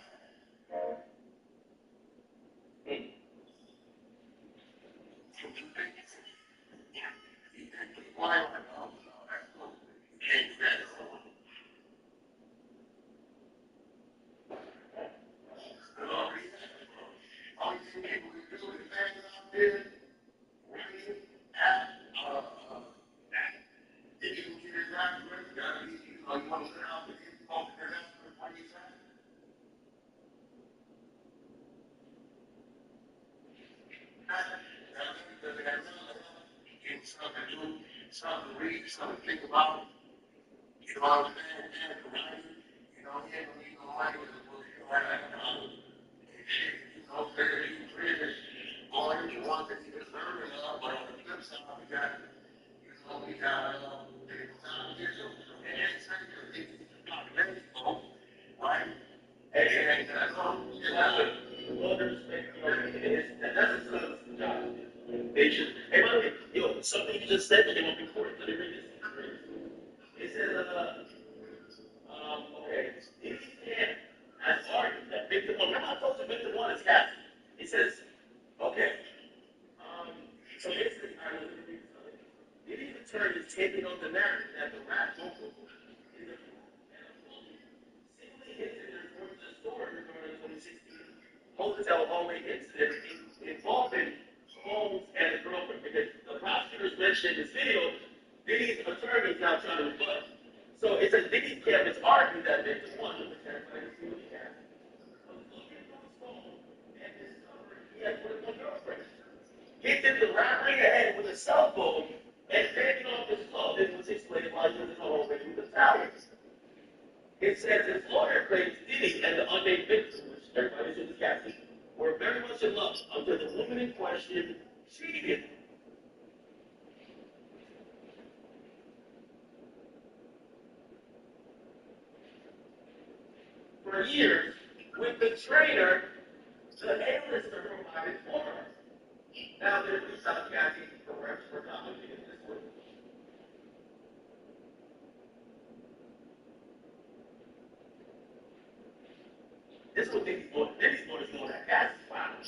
why am I not? You can't do that alone. All you see people do is hang out there, reading, if you can get it right, you gotta be, you want to sit out there, you want to get out there, what do you say? Getting something to do, something to read, something to think about. You know what I'm saying? You know, he ain't gonna need no money with the book. You know, shit, there you really going into one that you deserve, but on the flip side, we got the competition. And it's popularity, right? And that's all.
Well, that's a job. They should. Hey, by the way, something you just said that they won't be recorded. Let me read this. It says, okay, if you can, as argued that victim one, remember I told you victim one is Kathy. It says, okay, so basically, Diddy's attorney is taking on the narrative that the rap vocal is a simply hinted in the story regarding 2016 hotel hallway incident involving Holmes and his girlfriend, because the prosecutors mentioned in this video, Diddy's attorney is now trying to rebut. So it's a Diddy's camp is arguing that victim one was looking through his phone and discovered he had put a girlfriend. Hits him the right in the head with a cell phone and taking off his clothing, which explains why he was in the hallway with the towers. It says his lawyer claims Diddy and the unnamed victim, which everybody should Kathy, were very much in love until the woman in question cheated. For years, with the trainer The analysts are provided for us. Now there's some guys programs for complicated this way. This is what this is going at Cassie's file.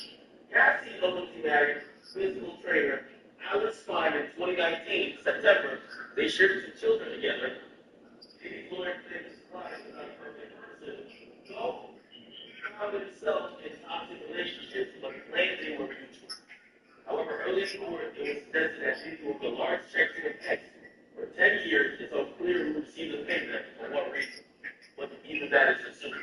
Cassie loyalty married physical trainer Alex Klein in 2019, September. They shared 2 children together. Diddy's lawyer claims Klein is not a perfect person. No. Found himself in toxic relationships, but claimed they were mutual. However, early in court, it was suggested that Diddy was a large checks and checks. For 10 years, it's unclear who received the payment for what reason. But even that is assumed.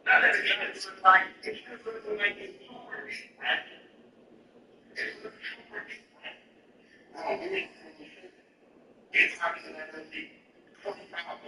Now that it's like, it's looking like it's it's happening at the 25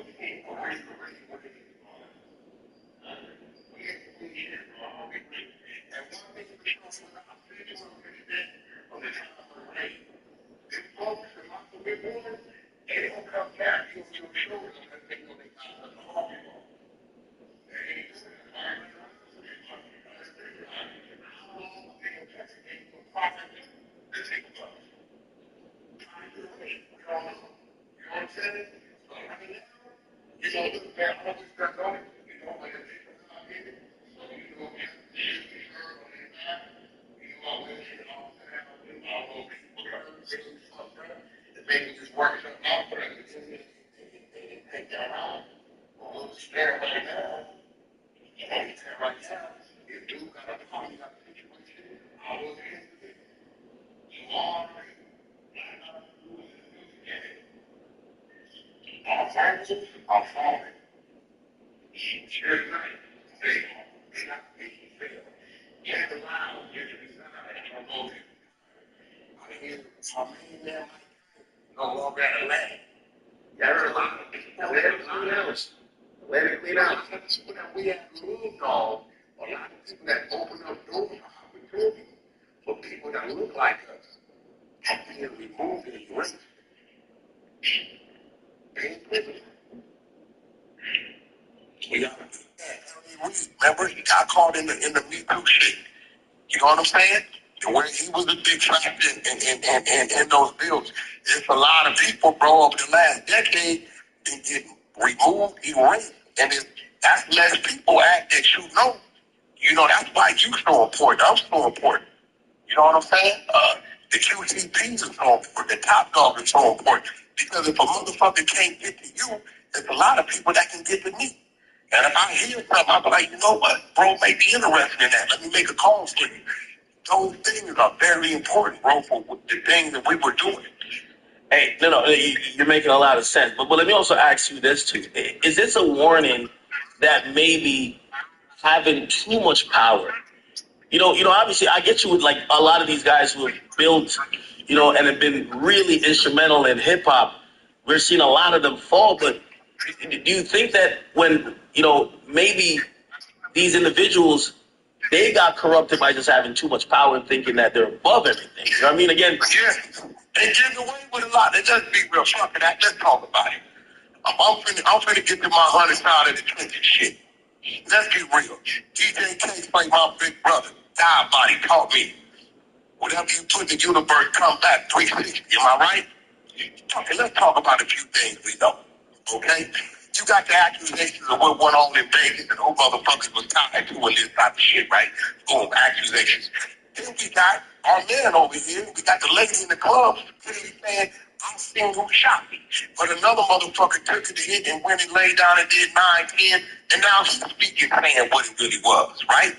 Remember, he got caught in the Me Too shit. You know what I'm saying? Where he was a big factor in those bills. There's a lot of people, bro, over the last decade that get removed, erased, and that's less people act that you know. You know, that's why you so important. I'm so important. You know what I'm saying? The QTPs are so important. The top dog is so important. Because if a motherfucker can't get to you, there's a lot of people that can get to me. And if I hear something, I'll be like, you know what? Bro may be interested in that. Let me make a call for you. Those things are very important, bro, for the things that we were doing.
Hey, no, you're making a lot of sense. But let me also ask you this too: is this a warning that maybe having too much power? You know, obviously, I get you with like a lot of these guys who have built, and have been really instrumental in hip hop. We're seeing a lot of them fall. But do you think that when maybe these individuals, they got corrupted by just having too much power and thinking that they're above everything? You know what I mean? Again,
yeah, they getting away with a lot. They just be real. Fucking that. Let's talk about it. I'm finna get to my 100 side of the trenches shit. Let's get real. DJ K like my big brother. Die body taught me. Whatever you put in the universe, come back 360. Am I right? Okay, let's talk about a few things we know. Okay? You got the accusations of what went on in Vegas and who motherfuckers was tied to and this type of shit, right? Boom, accusations. Then we got our man over here. We got the lady in the club clearly saying, I'm seeing who shot me. But another motherfucker took it to hit and went and laid down and did 9-10, and now he's speaking saying what it really was, right?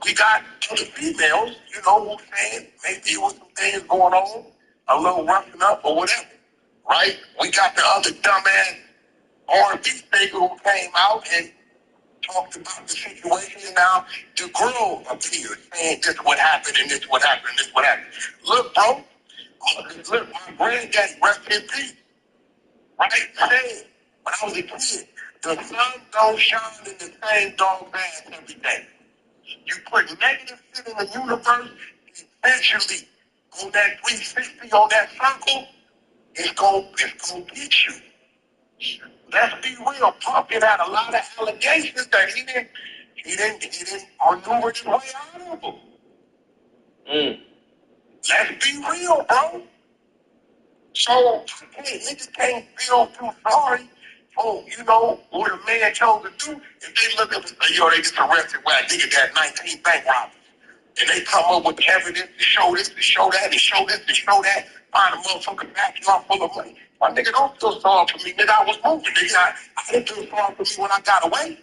We got other females, who saying maybe there was some things going on, a little roughing up or whatever, right? We got the other dumbass R&B nigga who came out and talked about the situation, and now the girl appeared saying this what happened and this what happened and this what happened. Look, bro, look, my granddaddy, rest in peace, right? Saying when I was a kid, the sun don't shine in the same dog bath every day. You put negative shit in the universe, eventually on that 360, on that circle, it's gonna get you. Let's be real. Pumpkin had a lot of allegations that he didn't maneuver his way out of them. Let's be real, bro. So niggas can't feel too sorry for, what a man chose to do. If they look up and say, yo, they just arrested where a nigga got 19 bank robberies. And they come up with evidence to show this, to show that, to show this, to show that, find a motherfucker backyard full of money. My nigga, don't feel sorry for me, nigga. I was moving, nigga. I didn't feel sorry for me when I got away.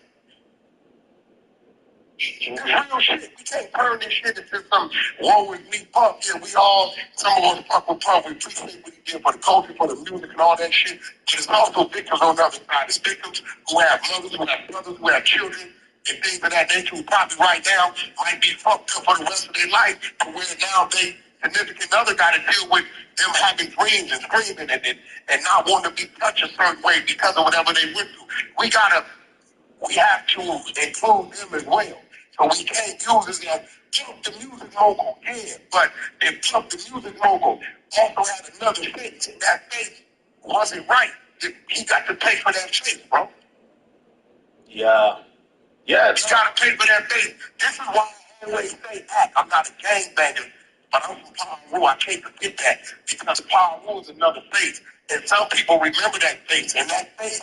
It's real shit. We can't turn this shit into some woe is me punk. Yeah, some of us fuck with punk. We appreciate what he did for the culture, for the music and all that shit. But it's also victims on the other side. It's victims who have mothers, who have brothers, who have children, and things of that nature who probably right now might be fucked up for the rest of their life to where now they significant other got to deal with them having dreams and screaming and not wanting to be touched a certain way because of whatever they went through. We have to include them as well. So we can't use it as Pump the Music Mogul, yeah, but if Pump the Music Mogul also had another face, and that face wasn't right, he got to pay for that face, bro.
Yeah. Yeah.
He got to pay for that face. This is why I always say, I'm not a gangbanger, but I'm from Paul Rue. I can't forget that because Paul Rue is another face. And some people remember that face, and that face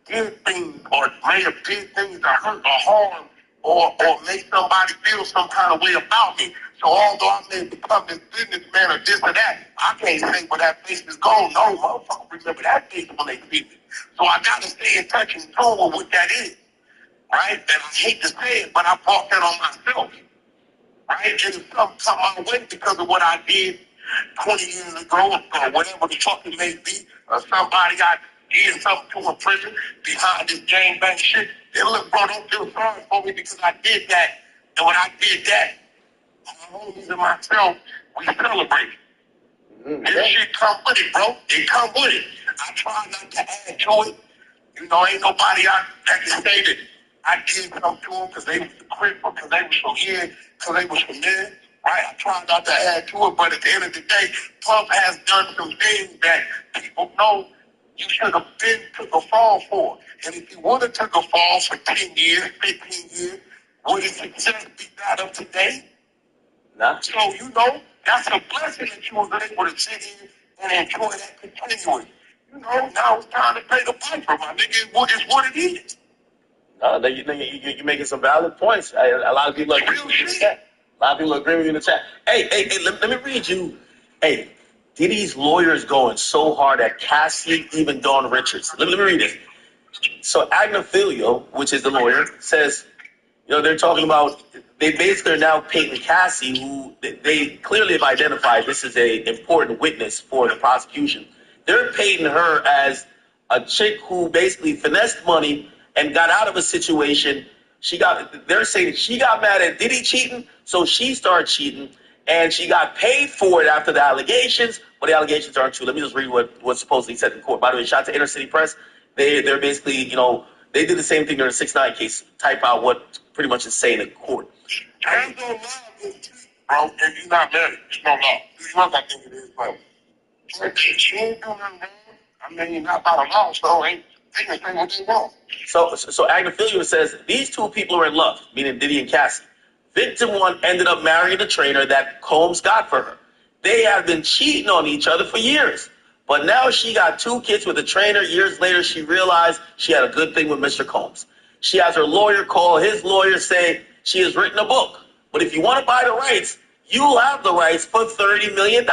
did things or may have did things to hurt or harm or make somebody feel some kind of way about me. So although I may become this businessman or this or that, I can't say where that face is gone. No, motherfucker, remember that face when they see me. So I got to stay in touch and tune with what that is, right? And I hate to say it, but I brought that on myself, right? And if something come my way because of what I did 20 years ago or whatever the fuck it may be, or somebody I did something to in prison behind this gangbang shit, then look, bro, don't feel sorry for me because I did that. And when I did that, my homies and myself, we celebrated. This shit come with it, bro. It come with it. I try not to add to it. Ain't nobody out that can say that I did something to them because they was the crip or because they was from here, because they was from there. Right? I try not to add to it, but at the end of the day, Puff has done some things that people know you should have been took a fall for. And if you would have took a fall for 10 years, 15 years, would his success be that of today?
Nah.
So, that's a blessing that you was able to sit here and enjoy that continually. Now it's time to pay the piper, my nigga. It's what it is.
No, you're making some valid points. A lot of people agree with you in the chat. A lot of people agree with you in the chat. Hey, let me read you. Hey, Diddy's lawyer is going so hard at Cassie, even Dawn Richards. Let me read this. So Agnifilio, which is the lawyer, says, they're talking about, they basically are now painting Cassie, who they clearly have identified this is a important witness for the prosecution. They're painting her as a chick who basically finessed money and got out of a situation. They're saying she got mad at Diddy cheating, so she started cheating, and she got paid for it after the allegations, but the allegations aren't true. Let me just read what supposedly said in court. By the way, shout out to Inner City Press. They're basically, they did the same thing during the 6ix9ine case, type out what pretty much is saying in court.
There's no law against cheating, bro, if you're not married. There's no law. I think it is, bro. She ain't doing nothing wrong. Not by the law, so they can say what they want.
So Agnifilio says these two people are in love, meaning Diddy and Cassie. Victim one ended up marrying the trainer that Combs got for her. They have been cheating on each other for years. But now she got 2 kids with a trainer. Years later, she realized she had a good thing with Mr. Combs. She has her lawyer call his lawyer, say she has written a book. But if you want to buy the rights, you'll have the rights for $30 million.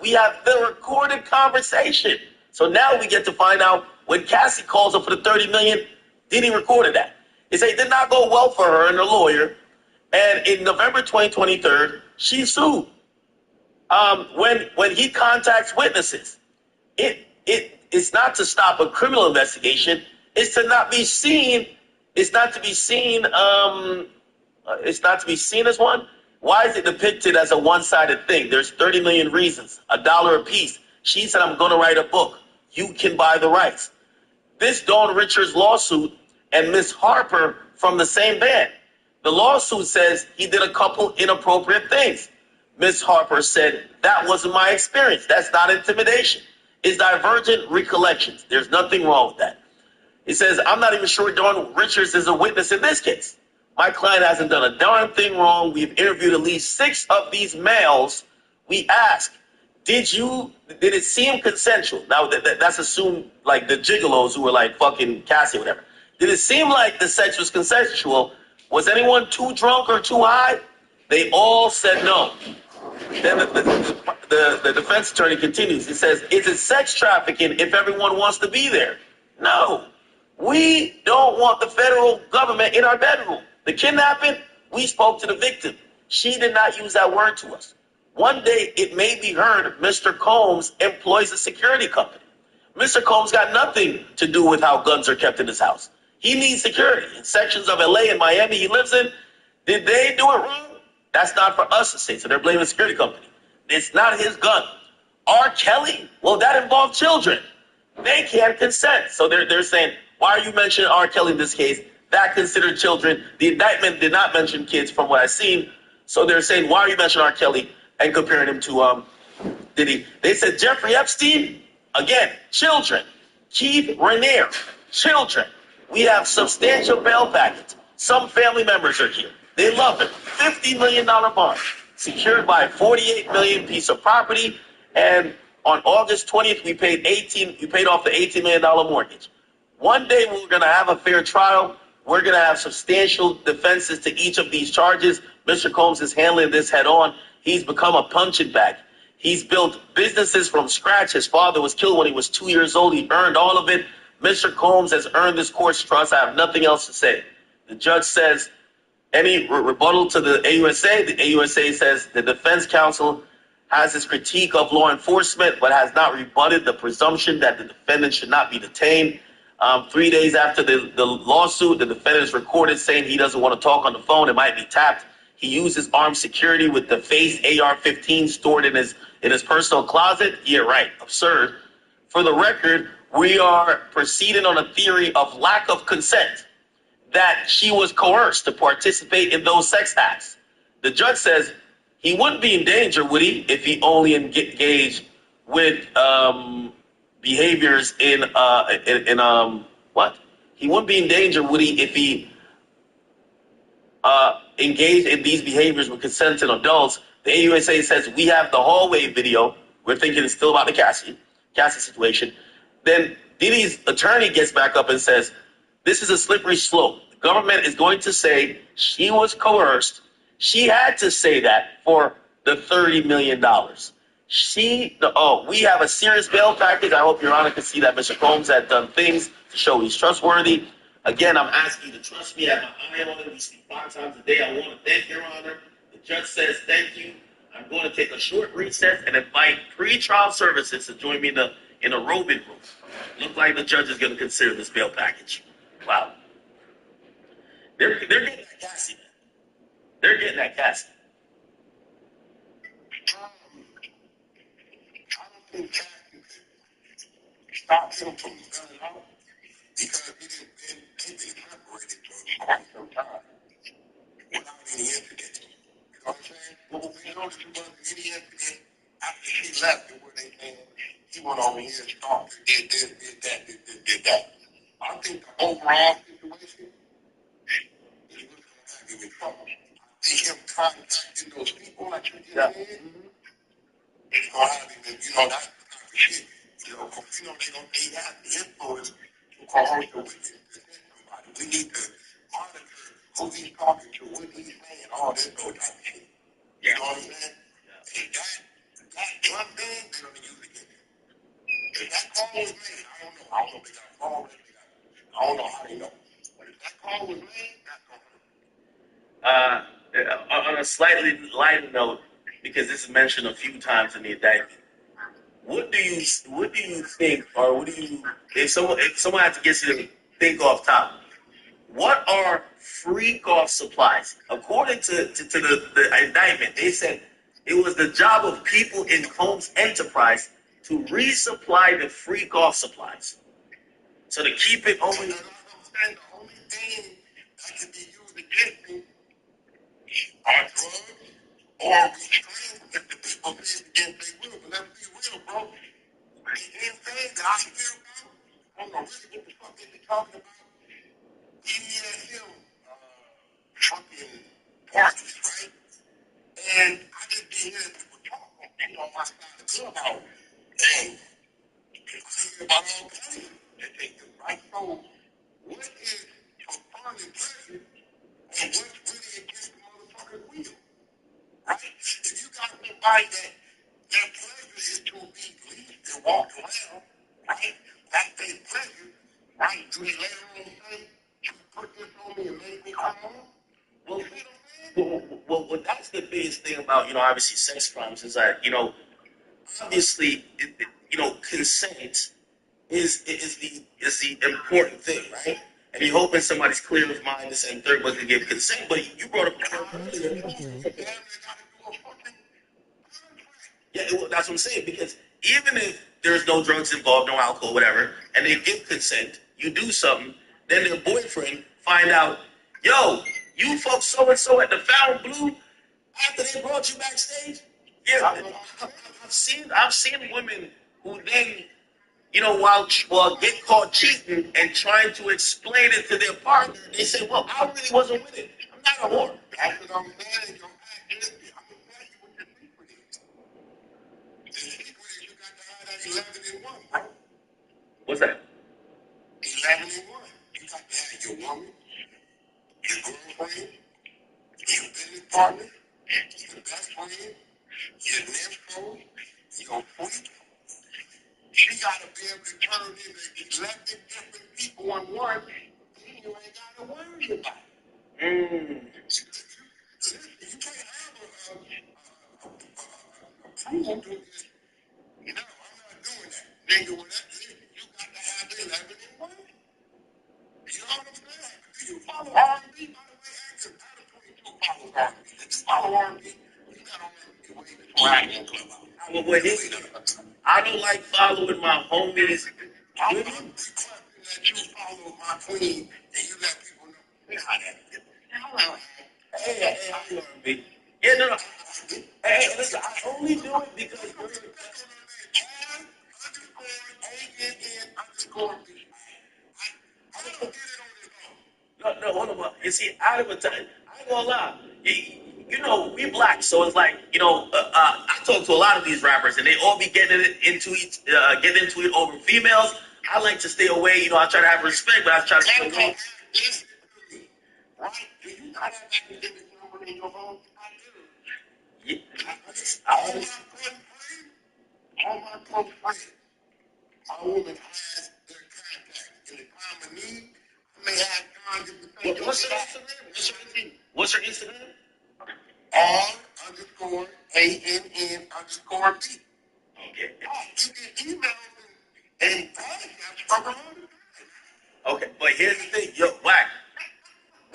We have the recorded conversation. So now we get to find out when Cassie calls up for the $30 million, Diddy recorded that. They say it did not go well for her and her lawyer. And in November 2023, she sued. When he contacts witnesses, it's not to stop a criminal investigation. It's to not be seen. It's not to be seen. It's not to be seen as one. Why is it depicted as a one-sided thing? There's 30 million reasons, $1 a piece. She said, I'm going to write a book. You can buy the rights. This Dawn Richards lawsuit and Miss Harper from the same band. The lawsuit says he did a couple inappropriate things. Miss Harper said, that wasn't my experience. That's not intimidation.
is divergent recollections. There's nothing wrong with that. He says, I'm not even sure Dawn Richards is a witness in this case. My client hasn't done a darn thing wrong. We've interviewed at least 6 of these males. We ask, did it seem consensual? Now, that's assumed like the gigolos who were like fucking Cassie or whatever. Did it seem like the sex was consensual? Was anyone too drunk or too high? They all said no. Then the defense attorney continues. He says, is it sex trafficking if everyone wants to be there? No. We don't want the federal government in our bedroom. The kidnapping, we spoke to the victim. She did not use that word to us. One day, it may be heard Mr. Combs employs a security company. Mr. Combs got nothing to do with how guns are kept in his house. He needs security. In sections of LA and Miami he lives in, did they do it wrong? That's not for us to say. So they're blaming the security company. It's not his gun. R. Kelly? Well, that involved children. They can't consent. So they're saying, why are you mentioning R. Kelly in this case? That considered children. The indictment did not mention kids from what I've seen. So they're saying, why are you mentioning R. Kelly and comparing him to Diddy? They said Jeffrey Epstein, again, children. Keith Raniere, children. We have substantial bail package. Some family members are here. They love it. $50 million bond, secured by a $48 million piece of property. And on August 20th, we paid off the $18 million mortgage. One day we're going to have a fair trial. We're going to have substantial defenses to each of these charges. Mr. Combs is handling this head on. He's become a punching bag. He's built businesses from scratch. His father was killed when he was 2 years old. He earned all of it. Mr. Combs has earned this court's trust. I have nothing else to say. The judge says, any rebuttal to the AUSA? The AUSA says the defense counsel has his critique of law enforcement, but has not rebutted the presumption that the defendant should not be detained. 3 days after the lawsuit, the defendant is recorded saying he doesn't want to talk on the phone. It might be tapped. He uses armed security with the Phase AR-15 stored in his personal closet. Yeah, right. Absurd. For the record, we are proceeding on a theory of lack of consent, that she was coerced to participate in those sex acts. The judge says he wouldn't be in danger, would he, if he only engaged with behaviors in what? He wouldn't be in danger, would he, if he engaged in these behaviors with consenting adults? The AUSA says we have the hallway video. We're thinking it's still about the Cassie situation. Then Diddy's attorney gets back up and says, this is a slippery slope. The government is going to say she was coerced. She had to say that for the $30 million. We have a serious bail package. I hope Your Honor can see that Mr. Combs had done things to show he's trustworthy. Again, I'm asking you to trust me. I have my eye on it. We speak 5 times a day. I want to thank Your Honor. The judge says thank you. I'm going to take a short recess and invite pre-trial services to join me in a roving room. Look like the judge is going to consider this bail package. Wow. They're getting that Cassie, man. They're getting that Cassie. I don't think Cassie could stop him from selling out because they've been separated for quite some time without any incident. You know what I'm saying? Well, we know that there wasn't any incident after she left and where they came. He went over here and stalked her, did this, did that. I think the overall situation, he was going to have him in trouble. I think him contacting those people like you just said, it's going to have him in, that's the type of shit. They have the influence to coerce the witness to hit somebody. We need to monitor who he's talking to, what he's saying, all this type of shit. You know what I'm saying? And that one thing, they're going to use against him. If that call was made, I don't know if they got a call, I don't know how they know. But if that call was made, that's going to hurt.
On a slightly lighter note, because this is mentioned a few times in the indictment, what do you think, or if someone had to get you to think off top, what are freak-off supplies? According to the indictment, they said it was the job of people in Combs Enterprise to resupply the freak-off supplies. So to keep it only...
The only thing that can be used against me are drugs or restraints if the people say against they will. But let's be real, bro. Anything that I hear about, I don't know really what the fuck they be talking about. BDSM fucking parties, right? And I just be hearing people talk on my side of the clubhouse. And I hear about all kinds that they do, right? So what is for fun and pleasure and what's really against the motherfucker's will, right? If you got somebody that their pleasure is to be leased and walk around, right? That's their pleasure, right? Do they later on say, you put this on me and make me come on?
Well, well, that's the biggest thing about, obviously sex crimes is that, obviously, consent is the important thing, right? And you're hoping somebody's clear of mind this and third was to give consent, but you brought up a point earlier. Yeah, well, that's what I'm saying, because even if there's no drugs involved, no alcohol, whatever, and they give consent, you do something, then their boyfriend find out, yo, you fucked so-and-so at the Fountain Blue after they brought you backstage? Yeah, I've seen women who then, while get caught cheating and trying to explain it to their partner, they say, well, I really wasn't with it. I'm not a whore.
That's what I'm saying. The secret is you got to have that 11 in 1, bro.
What's that?
11 in 1. You got to have your woman, your girlfriend, your business partner, your best friend, your nympho, your freak. She got to be able to turn into 11 different people in one, then you ain't got to worry about it. Listen, you can't have a pool to this. I'm not doing that. Nigga, when that listen, you got to have the 11 in 1. You know what I'm saying? Do you follow R&B, by the way? Active Adam 22 follows R&B. If you follow R&B, you got R&B way before I can club.
I don't like following my homies.
I'm requesting that you follow my queen and you let people know how that is. Hello.
Hey, R&B. Yeah, no. Hey, listen, I only do it because you're No, hold on. You see, out of a time, I ain't gonna lie. We black, so it's like, I talk to a lot of these rappers, and they all be getting into it over females. I like to stay away. I try to have respect, but I try to stay away.
Right? Do you not have academic number in your phone? I do.
Yeah.
All my close friends, my woman has their contact. In the time of need, I may have time to say,
What's her Instagram? What's her Instagram?
R_ANN_B.
Okay.
Oh, you get emails and podcasts from her all the time.
Okay, but here's the thing. Yo, Wack.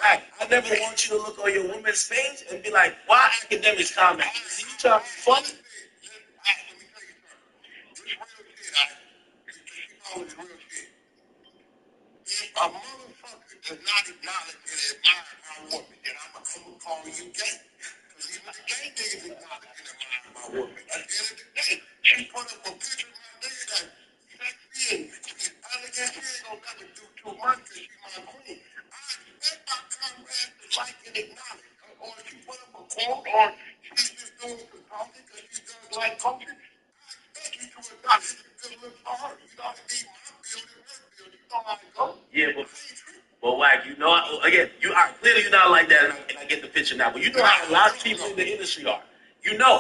I never want you to look on your woman's page and be like, why academics comment? Is you trying to be funny?
Let me tell you something. This real shit. If a motherfucker does not acknowledge and admire my woman, then I'm gonna call you gay. Because even the gay niggas acknowledge and admire my woman. At the end of the day, she put up a picture of my nigga that's sexy and she's elegant. She ain't gonna never do too much because she's my queen. I expect my comrades to like and acknowledge. Or if she put up a quote or she's just doing some talking because she does like coaching, I expect you to acknowledge it's a good look for her. You know, it be my building, her building. You know how it goes.
Yeah, but Wack, again, clearly you're not like that, and I get the picture now. But you know how a lot of people in the industry are. Hey.
Anybody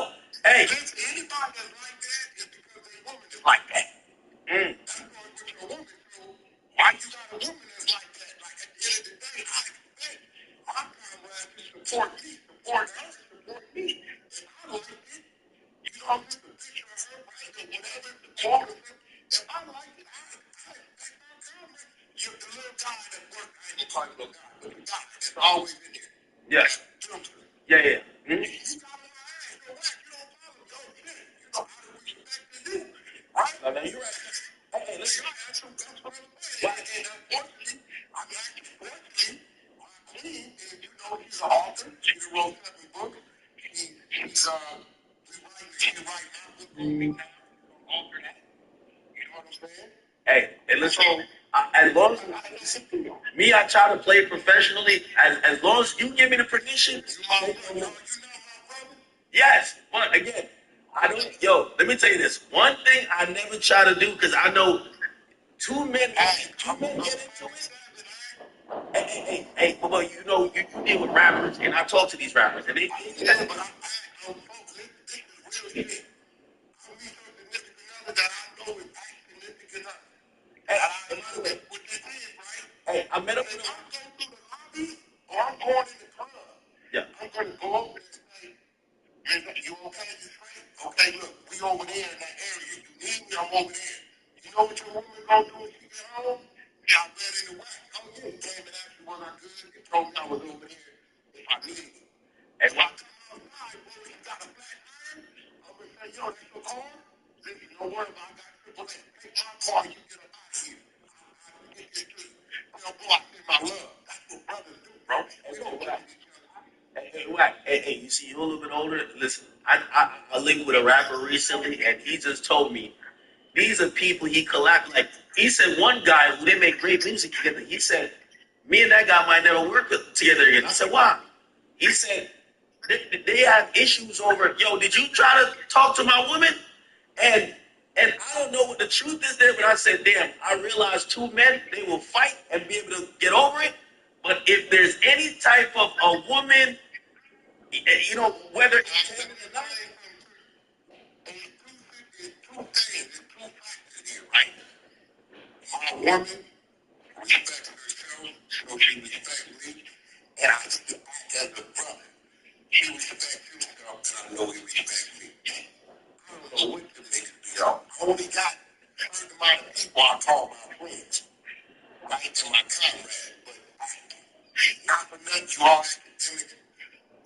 that's like that is because their woman is like that. That's going with your woman. So why you got a woman that's like that? Like at the end of the day, I expect my comrades to support me, support her, support me. If I like it, just a picture of her, right, or whatever, support her. If I like it, I expect my comrades. You're the little guy that works, I ain't gonna call you little guy, but the guy that's always in there.
Yes. Yeah.
You got my ass, so what? You don't follow your shit. You know how to respect to you, right?
No, you're right. Hey, listen.
That's what I'm saying. And unfortunately, fortunately, my queen is, she's an author. She wrote 7 books. She's writing now. Author that. Hey, and listen, as long as me, I try to play professionally. As long as you give me the permission, yes. But again, I don't. Yo, let me tell you this. One thing I never try to do because I know two men get into it. Hey, but you know, you deal with rappers, and I talk to these rappers, and they. Hey, I met him in the or I'm going in the club. Yeah. I'm going to go over there and say, man, you okay? You straight? Okay, look, we over there in that area. You need me, I'm over there. You know what your woman gonna do when she get home? Yeah, I ran in the way. Oh, yeah, he came and asked me was I good and told me I was over there if I needed me. And when I come outside, bro, he got a flat tire. I'm gonna say, yo, that's your car? Listen, don't worry about it. I got AAA. Take my car and you get up out of here. I'll get this to you. Bro, I send my love. That's what brothers do, bro. We don't like each other. Hey, you see, you're a little bit older. Listen, I linked with a rapper recently, and he just told me these are people he collabed. Like he said, one guy who they make great music together. He said, me and that guy might never work together again. I said, why? He said they have issues over. Yo, did you try to talk to my woman? And I don't know what the truth is there, but I said, damn, I realized two men, they will fight and be able to get over it. But if there's any type of a woman, you know, whether it's or not, right? My woman respects herself, so she respects me, and I still act as a brother. He respects himself, and I know he respects me. I don't know what the niggas be on. I only got a certain amount of people I call my friends, right? And my comrades. But not for nothing, you all academic.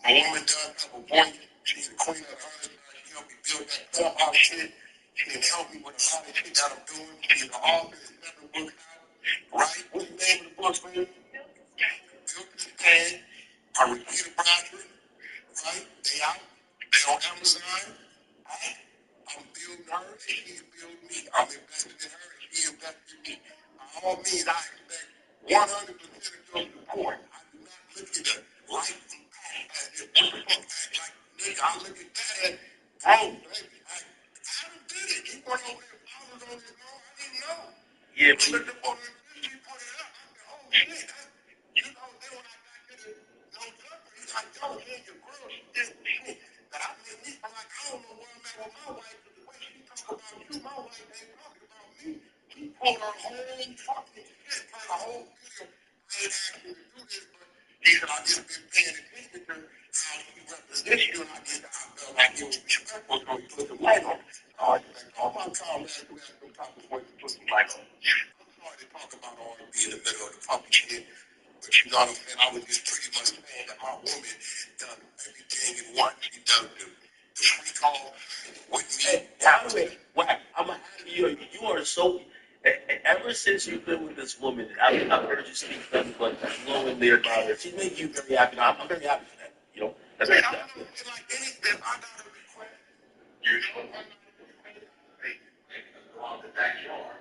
My woman does have a voice. She's the queen of the earth. She helped me build that clubhouse shit. She can help me with a lot of shit that I'm doing. She's the author of 7 books out, right? What's the name of the book, man? Built This Thing by Rashida Bradford, right? They out. They on Amazon, right? I'm building her and she's building me. I'm investing in her and she invested in me. By all means, I expect 100% of your support. I do not look at the life and path as if what the fuck act like nigga. I look at that as, bro, baby, Adam did it. He went over there, followed on his own. I didn't know. Yeah, but look up on the he put it up. I said, oh shit. You know, then when I got to the no jumper, he's like, yo, man, your girl, she did some shit that I made me feel like I don't know where I'm at with my wife, but the way she talk about you, my wife ain't talking about me. She pulled her whole fucking shit, played a whole video. I ain't asking to do this, but he said, I just been paying attention to how she represents you, and I felt like it was respectful, so he put some light on it. I expect all my comrades who have some type of voice to put some light on it. I'm sorry to talk about R&B in the middle of the public shit. But you know what I'm saying? I was just pretty much saying that my woman does everything in one. She does the free call with me. Hey, by the way, I'm happy you are so. Ever since you've been with this woman, I've heard you speak nothing but glowingly about her. She made you very happy. I'm very happy for that. You know, that's right. I don't know, like anything. I got a request. You know, I'm not on the backyard.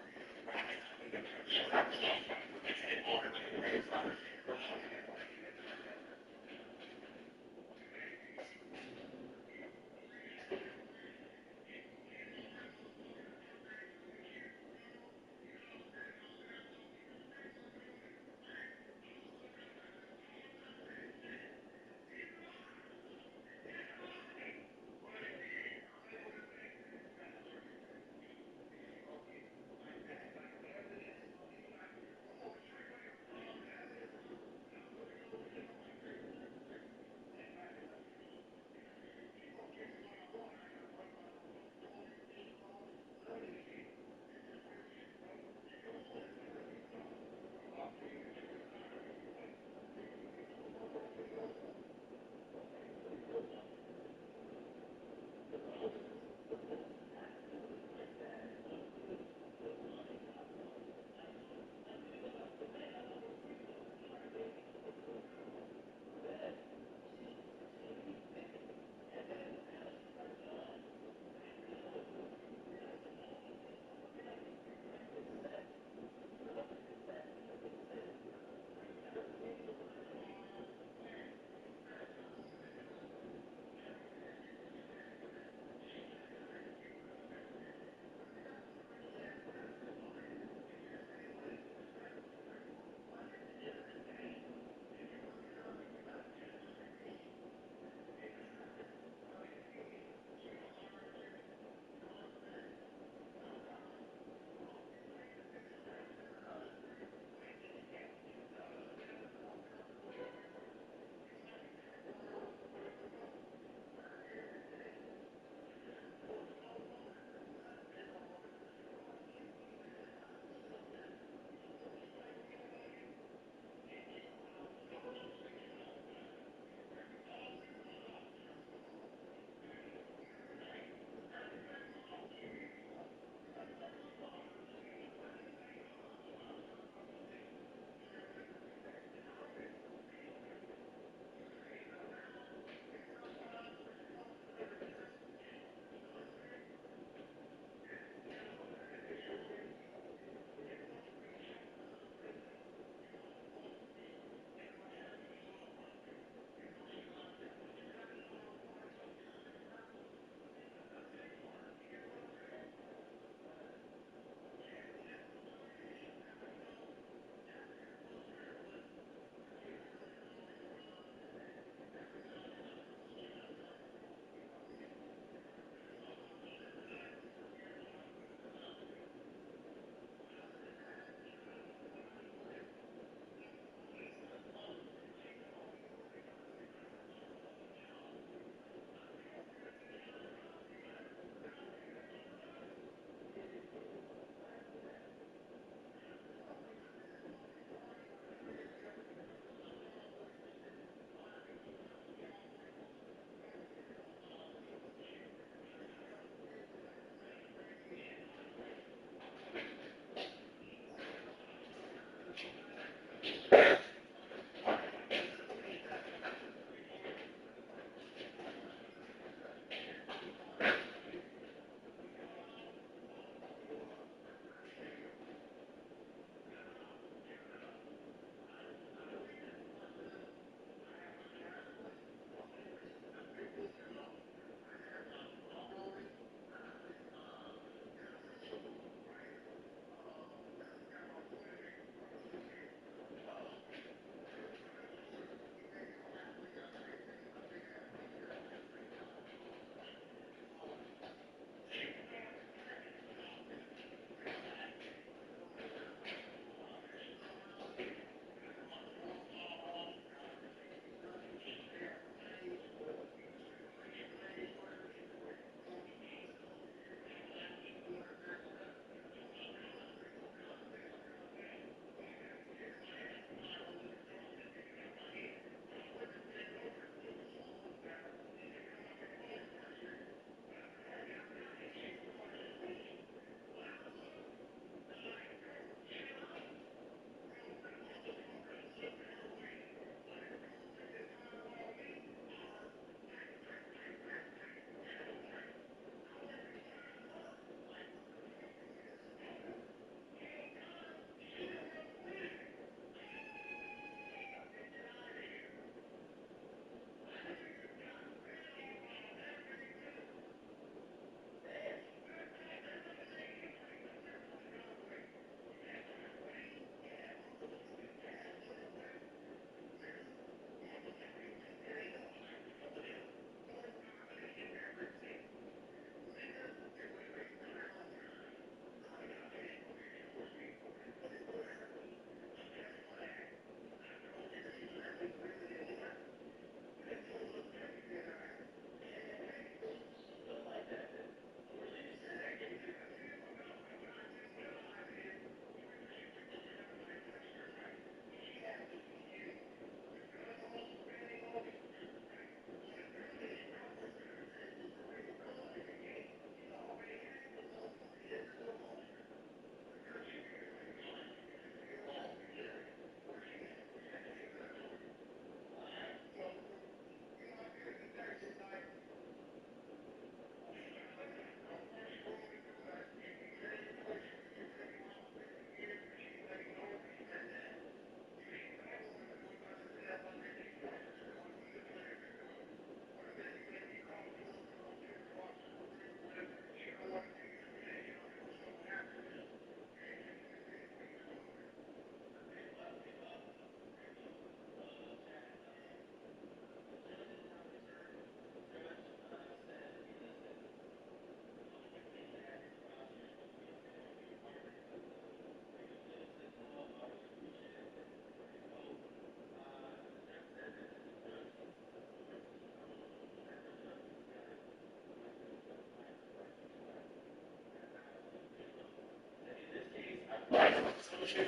motion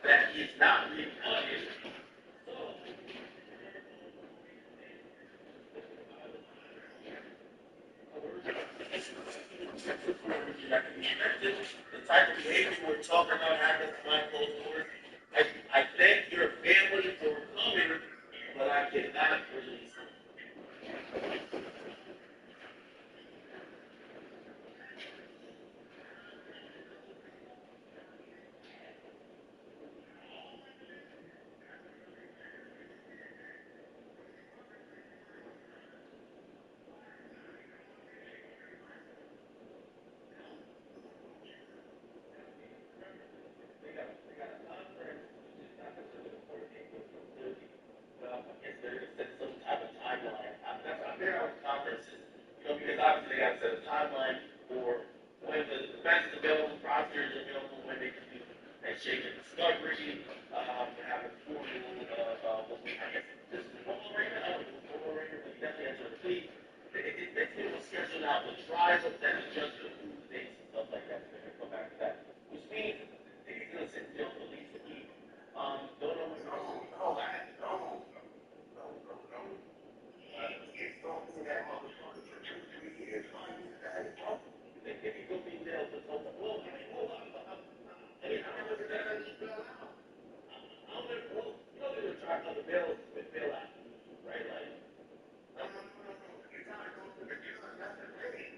that he is not reappointed. So, the type of behavior we're talking about happens behind closed doors. I thank your family for coming, but I cannot release them. Because obviously they got to set a timeline for when the defense is available, prosecutors are available, when they can do that shaken discovery, have a formal, I guess this is a formal arraignment, I don't know if it's a formal arraignment, but you definitely enter a plea. They will schedule out the trial, then the judge will approve the dates and stuff like that, so they're gonna go back to that. Which means he's gonna sit in jail for at least a week. Don't know what's going on.
It's going to that motherfucker for 2-3 years.
They can go be jail for so long. Well, I mean, hold on. I mean, how much is that on this bail out? Well, you know, they're trying to bail with bail out, right? Like,
No. You gotta go to the judge. That's the thing.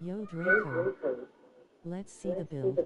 Yo Draco. Let's see the build.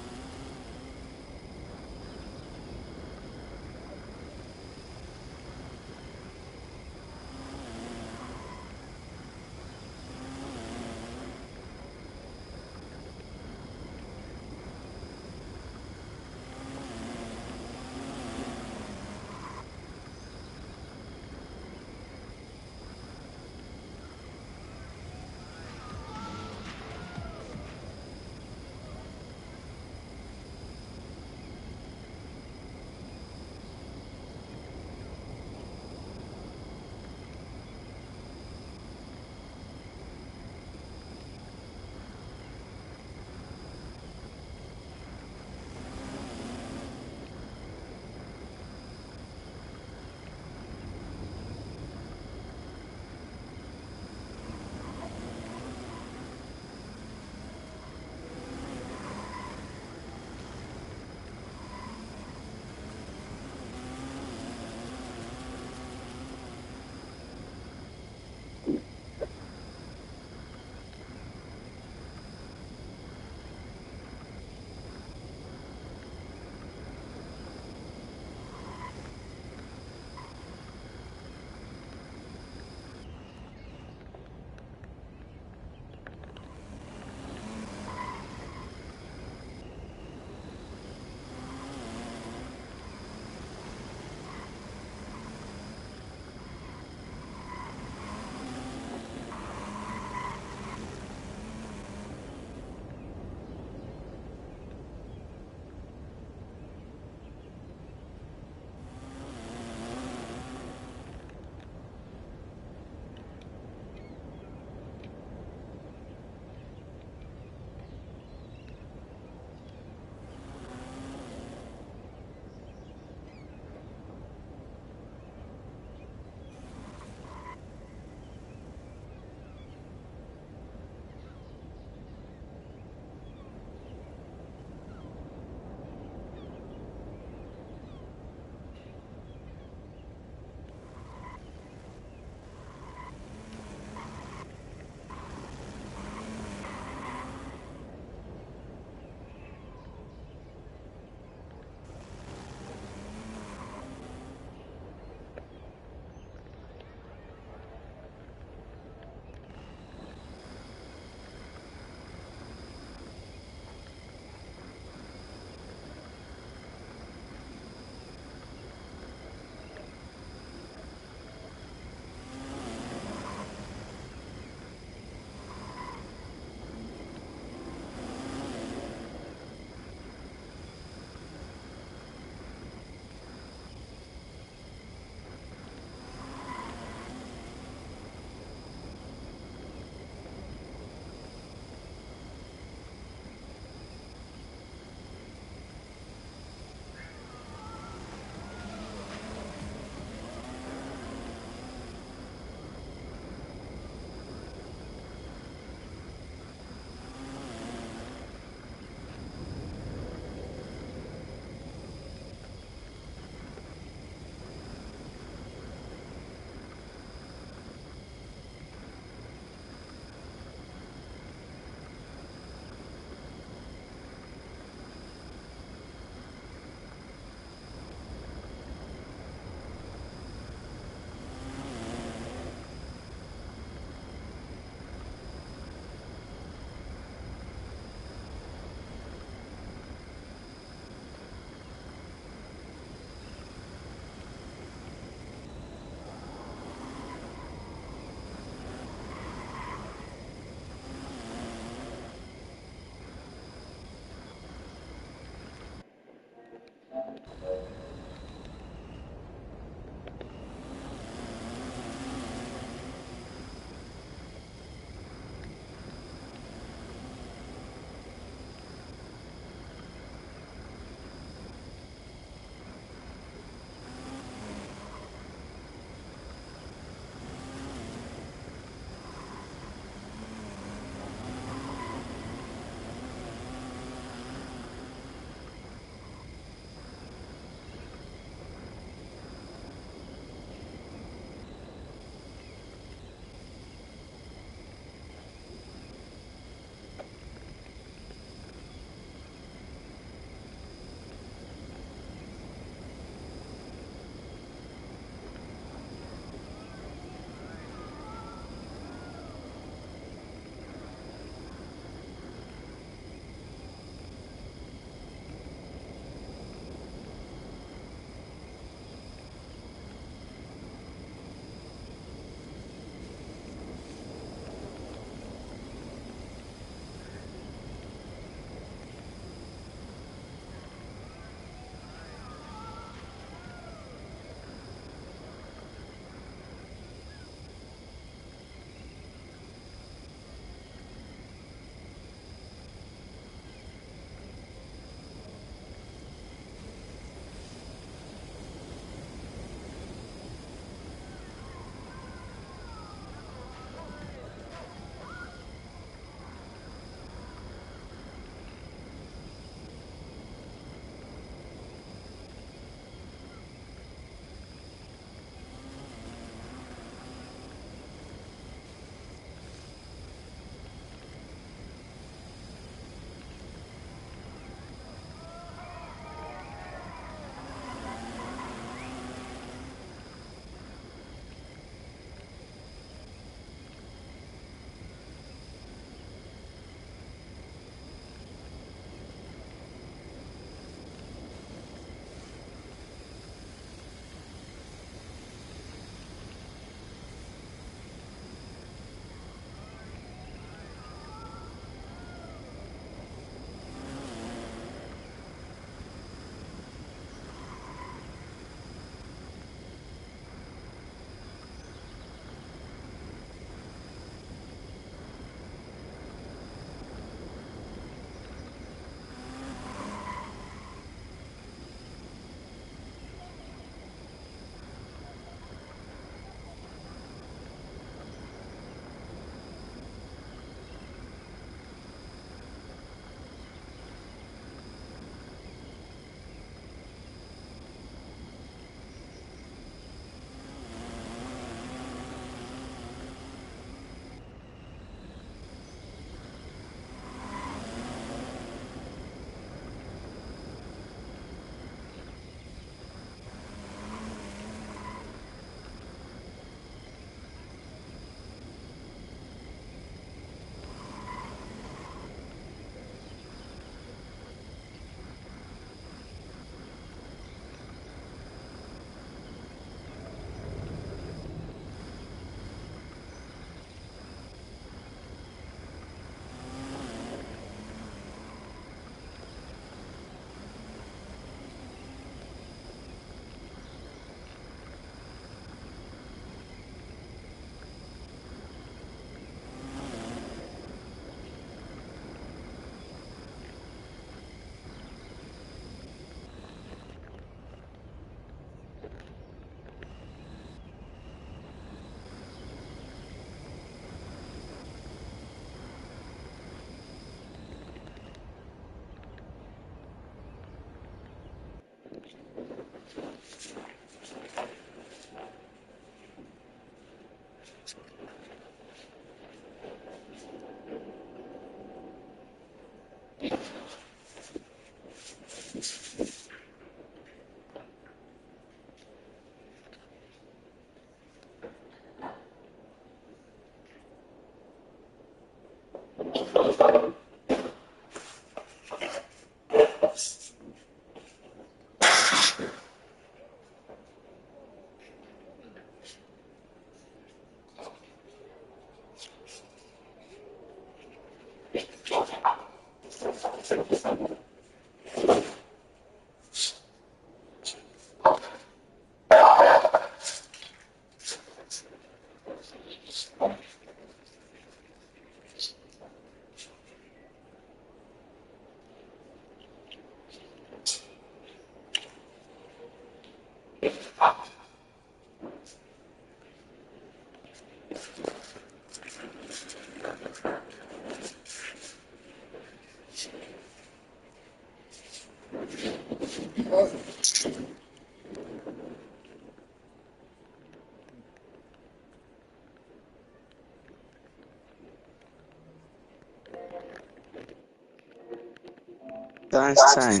That's time.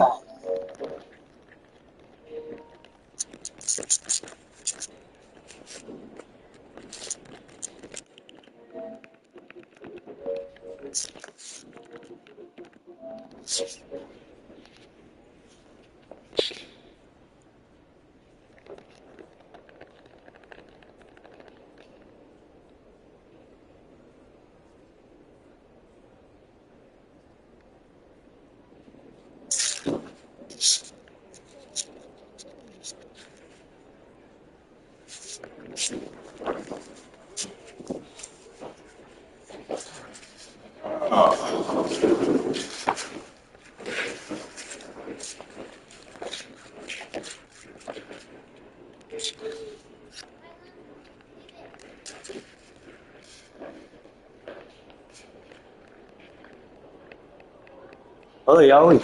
Oh, y'all, wait.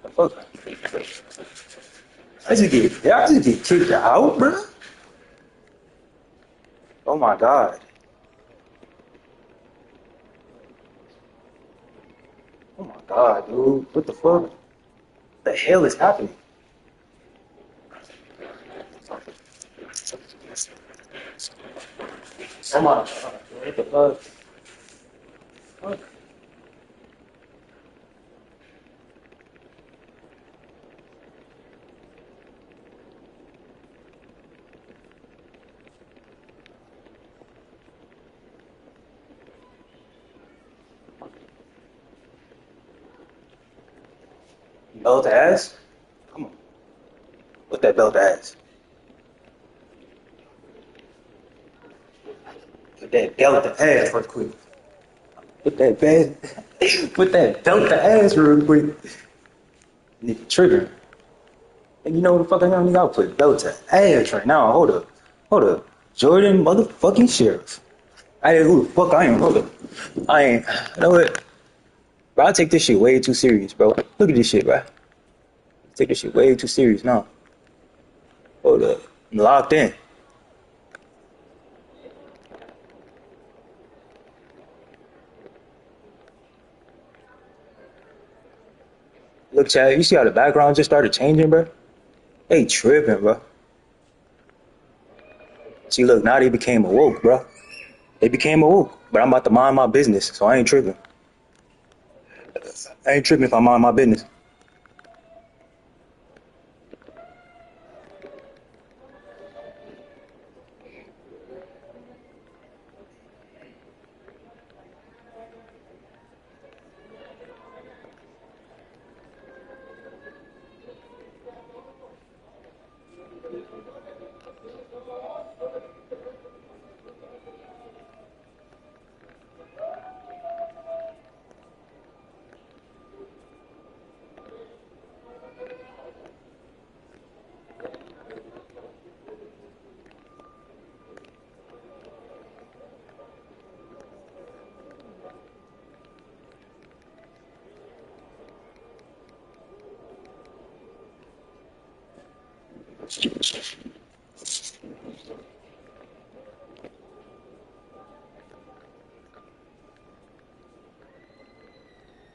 The fuck? I just get kicked out, bro. Oh my god. Oh my god, dude. What the fuck? The hell is happening? Oh my god. What the fuck? Fuck. Belt ass? Come on. Put that belt ass. Put that belt ass real quick. Put that belt. Put that belt ass real quick. Nigga trigger. And you know what the fuck I am? Nigga, I'll put belt ass right now. Hold up. Hold up. Jordan motherfucking Sheriff. I ain't who the fuck I am. Hold up. I ain't. You know what? Bro, I take this shit way too serious, bro. Look at this shit, bro. Take this shit way too serious now. Hold up. I'm locked in. Look, Chad, you see how the background just started changing, bro? They tripping, bro. See, look, now they became awoke, bro. They became awoke, but I'm about to mind my business, so I ain't tripping. I ain't tripping if I mind my business.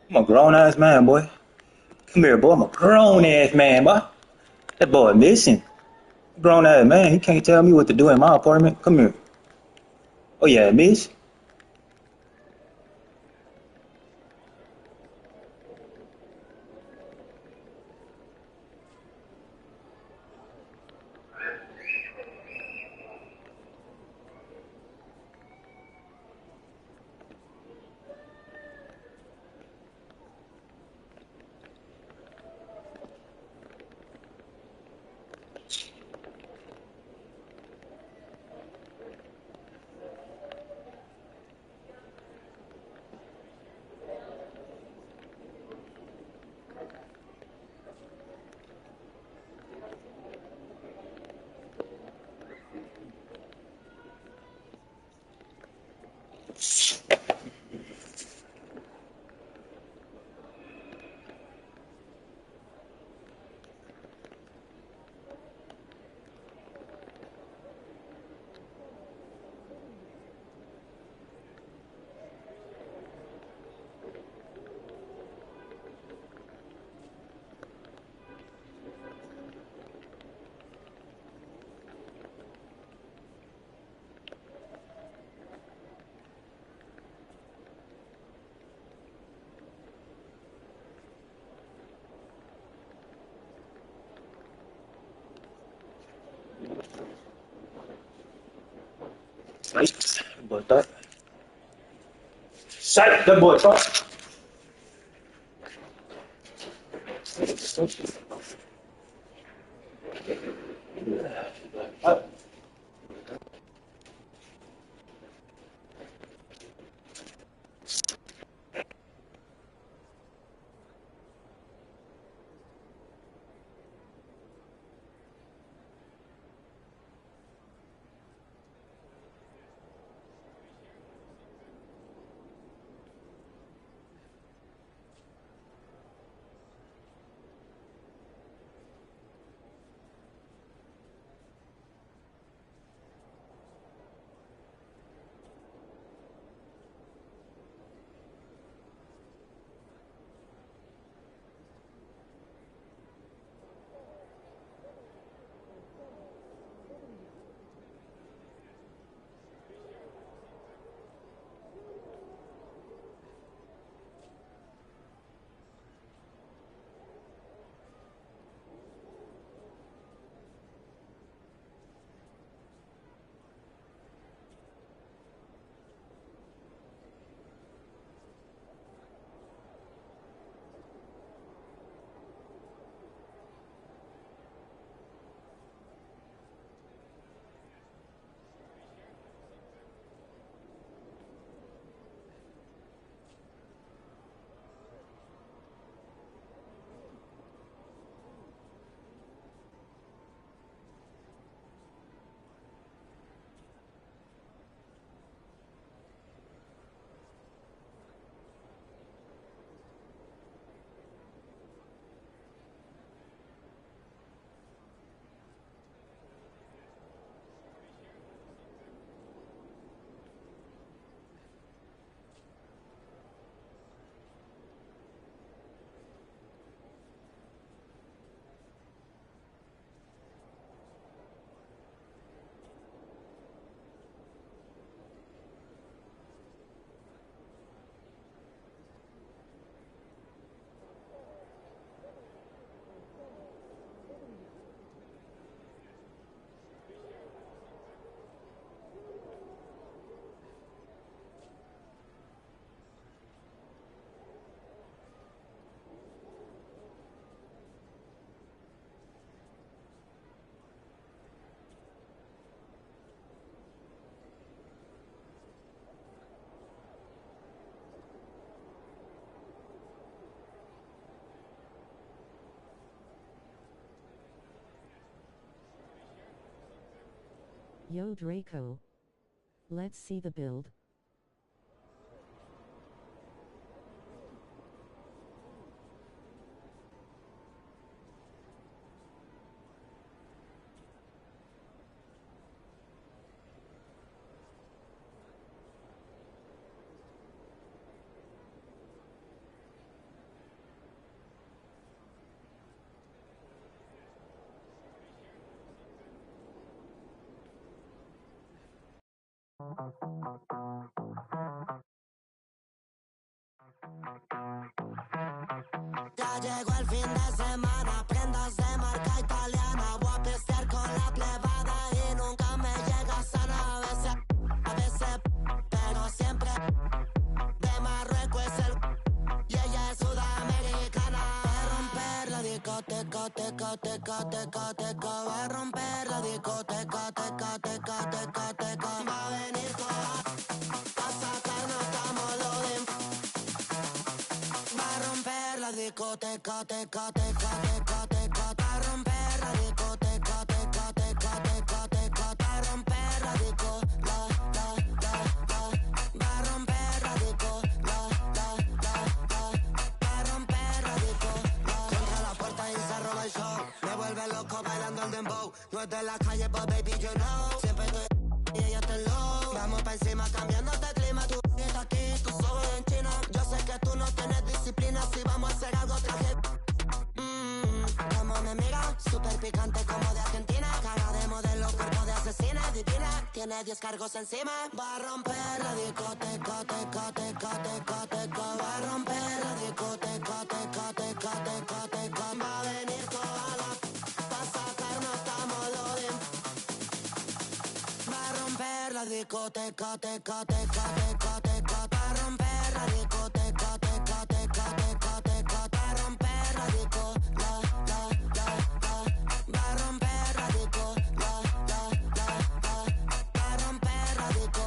I'm a grown ass man, boy. Come here, boy. I'm a grown ass man, boy. That boy missing. Grown ass man. He can't tell me what to do in my apartment. Come here. Oh yeah, miss. But that. Shut the boy up.
Yo Draco. Let's see the build.
Ya llegó el fin de semana, prendas de marca italiana. Voy a pistear con la plebada y nunca me llega sana. A veces, pero siempre. De Marruecos es el y ella es sudamericana. Va a romper la discoteca, teca, teca, teca, teca. Va a romper la discoteca, teca, teca, teca, teca. Va a venir toda a sacarnos como lo de. Va a romper la discoteca, teca, teca, teca, teca. Va a romper la discoteca, teca, teca, teca, teca. Va a romper la disco, la. Va a romper No es de la calle, but baby, you know. Siempre estoy y ella está low. Vamos pa' encima cambiándote el clima. Tú estás aquí, tú ojos en China. Yo sé que tú no tienes disciplina. Si vamos a hacer algo, traje. Como me mira, súper picante como de Argentina. Cara de modelo, cuerpo de asesina, divina. Tiene 10 cargos encima. Va a romper la discoteca, teca, teca, teca, teca. Va a romper la discoteca, teca, teca, teca, teca. Va a venir toda la pa' sacarnos estamos loading. Va a romper la discoteca, teca, teca, teca, teca. Va a romper la discoteca, teca, teca, teca, teca. Va a romper la disco, va a romper la disco, va a romper la disco,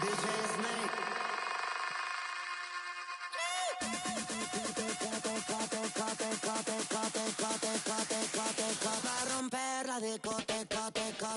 DJ Snake. Va a romper la discoteca, teca.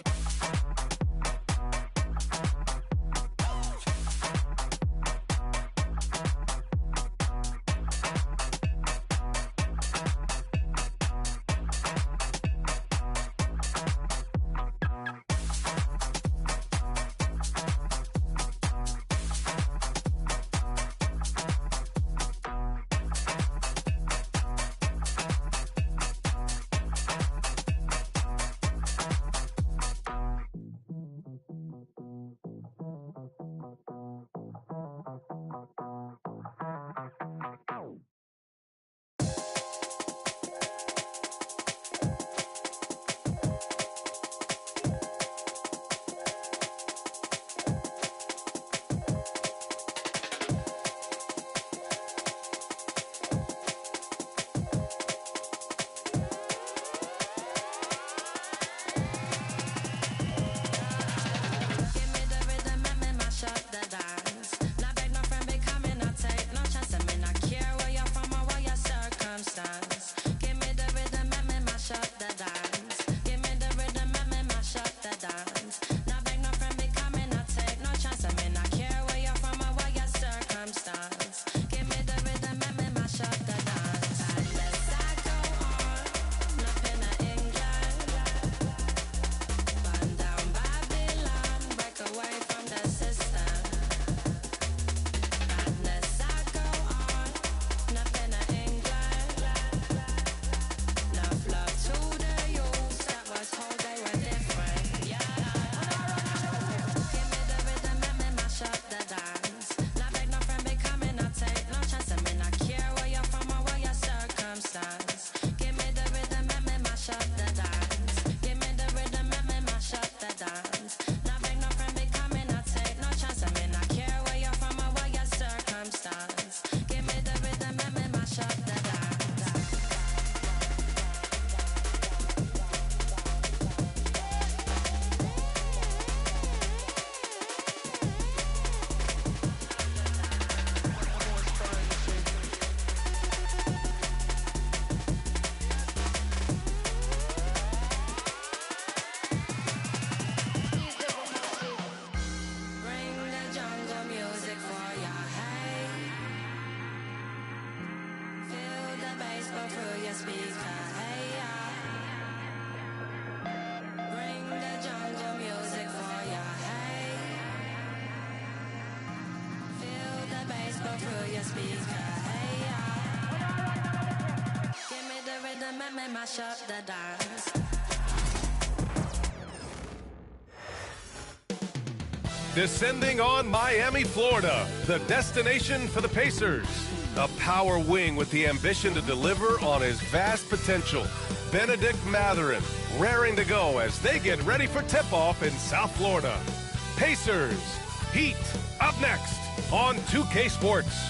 Mash up the dance.
Descending on Miami, Florida, the destination for the Pacers. A power wing with the ambition to deliver on his vast potential. Benedict Mathurin, raring to go as they get ready for tip-off in South Florida. Pacers, Heat, up next on 2K Sports.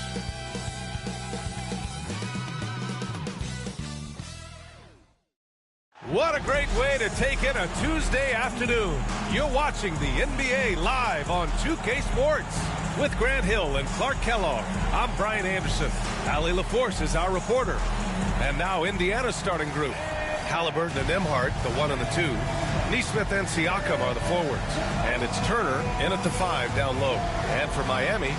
What a great way to take in a Tuesday afternoon. You're watching the NBA live on 2K Sports. With Grant Hill and Clark Kellogg, I'm Brian Anderson. Allie LaForce is our reporter. And now Indiana's starting group. Halliburton and Nembhard, the 1 and the 2. Nesmith and Siakam are the forwards. And it's Turner in at the 5 down low. And for Miami,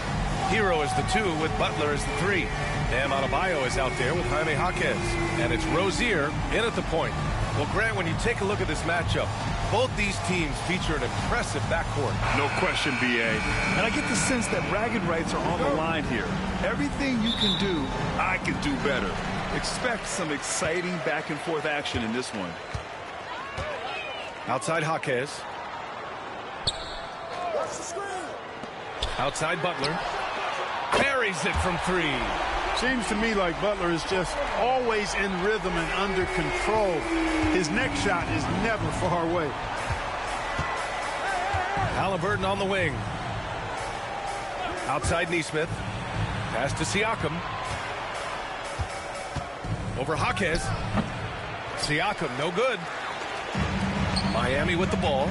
Hero is the 2 with Butler as the 3. Bam Adebayo is out there with Jaime Jaquez. And it's Rozier in at the point. Well, Grant, when you take a look at this matchup, both these teams feature an impressive backcourt.
No question, B.A. And I get the sense that bragging rights are on the line here. Everything you can do, I can do better. Expect some exciting back-and-forth action in this one.
Outside Jaquez. Outside Butler. Buries it from 3.
Seems to me like Butler is just always in rhythm and under control. His next shot is never far away.
Halliburton on the wing. Outside Nesmith. Pass to Siakam. Over Jaquez. Siakam, no good. Miami with the ball.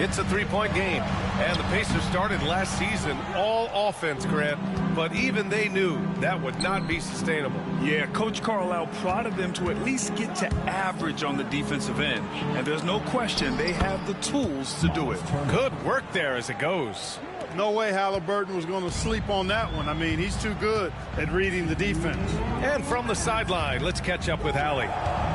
It's a 3-point game. And the Pacers started last season all offense, Grant. But even they knew that would not be sustainable.
Yeah, Coach Carlisle prodded them to at least get to average on the defensive end. And there's no question they have the tools to do it.
Good work there as it goes.
No way Halliburton was going to sleep on that one. I mean, he's too good at reading the defense.
And from the sideline, let's catch up with Allie.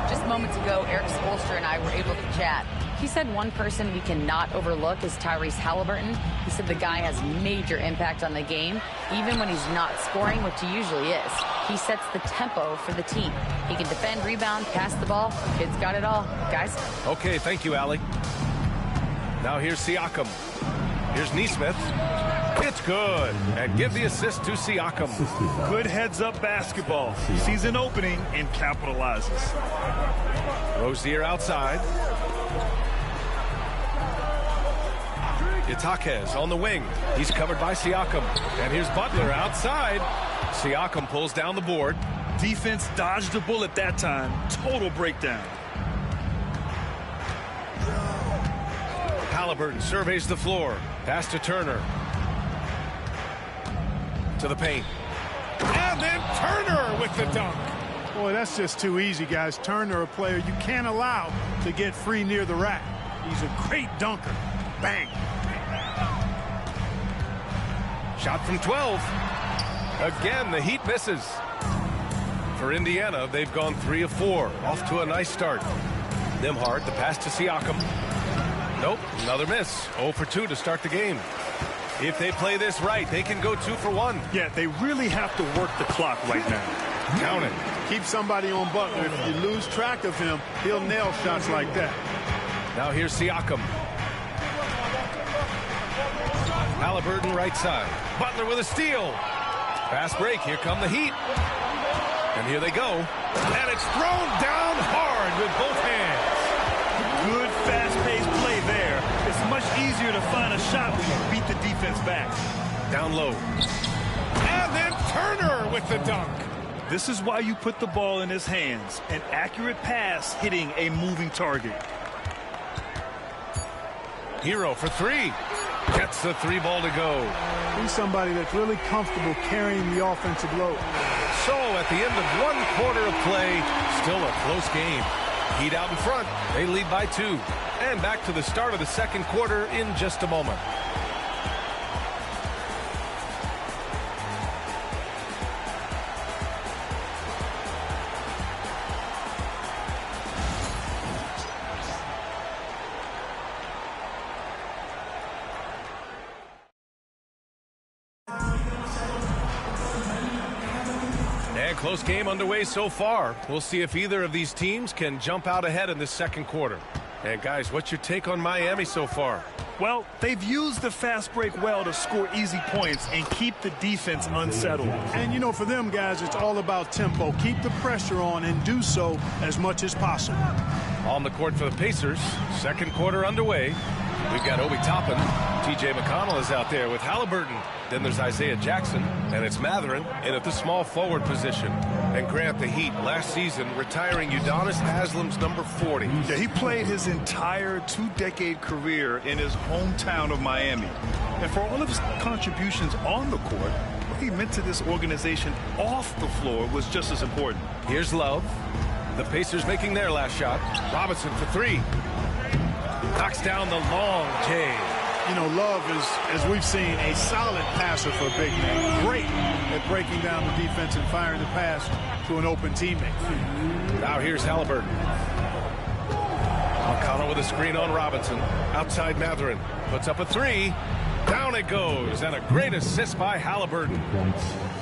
Just moments ago, Eric Spoelstra and I were able to chat. He said one person we cannot overlook is Tyrese Halliburton. He said the guy has major impact on the game, even when he's not scoring, which he usually is. He sets the tempo for the team. He can defend, rebound, pass the ball. Kid's got it all. Guys?
Okay, thank you, Allie. Now here's Siakam. Here's Nesmith. It's good. And give the assist to Siakam.
Good heads-up basketball. Sees an opening and capitalizes.
Rozier outside. It's Jaquez on the wing. He's covered by Siakam. And here's Butler outside. Siakam pulls down the board.
Defense dodged a bullet that time. Total breakdown.
Halliburton surveys the floor. Pass to Turner. To the paint. And then Turner with the dunk.
Boy, that's just too easy, guys. Turner, a player you can't allow to get free near the rack. He's a great dunker. Bang.
Shot from 12. Again, the Heat misses. For Indiana, they've gone 3 of 4. Off to a nice start. Nembhard, the pass to Siakam. Nope, another miss. 0 for 2 to start the game. If they play this right, they can go 2 for 1.
Yeah, they really have to work the clock right now.
Count it.
Keep somebody on Butler. If you lose track of him, he'll nail shots like that.
Now here's Siakam. Halliburton right side. Butler with a steal. Fast break. Here come the Heat. And here they go. And it's thrown down hard with both hands.
Good fast-paced play there. It's much easier to find a shot when you beat the defense back.
Down low. And then Turner with the dunk.
This is why you put the ball in his hands. An accurate pass hitting a moving target.
Hero for 3. Gets the 3 ball to go.
He's somebody that's really comfortable carrying the offensive load.
So at the end of 1 quarter of play, still a close game. Heat out in front. They lead by 2. And back to the start of the second quarter in just a moment. Close game underway so far. We'll see if either of these teams can jump out ahead in this second quarter. And guys, what's your take on Miami so far?
Well, they've used the fast break well to score easy points and keep the defense unsettled.
And, you know, for them guys, it's all about tempo. Keep the pressure on and do so as much as possible.
On the court for the Pacers, second quarter underway. We've got Obi Toppin. T.J. McConnell is out there with Halliburton. Then there's Isaiah Jackson, and it's Mathurin in at the small forward position. And Grant, the Heat, last season retiring Udonis Haslam's number 40.
Yeah, he played his entire 2-decade career in his hometown of Miami. And for all of his contributions on the court, what he meant to this organization off the floor was just as important.
Here's Love. The Pacers making their last shot. Robinson for 3. Knocks down the long J.
you know, Love is, as we've seen, a solid passer for a big man. Great at breaking down the defense and firing the pass to an open teammate.
Now here's Halliburton. McConnell with a screen on Robinson. Outside Mathurin. Puts up a three. Down it goes. And a great assist by Halliburton.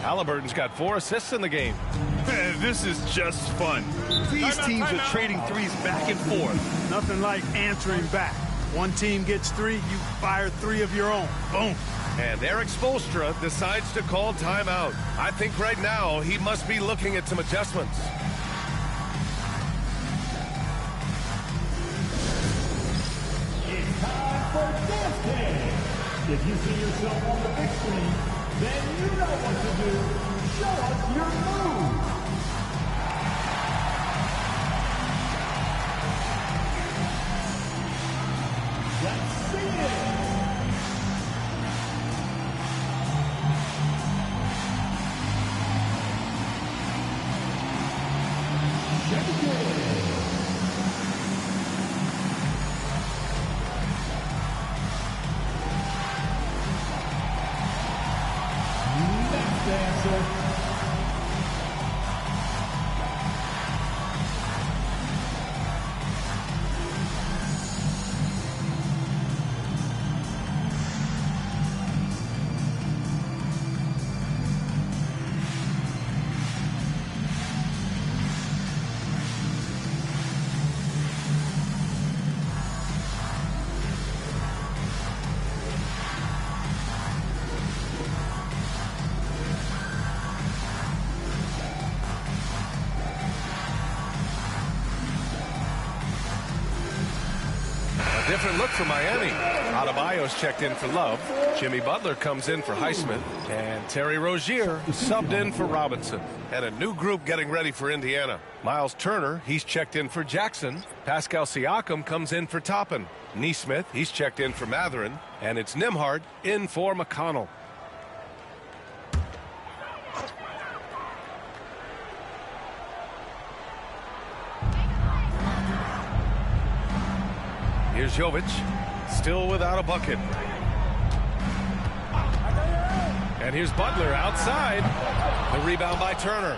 Halliburton's got 4 assists in the game.
This is just fun. These teams are trading threes back and forth.
Nothing like answering back. One team gets 3, you fire 3 of your own. Boom.
And Eric Spoelstra decides to call timeout. I think right now he must be looking at some adjustments.
It's time for dance day. If you see yourself on the big screen, then you know what to do. Show us your move. Let's see it. Shake it. Next dancer.
Different look for Miami. Adebayo's checked in for Love. Jimmy Butler comes in for Highsmith. And Terry Rozier subbed in for Robinson. And a new group getting ready for Indiana. Miles Turner, he's checked in for Jackson. Pascal Siakam comes in for Toppin. Nesmith, he's checked in for Mathurin. And it's Nembhard in for McConnell. Here's Jovic, still without a bucket. And here's Butler outside. The rebound by Turner.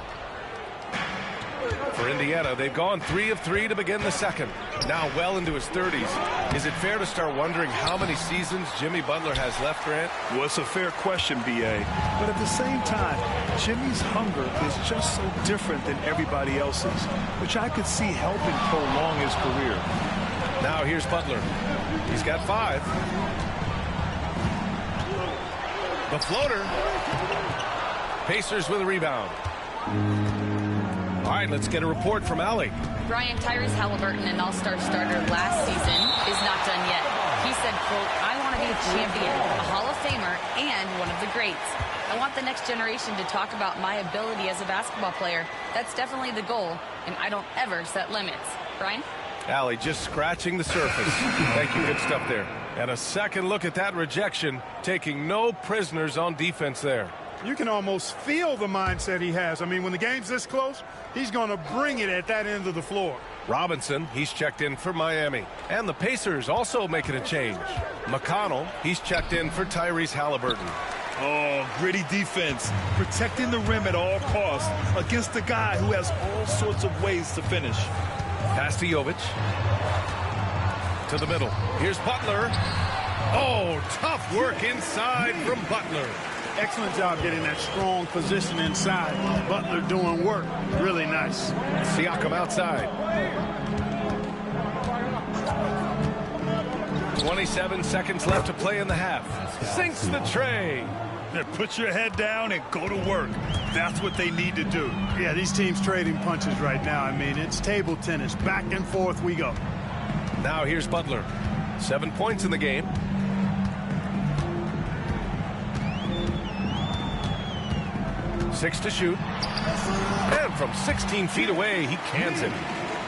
For Indiana, they've gone 3 of 3 to begin the second. Now well into his 30s. Is it fair to start wondering how many seasons Jimmy Butler has left, Grant?
Well, it's a fair question, B.A. But at the same time, Jimmy's hunger is just so different than everybody else's, which I could see helping prolong his career.
Now here's Butler. He's got 5. The floater. Pacers with a rebound. All right, let's get a report from Allie.
Brian, Tyrese Halliburton, an all-star starter last season, is not done yet. He said, quote, I want to be a champion, a Hall of Famer, and one of the greats. I want the next generation to talk about my ability as a basketball player. That's definitely the goal, and I don't ever set limits. Brian?
Allie just scratching the surface. Thank you, good stuff there. And a second look at that rejection, taking no prisoners on defense there.
You can almost feel the mindset he has. I mean, when the game's this close, he's going to bring it at that end of the floor.
Robinson, he's checked in for Miami. And the Pacers also making a change. McConnell, he's checked in for Tyrese Halliburton.
Oh, gritty defense, protecting the rim at all costs against a guy who has all sorts of ways to finish.
Pass to Jovic. To the middle. Here's Butler. Oh, tough work inside from Butler.
Excellent job getting that strong position inside. Butler doing work. Really nice.
Siakam outside. 27 seconds left to play in the half. Sinks the tray.
Put your head down and go to work. That's what they need to do.
Yeah, these teams trading punches right now. I mean, it's table tennis. Back and forth we go.
Now here's Butler. 7 points in the game. Six to shoot. And from 16 feet away, he cans it.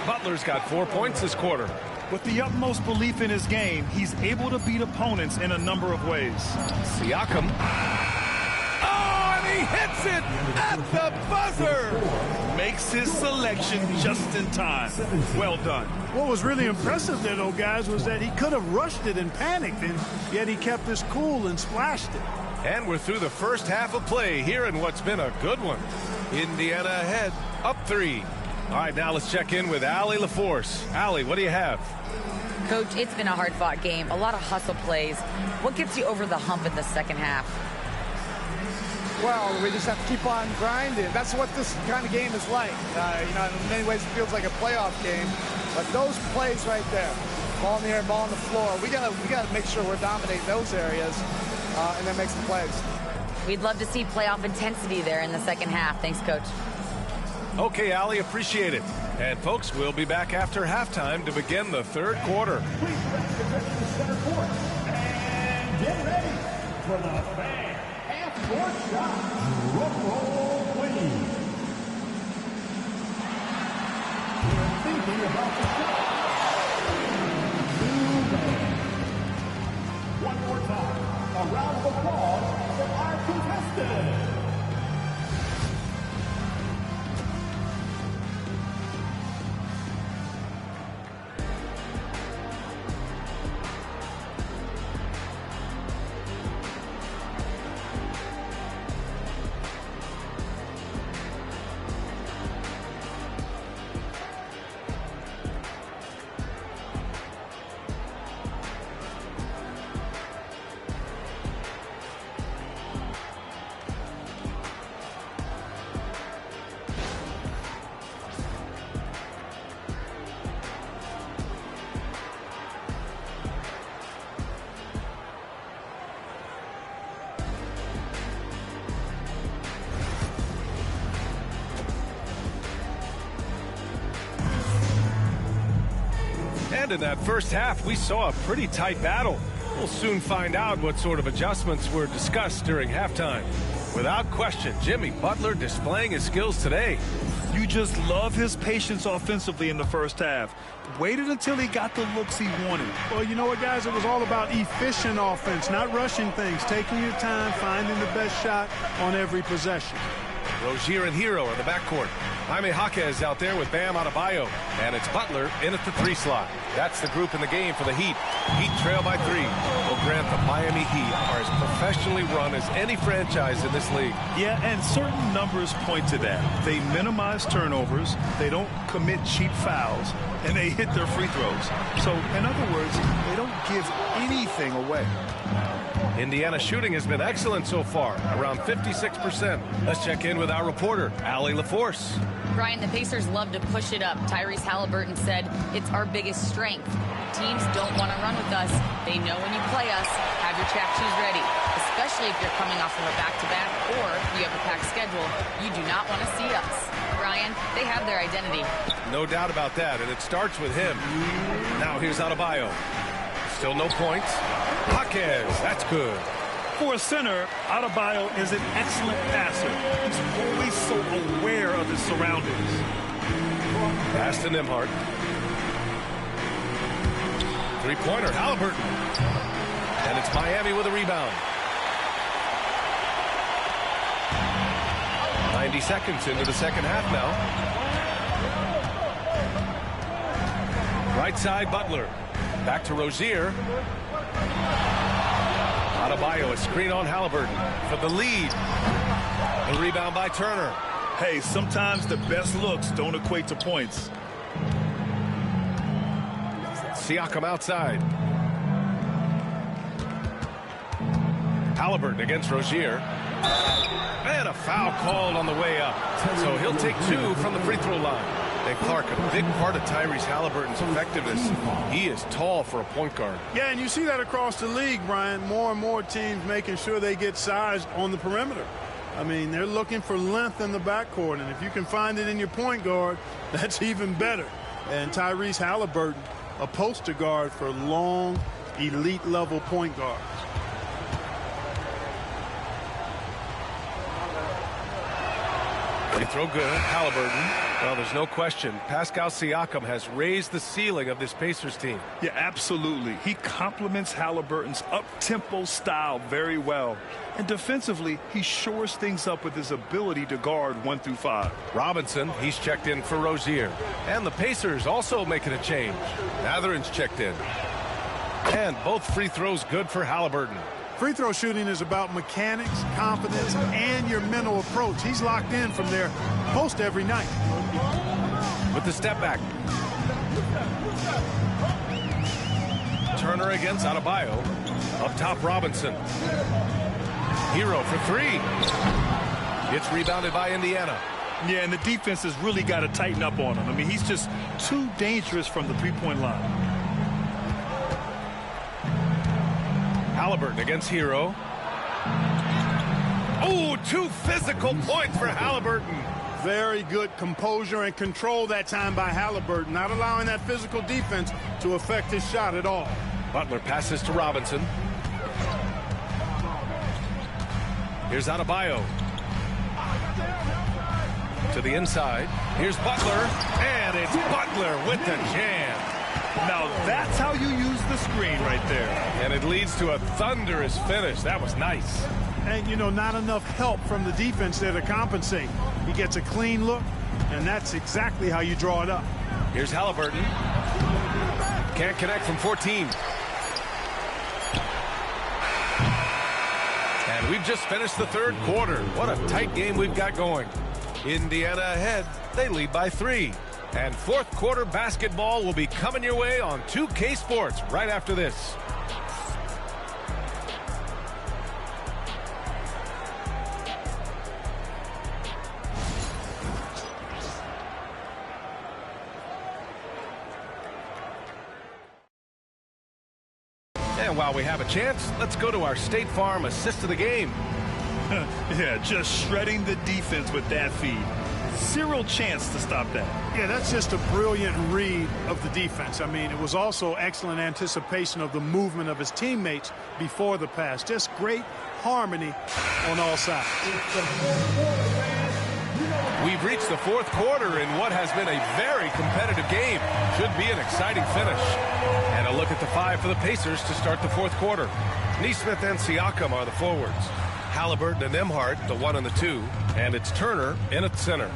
Butler's got 4 points this quarter.
With the utmost belief in his game, he's able to beat opponents in a number of ways.
Siakam. Oh, and he hits it at the buzzer.
makes his selection just in time. Well done.
What was really impressive there, though, guys, was that he could have rushed it and panicked, and yet he kept his cool and splashed it.
And we're through the first half of play here in what's been a good one. Indiana ahead, up 3. All right, now let's check in with Allie LaForce. Allie, what do you have?
Coach, it's been a hard-fought game, a lot of hustle plays. What gets you over the hump in the second half?
Well, we just have to keep on grinding. That's what this kind of game is like. In many ways, it feels like a playoff game. But those plays right there, ball in the air, ball on the floor, we gotta make sure we're dominating those areas and then make some plays.
We'd love to see playoff intensity there in the second half. Thanks, Coach.
Okay, Allie, appreciate it. And, folks, we'll be back after halftime to begin the third quarter.
Please represent the center court. And get ready for the fan half-court shot. Drum roll, please. We're thinking about the shot. One more time. A round of applause for our contestants.
And in that first half, we saw a pretty tight battle. We'll soon find out what sort of adjustments were discussed during halftime. Without question, Jimmy Butler displaying his skills today.
You just love his patience offensively in the first half. Waited until he got the looks he wanted.
Well, you know what, guys? It was all about efficient offense, not rushing things, taking your time, finding the best shot on every possession.
Rozier and Hero in the backcourt. Jaime Jaquez out there with Bam Adebayo. And it's Butler in at the 3 slot. That's the group in the game for the Heat. Heat trail by 3. Well, Grant, the Miami Heat are as professionally run as any franchise in this league.
Yeah, and certain numbers point to that. They minimize turnovers, they don't commit cheap fouls, and they hit their free throws. So, in other words, they don't give anything away.
Indiana shooting has been excellent so far, around 56%. Let's check in with our reporter, Allie LaForce.
Brian, the Pacers love to push it up. Tyrese Halliburton said, it's our biggest strength. Teams don't want to run with us. They know when you play us, have your track shoes ready, especially if you're coming off of a back-to-back or you have a packed schedule. You do not want to see us. Brian, they have their identity.
No doubt about that, and it starts with him. Now here's Adebayo. Still no points. Jaquez, that's good.
For a center, Adebayo is an excellent passer. He's always so aware of his surroundings.
Pass to Nembhard. Three-pointer, Halliburton. And it's Miami with a rebound. 90 seconds into the second half now. Right side, Butler. Back to Rozier. Adebayo, a screen on Halliburton for the lead. The rebound by Turner.
Hey, sometimes the best looks don't equate to points.
Siakam outside. Halliburton against Rozier. And a foul called on the way up. So he'll take 2 from the free throw line. And Clark, a big part of Tyrese Halliburton's effectiveness, he is tall for a point guard.
Yeah, and you see that across the league, Brian. More and more teams making sure they get size on the perimeter. I mean, they're looking for length in the backcourt, and if you can find it in your point guard, that's even better. And Tyrese Halliburton, a poster guard for long, elite-level point guards.
Free throw good, Halliburton. Well, there's no question. Pascal Siakam has raised the ceiling of this Pacers team.
Yeah, absolutely. He complements Halliburton's up-tempo style very well. And defensively, he shores things up with his ability to guard 1 through 5.
Robinson, he's checked in for Rozier. And the Pacers also making a change. Mathurin's checked in. And both free throws good for Halliburton.
Free throw shooting is about mechanics, confidence, and your mental approach. He's locked in from there post every night.
With the step back. Turner against Adebayo. Up top, Robinson. Hero for three. It's rebounded by Indiana.
Yeah, and the defense has really got to tighten up on him. I mean, he's just too dangerous from the three-point line.
Halliburton against Hero. Oh, 2 physical points for Halliburton.
Very good composure and control that time by Halliburton, not allowing that physical defense to affect his shot at all.
Butler passes to Robinson. Here's Adebayo. To the inside. Here's Butler. And it's Butler with the jam.
Now that's how you use the screen right there.
And it leads to a thunderous finish. That was nice.
And, you know, not enough help from the defense there to compensate. He gets a clean look, and that's exactly how you draw it up.
Here's Halliburton. Can't connect from 14. And we've just finished the third quarter. What a tight game we've got going. Indiana ahead. They lead by 3. And fourth quarter basketball will be coming your way on 2K Sports right after this. And while we have a chance, let's go to our State Farm assist of the game.
Yeah, just shredding the defense with that feed. Zero chance to stop that.
Yeah, that's just a brilliant read of the defense. I mean, it was also excellent anticipation of the movement of his teammates before the pass. Just great harmony on all sides.
We've reached the fourth quarter in what has been a very competitive game. Should be an exciting finish. And a look at the 5 for the Pacers to start the fourth quarter. Nesmith and Siakam are the forwards. Halliburton and Nembhard, the 1 and the 2. And it's Turner in at center.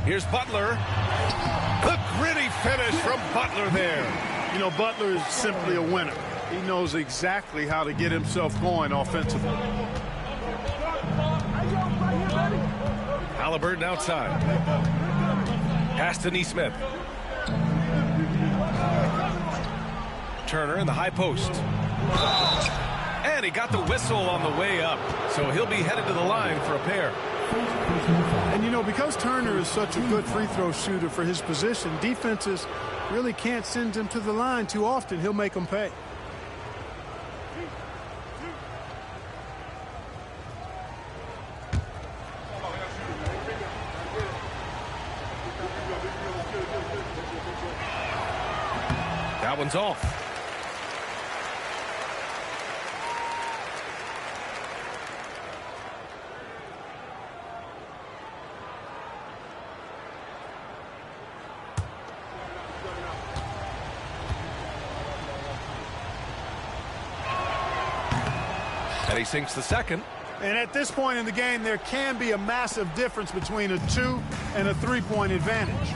Here's Butler. The gritty finish from Butler there.
You know, Butler is simply a winner. He knows exactly how to get himself going offensively.
Halliburton outside. Pass to Nesmith. Turner in the high post. And he got the whistle on the way up. So he'll be headed to the line for a pair.
And, you know, because Turner is such a good free throw shooter for his position, defenses really can't send him to the line too often. He'll make them pay.
That one's off. And he sinks the second.
And at this point in the game, there can be a massive difference between a 2 and a 3-point advantage.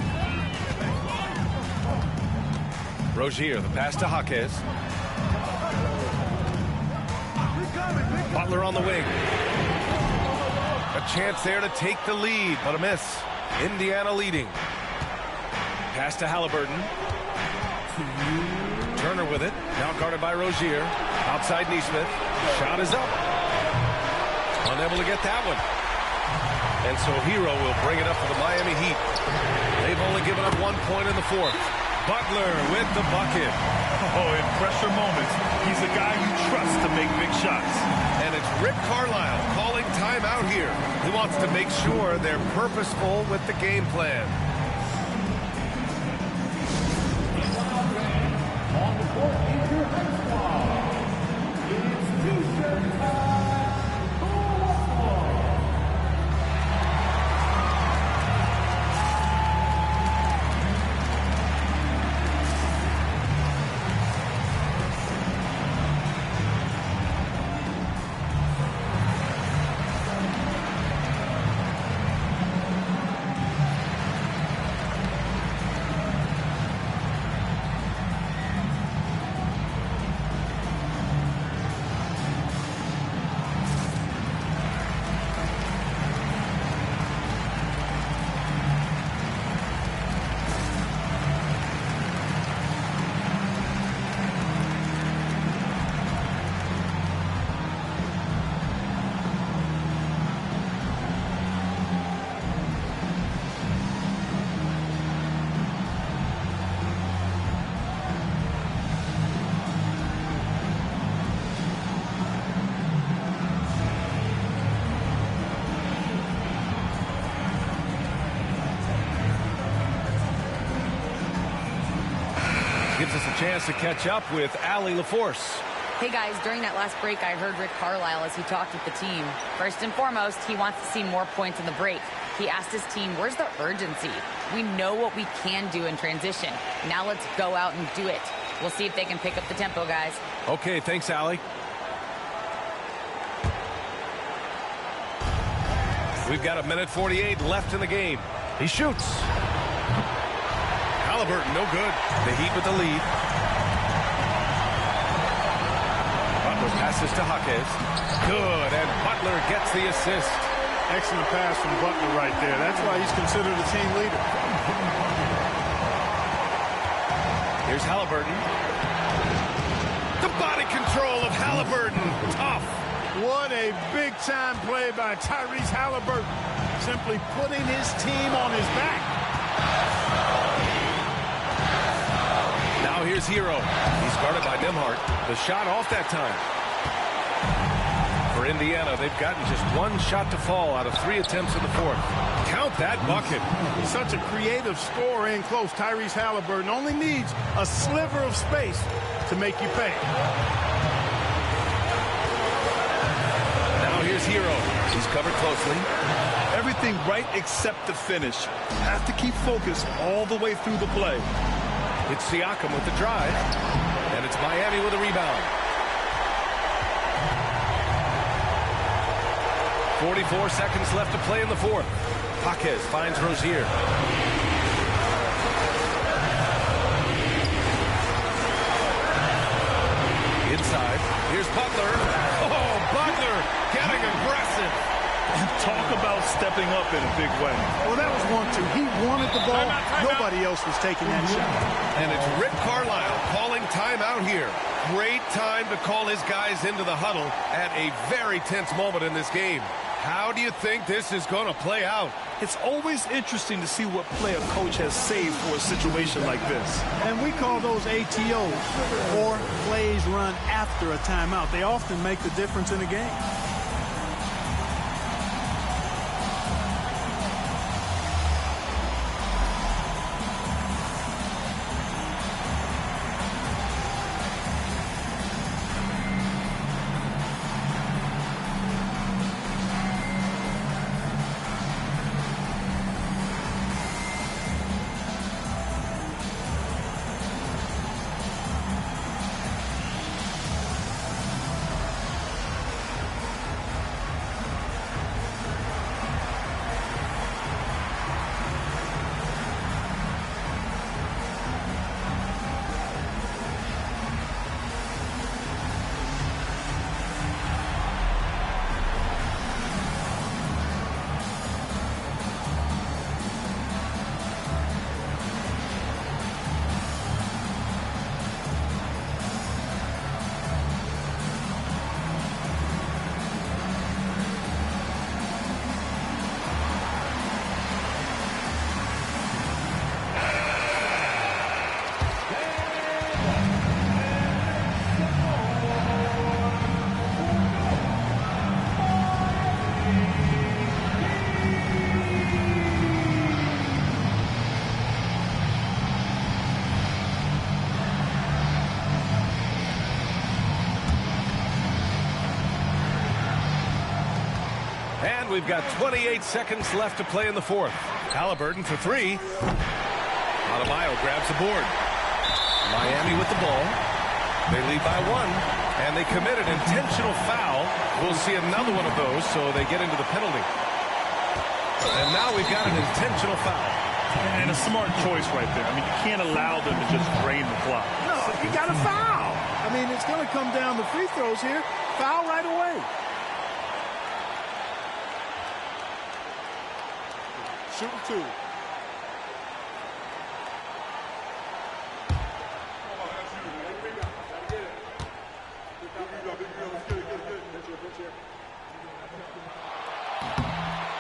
Rozier, the pass to Jaquez. Butler on the wing. A chance there to take the lead, but a miss. Indiana leading. Pass to Halliburton. Turner with it. Now guarded by Rozier. Outside Nesmith. Shot is up. Unable to get that one. And so Hero will bring it up for the Miami Heat. They've only given up 1 point in the fourth. Butler with the bucket.
Oh, in pressure moments, he's a guy you trust to make big shots.
And it's Rick Carlisle calling timeout here. He wants to make sure they're purposeful with the game plan.
On the court, in your it's t-shirt time.
gives us a chance to catch up with Allie LaForce.
Hey guys, during that last break, I heard Rick Carlisle as he talked with the team. First and foremost, he wants to see more points in the break. He asked his team, where's the urgency? We know what we can do in transition. Now let's go out and do it. We'll see if they can pick up the tempo, guys.
Okay, thanks, Allie. We've got 1:48 left in the game. He shoots. Halliburton, no good. The Heat with the lead. Butler passes to Jaquez. Good, and Butler gets the assist.
Excellent pass from Butler right there. That's why he's considered a team leader.
Here's Halliburton. The body control of Halliburton. Tough.
What a big-time play by Tyrese Halliburton. Simply putting his team on his back.
Now here's Hero. He's guarded by Nembhard. The shot off that time. For Indiana, they've gotten just one shot to fall out of 3 attempts in the fourth. Count that bucket.
He's such a creative scorer in close. Tyrese Halliburton only needs a sliver of space to make you pay.
Now here's Hero. He's covered closely.
Everything right except the finish. Have to keep focused all the way through the play.
It's Siakam with the drive. And it's Miami with a rebound. 44 seconds left to play in the fourth. Jaquez finds Rozier. Inside. Here's Butler. Oh, Butler getting aggressive.
Talk about stepping up in a big way.
Well, that was 1-2. He wanted the ball. Nobody else was taking that shot.
And it's Rick Carlisle calling timeout here. Great time to call his guys into the huddle at a very tense moment in this game. How do you think this is going to play out?
It's always interesting to see what play a coach has saved for a situation like this.
And we call those ATOs, or plays run after a timeout. They often make the difference in a game.
And we've got 28 seconds left to play in the fourth. Halliburton for 3. Adebayo grabs the board. Miami with the ball. They lead by 1, and they commit an intentional foul. We'll see another one of those, so they get into the penalty. And now we've got an intentional foul.
And a smart choice right there. I mean, you can't allow them to just drain the clock.
No, you got to foul. I mean, it's going to come down to free throws here. Foul right away. Shooting 2.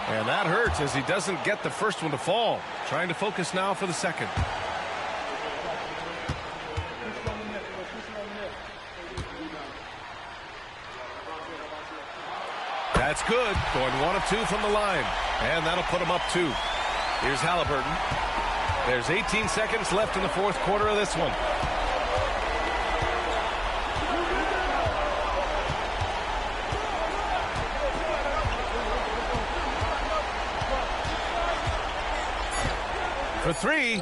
And that hurts as he doesn't get the first one to fall. Trying to focus now for the second. That's good. Going 1 of 2 from the line. And that'll put him up 2. Here's Halliburton. There's 18 seconds left in the fourth quarter of this one. for three.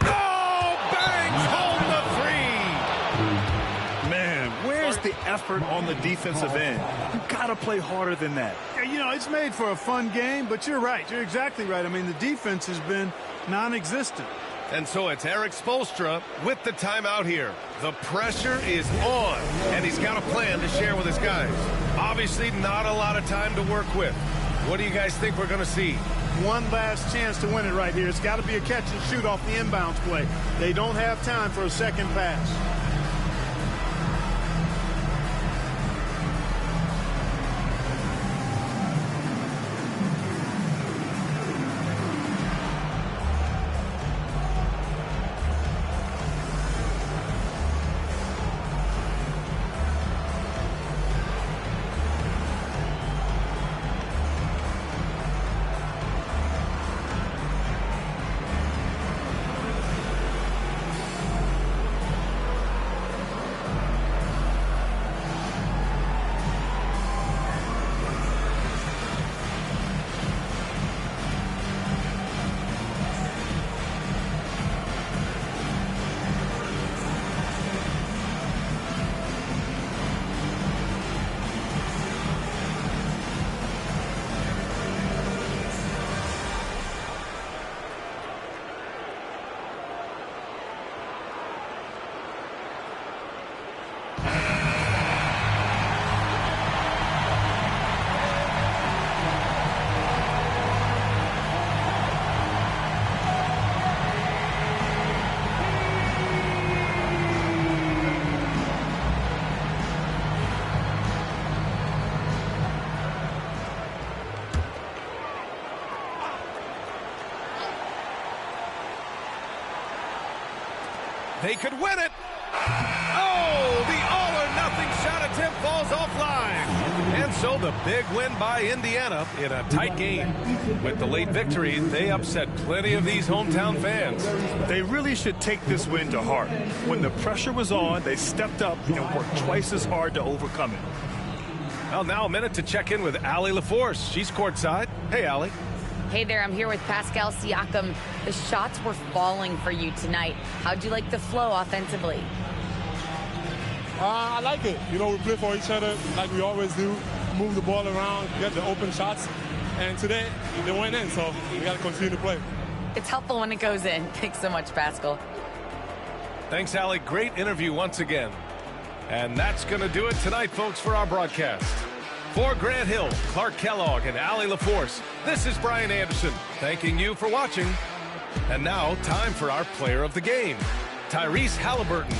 Oh, bangs home the three.
Man, where's the effort on the defensive end? You gotta play harder than that.
Yeah, you know, it's made for a fun game, but you're right. You're exactly right. I mean, the defense has been non-existent.
And so it's Erik Spoelstra with the timeout here. The pressure is on, and he's got a plan to share with his guys. Obviously, not a lot of time to work with. What do you guys think we're going to see?
One last chance to win it right here. It's got to be a catch and shoot off the inbounds play. They don't have time for a second pass.
They could win it. Oh, the all-or-nothing shot attempt falls offline. And so the big win by Indiana in a tight game. With the late victory, they upset plenty of these hometown fans.
They really should take this win to heart. When the pressure was on, they stepped up and worked twice as hard to overcome it.
Well, now a minute to check in with Allie LaForce. She's courtside. Hey, Allie.
Hey there, I'm here with Pascal Siakam. The shots were falling for you tonight. How'd you like the flow offensively?
I like it. You know, we play for each other like we always do. Move the ball around, get the open shots. And today, they went in, so we got to continue to play.
It's helpful when it goes in. Thanks so much, Pascal.
Thanks, Allie. Great interview once again. And that's going to do it tonight, folks, for our broadcast. For Grant Hill, Clark Kellogg, and Allie LaForce, this is Brian Anderson, thanking you for watching. And now, time for our player of the game, Tyrese Haliburton.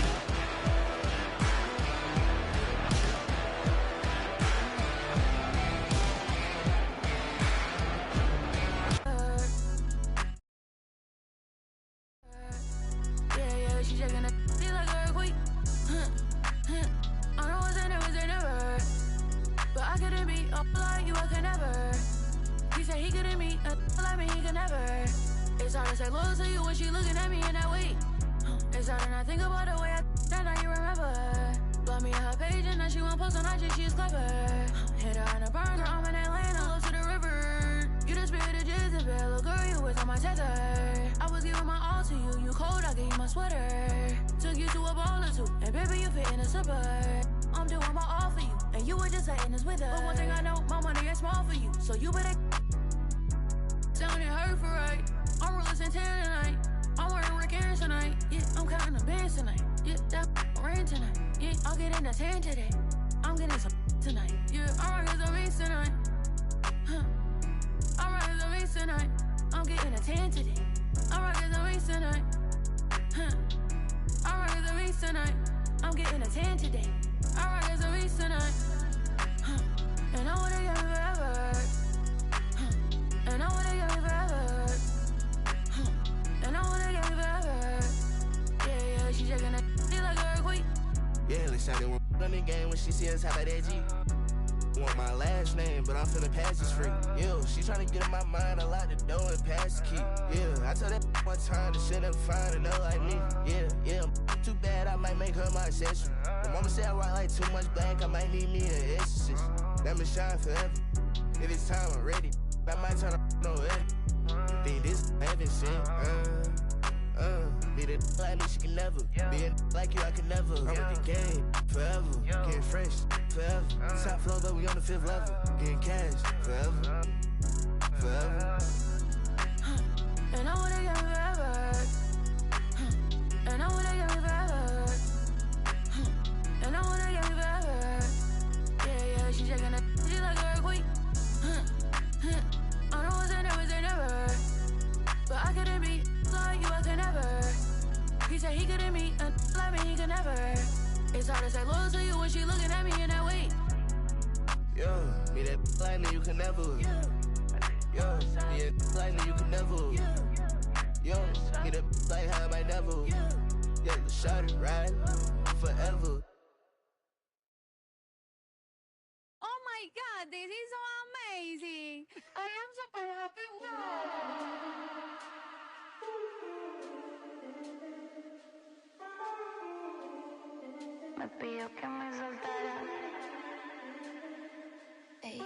Want my last name, but I'm finna pass this free. Yeah, she tryna get in my mind, I lock the door and pass the key. Yeah, I told that one time that she'll never find another like me. Yeah, too bad I might make her my accessory. My mama said I rock like too much black, I might need me an exorcist. Let me shine forever. If it's time, I'm ready. I might turn on no edge. Think this heaven sent. Be the like me, she can never. Be a like you, I can never. I'm with the game forever. Getting fresh forever. Top floor, but we on the 5th level. Getting cash forever. Forever.
And I wanna get me forever. And I wanna get me forever. And I wanna get me forever. Yeah, she shaking that. She like a earthquake. I know I never say never. But I couldn't be like you, I could never. He said he couldn't meet a like me, he could never. It's hard to say loyal to you when she looking at me in that way.
Yo, be that like me, you can never. Yo, be a like me, you can never. Yo, be that like how I might never. Yeah, shot it right forever.
Oh my God, this is so amazing. I am super happy. Me pidió que me soltara. Ey,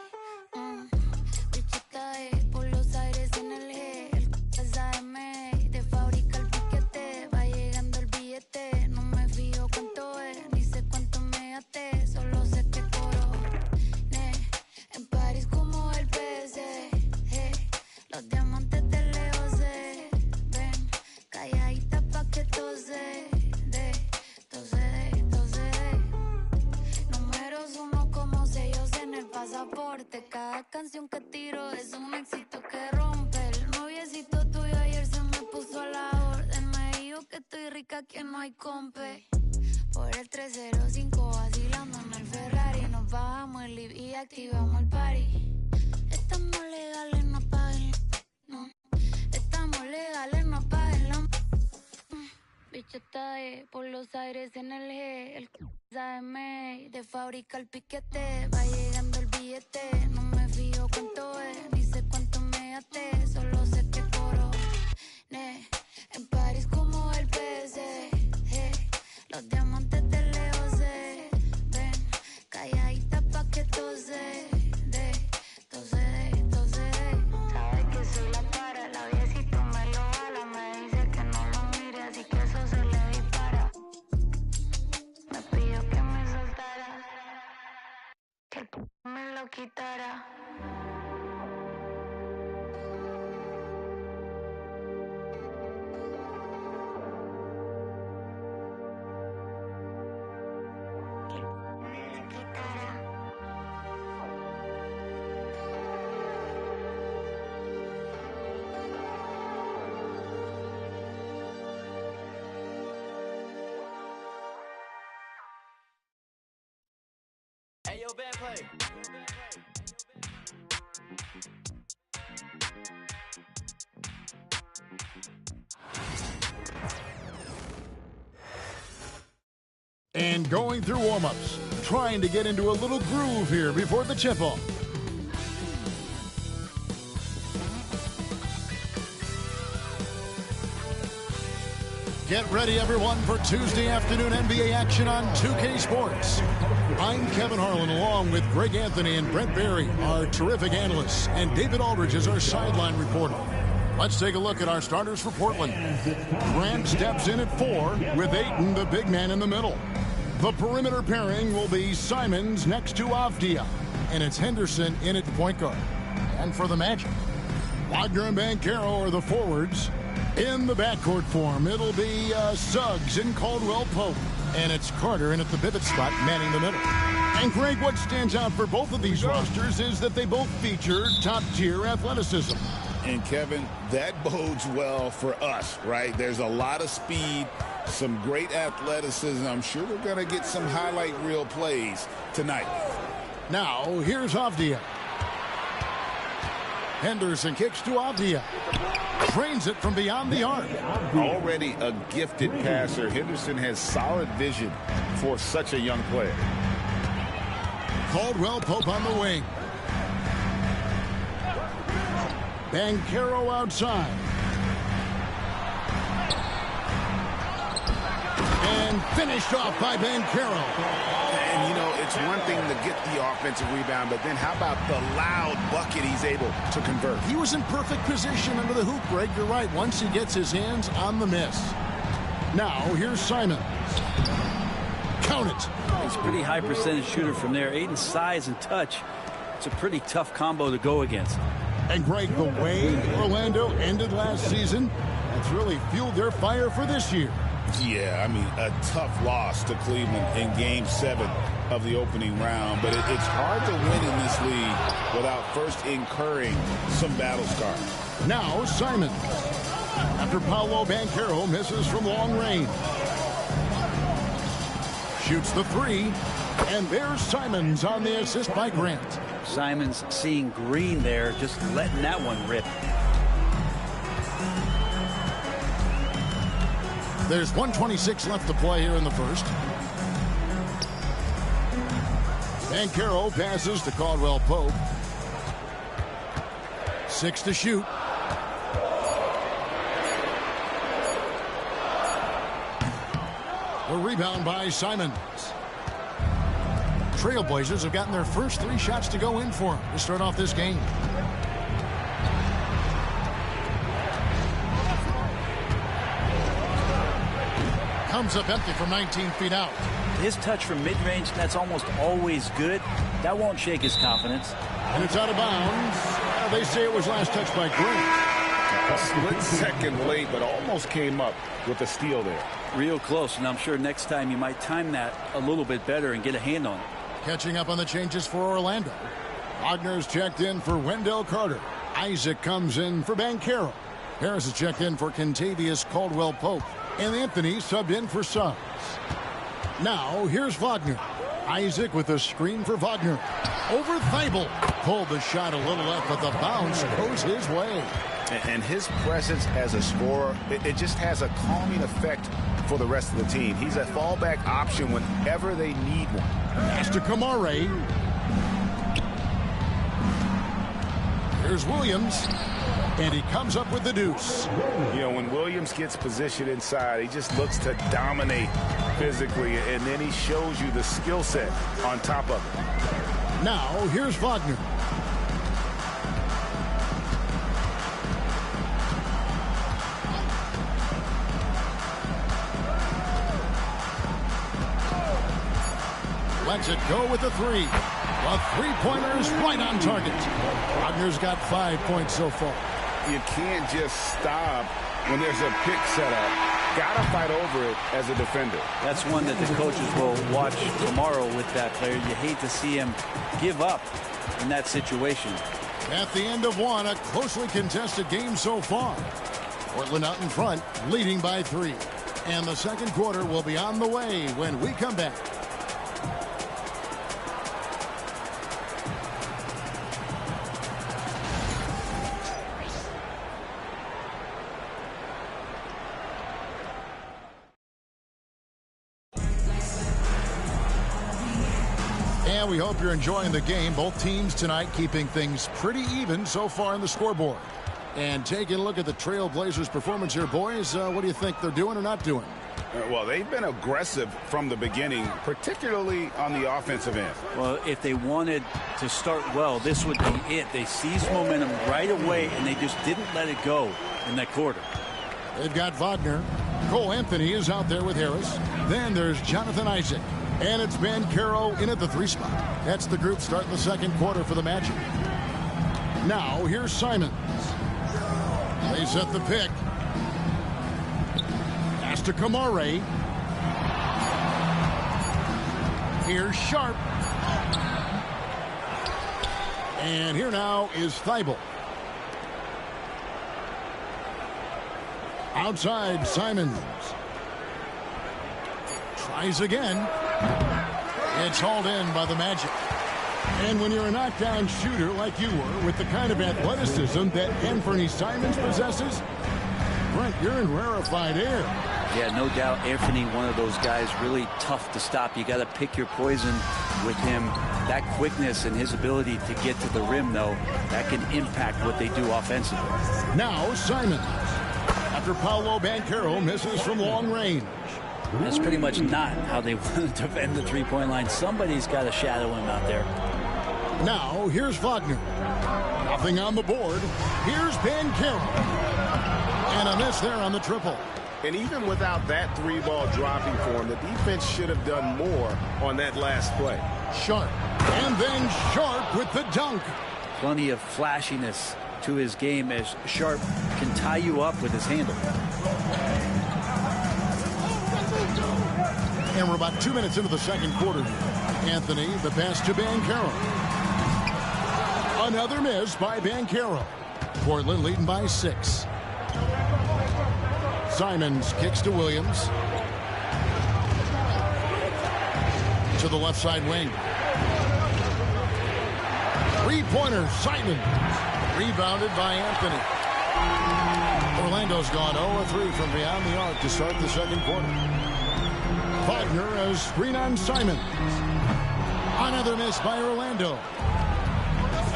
bichita por los aires en el G. El SAM de fábrica el piquete. Va llegando el billete. No me fijo cuánto es, ni sé cuánto me gasté. Solo sé que coroné. En París como el PC. Los diamantes de lejos se ven. Calladita pa' que tose. Pasaporte, cada canción que tiro es un éxito que rompe. El noviecito tuyo ayer se me puso a la orden. Me dijo que estoy rica, que no hay compe. Por el 305 vacilando en el Ferrari. Nos bajamos el live y activamos el party. Estamos legales, no paguen. No. Estamos legales, no paguen la. Bichota por los aires en el G. El SAM de fábrica el piquete. Va llegando el billete. No me fijo cuánto es, ni sé cuánto me gasté. Solo sé que coroné. En París como el PC. Los diamantes de lejos se ven. Calladita pa' que tose. Sabes que soy la para. La viejito me lo jala. Me dice que no lo mire, así que eso se le dispara. Me pidió que me soltara, que el me lo quitara.
Hey, yo, bad play.
And going through warm-ups, trying to get into a little groove here before the tip-off. Get ready, everyone, for Tuesday afternoon NBA action on 2K Sports. I'm Kevin Harlan, along with Greg Anthony and Brent Barry, our terrific analysts, and David Aldridge is our sideline reporter. Let's take a look at our starters for Portland. Grant steps in at 4, with Ayton, the big man, in the middle. The perimeter pairing will be Simons next to Avdia, and it's Henderson in at point guard. And for the Magic, Wagner and Banchero are the forwards. In the backcourt form, it'll be Suggs and Caldwell Pope. And it's Carter in at the pivot spot, manning the middle. And Greg, what stands out for both of these rosters is that they both feature top-tier athleticism.
And Kevin, that bodes well for us, right? There's a lot of speed, some great athleticism. I'm sure we're going to get some highlight reel plays tonight.
Now, here's Avdia. Henderson kicks to Avdia. Trains it from beyond the arc.
Already a gifted passer, Henderson has solid vision for such a young player.
Caldwell Pope on the wing. Banchero outside. And finished off by Banchero.
And, you know, it's one thing to get the offensive rebound, but then how about the loud bucket he's able to convert?
He was in perfect position under the hoop, Greg. You're right. Once he gets his hands on the miss. Now, here's Simons. Count it.
He's a pretty high percentage shooter from there. Aiden's size and touch. It's a pretty tough combo to go against.
And Greg, the way Orlando ended last season, that's really fueled their fire for this year.
Yeah, I mean, a tough loss to Cleveland in Game 7 of the opening round. But it's hard to win in this league without first incurring some battle scars.
Now, Simons. After Paolo Banchero misses from long range. Shoots the three. And there's Simons on the assist by Grant.
Simons seeing green there, just letting that one rip.
There's 1:26 left to play here in the first. Banchero passes to Caldwell Pope. 6 to shoot. A rebound by Simons. Trailblazers have gotten their first 3 shots to go in for them to start off this game. Comes up empty from 19 feet out.
His touch from mid-range, that's almost always good. That won't shake his confidence.
And it's out of bounds. They say it was last touched by Grant.
A split second late, but almost came up with a steal there.
Real close, and I'm sure next time you might time that a little bit better and get a hand on it.
Catching up on the changes for Orlando. Wagner's checked in for Wendell Carter. Isaac comes in for Banchero. Harris is checked in for Kentavious Caldwell-Pope. And Anthony subbed in for Suggs. Now, here's Wagner. Isaac with a screen for Wagner. Over Thibault. Pulled the shot a little up, but the bounce goes his way.
And his presence as a scorer, it just has a calming effect for the rest of the team. He's a fallback option whenever they need one.
Pass to Kamare. Here's Williams. And he comes up with the deuce.
You know, when Williams gets positioned inside, he just looks to dominate physically, and then he shows you the skill set on top of it.
Now, here's Wagner. Lets it go with the three. The three-pointer is right on target. Wagner's got 5 points so far.
You can't just stop when there's a pick set up. Gotta fight over it as a defender.
That's one that the coaches will watch tomorrow with that player. You hate to see him give up in that situation.
At the end of one, a closely contested game so far. Portland out in front, leading by 3. And the second quarter will be on the way when we come back. And we hope you're enjoying the game. Both teams tonight keeping things pretty even so far in the scoreboard. And taking a look at the Trailblazers' performance here, boys, what do you think they're doing or not doing?
Well, they've been aggressive from the beginning, particularly on the offensive end.
Well, if they wanted to start well, this would be it. They seized momentum right away, and they just didn't let it go in that quarter.
They've got Wagner. Cole Anthony is out there with Harris. Then there's Jonathan Isaac. And it's Banchero in at the 3 spot. That's the group starting the second quarter for the Magic. Now, here's Simons. They set the pick. Pass to Kamare. Here's Sharp. And here now is Thibault. Outside, Simons. Tries again. It's hauled in by the Magic. And when you're a knockdown shooter like you were, with the kind of athleticism that Anthony Simons possesses, Brent, you're in rarefied air.
Yeah, no doubt Anthony, one of those guys, really tough to stop. You got to pick your poison with him. That quickness and his ability to get to the rim, though, that can impact what they do offensively.
Now Simons. After Paolo Banchero misses from long range.
That's pretty much not how they want to defend the three-point line. Somebody's got to shadow him out there.
Now, here's Wagner. Nothing on the board. Here's Banchero. And a miss there on the triple.
And even without that three-ball dropping for him, the defense should have done more on that last play.
Sharp. And then Sharp with the dunk.
Plenty of flashiness to his game as Sharp can tie you up with his handle.
And we're about 2 minutes into the second quarter. Anthony, the pass to Banchero. Another miss by Banchero. Portland leading by 6. Simons kicks to Williams. To the left side wing. Three-pointer, Simons. Rebounded by Anthony. Orlando's gone 0-3 from beyond the arc to start the second quarter. Wagner as screen on Simons. Another miss by Orlando.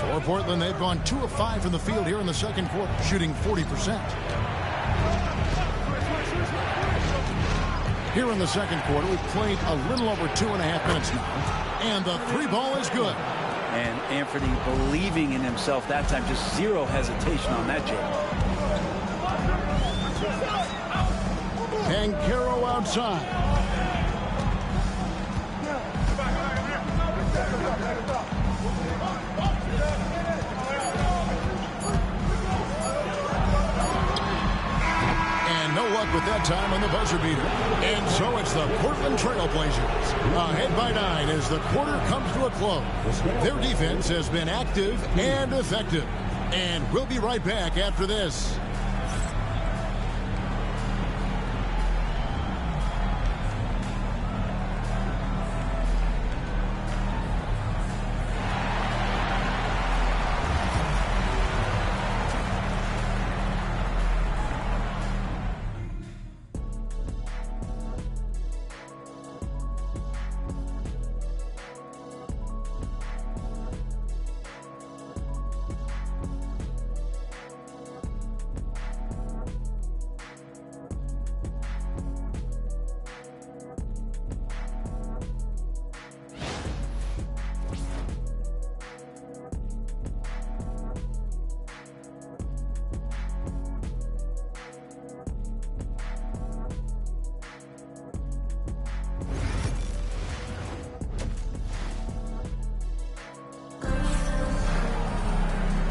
For Portland, they've gone 2 of 5 from the field here in the second quarter, shooting 40%. Here in the second quarter, we've played a little over 2.5 minutes now. And the three ball is good.
And Anthony believing in himself that time, just zero hesitation on that jam.
Banchero outside. And no luck with that time on the buzzer beater. And so it's the Portland Trail Blazers ahead by 9 as the quarter comes to a close. Their defense has been active and effective. And we'll be right back after this.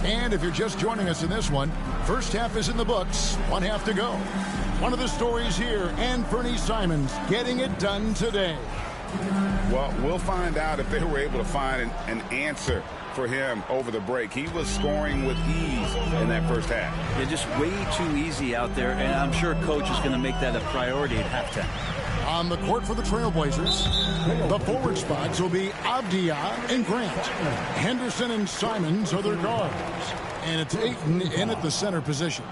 And if you're just joining us in this one, first half is in the books, 1 half to go. One of the stories here, Anthony Simons getting it done today.
Well, we'll find out if they were able to find an answer for him over the break. He was scoring with ease in that first half.
Yeah, just way too easy out there, and I'm sure coach is going to make that a priority at halftime.
On the court for the Trailblazers, the forward spots will be Avdia and Grant. Henderson and Simons are their guards. And it's Ayton in at the center position.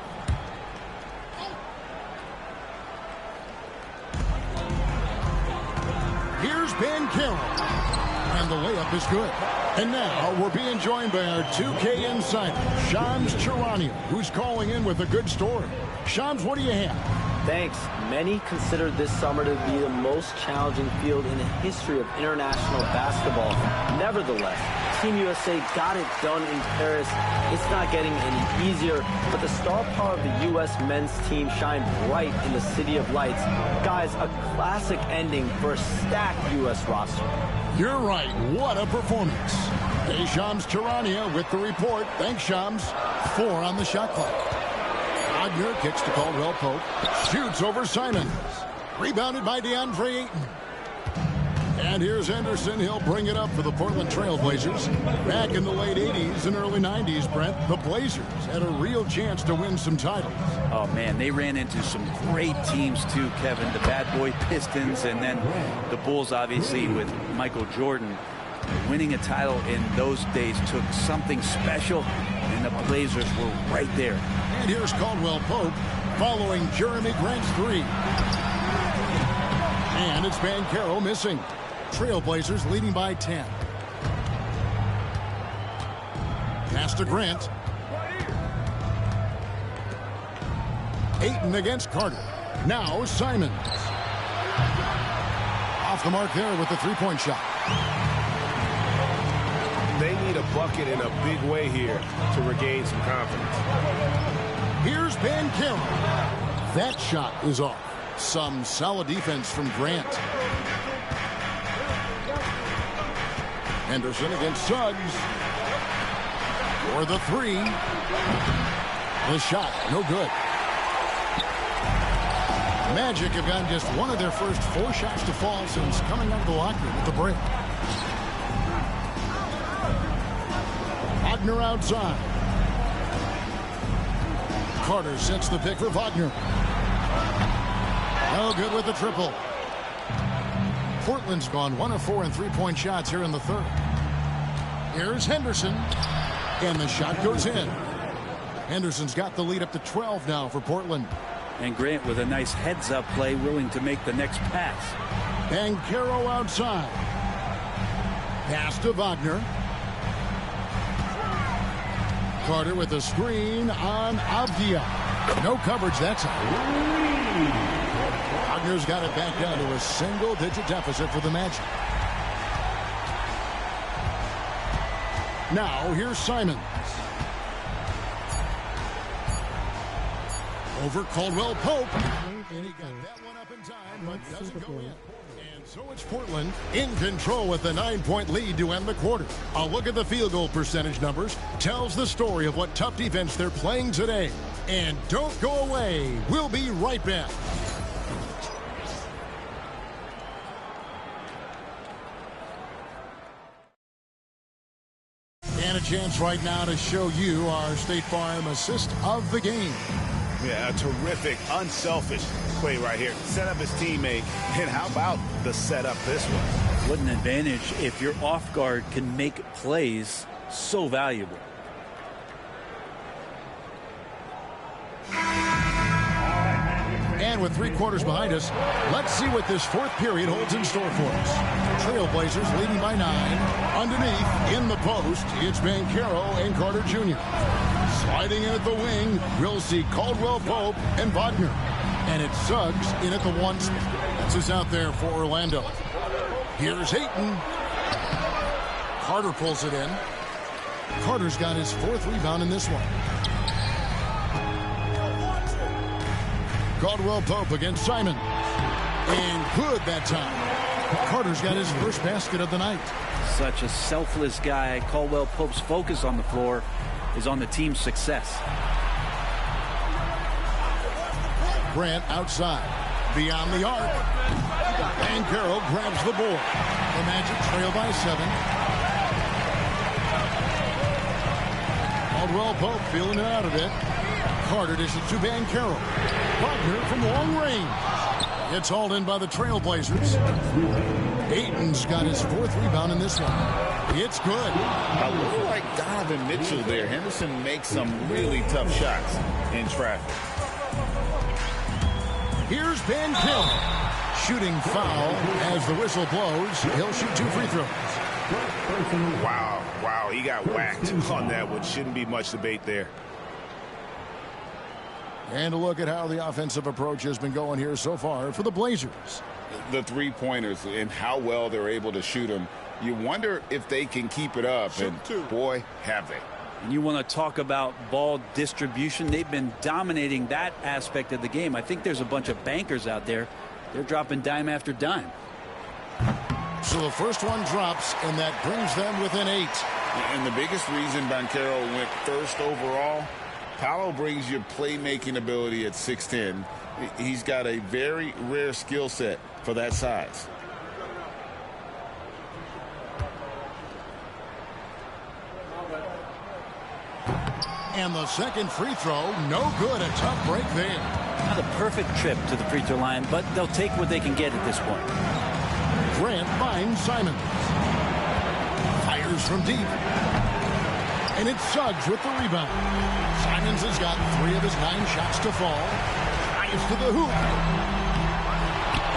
Here's Banchero. And the layup is good. And now we're being joined by our 2K insider, Shams Charania, who's calling in with a good story. Shams, what do you have?
Thanks. Many consider this summer to be the most challenging field in the history of international basketball. Nevertheless, Team USA got it done in Paris. It's not getting any easier, but the star power of the U.S. men's team shined bright in the City of Lights. Guys, a classic ending for a stacked U.S. roster.
You're right. What a performance. Hey, Shams Charania with the report. Thanks, Shams. 4 on the shot clock. Wagner kicks to Caldwell Pope. Shoots over Simons. Rebounded by DeAndre Ayton. And here's Henderson. He'll bring it up for the Portland Trailblazers. Back in the late 80s and early 90s, Brent, the Blazers had a real chance to win some titles.
Oh, man, they ran into some great teams, too, Kevin. The Bad Boy Pistons and then the Bulls, obviously, with Michael Jordan. Winning a title in those days took something special, and the Blazers were right there.
And here's Caldwell Pope following Jeremy Grant's 3. And it's Banchero missing. Trailblazers leading by 10. Pass to Grant. Ayton against Carter. Now Simons. Off the mark there with the three-point shot.
They need a bucket in a big way here to regain some confidence.
Here's Banchero. That shot is off. Some solid defense from Grant. Henderson against Suggs. For the three. The shot, no good. Magic have gotten just one of their first 4 shots to fall since coming out of the locker room at the break. Wagner outside. Carter sets the pick for Wagner. No good with the triple. Portland's gone 1 of 4 in three-point shots here in the third. Here's Henderson. And the shot goes in. Henderson's got the lead up to 12 now for Portland.
And Grant with a nice heads-up play, willing to make the next pass.
Banchero outside. Pass to Wagner. Carter with a screen on Avdia. No coverage that time. Wagner's got it back down to a single-digit deficit for the Magic. Now, here's Simons. Over Caldwell Pope. And he got that one up in time, but doesn't go in. And so it's Portland in control with a 9-point lead to end the quarter. A look at the field goal percentage numbers tells the story of what tough defense they're playing today. And don't go away. We'll be right back. And a chance right now to show you our State Farm assist of the game.
Yeah, a terrific, unselfish play right here. Set up his teammate. And how about the setup this one?
What an advantage if your off guard can make plays so valuable.
And with 3 quarters behind us, let's see what this fourth period holds in store for us. Trailblazers leading by 9. Underneath, in the post, it's Banchero and Carter Jr. Sliding in at the wing, we'll see Caldwell Pope and Wagner. And it's Suggs in at the 1. That's us out there for Orlando. Here's Ayton. Carter pulls it in. Carter's got his 4th rebound in this one. Caldwell Pope against Simon. And good that time. Carter's got his first basket of the night.
Such a selfless guy. Caldwell Pope's focus on the floor is on the team's success.
Grant outside. Beyond the arc. Banchero grabs the board. The Magic trail by 7. Caldwell Pope feeling it out of it. Carter dishes to Banchero. Wagner from long range. It's hauled in by the Trailblazers. Ayton's got his 4th rebound in this one. It's good.
A little like Donovan Mitchell there. Henderson makes some really tough shots in traffic.
Here's Banchero. Shooting foul as the whistle blows. He'll shoot 2 free throws.
Wow, he got whacked on that one. Shouldn't be much debate there.
And a look at how the offensive approach has been going here so far for the Blazers.
The three-pointers and how well they're able to shoot them. You wonder if they can keep it up. And boy, have they.
And you want to talk about ball distribution. They've been dominating that aspect of the game. I think there's a bunch of bankers out there. They're dropping dime after dime.
So the first one drops, and that brings them within 8.
And the biggest reason Banchero went first overall, Paolo brings you playmaking ability at 6'10". He's got a very rare skill set for that size.
And the second free throw, no good. A tough break there.
Not a perfect trip to the free throw line, but they'll take what they can get at this point.
Grant finds Simons. Fires from deep. And it's Suggs with the rebound. Simons has got 3 of his 9 shots to fall. Drives to the hoop.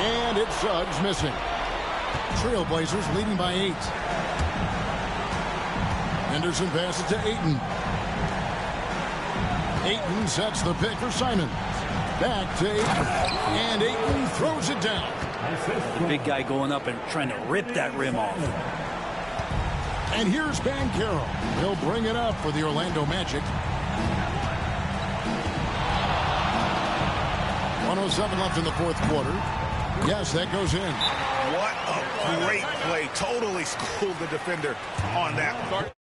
And it's Suggs missing. Trailblazers leading by 8. Henderson passes to Ayton. Ayton sets the pick for Simons. Back to Ayton. And Ayton throws it down.
The big guy going up and trying to rip that rim off.
And here's Banchero. He'll bring it up for the Orlando Magic. 1:07 left in the fourth quarter. Yes, that goes in.
What a great play. Totally schooled the defender on that one.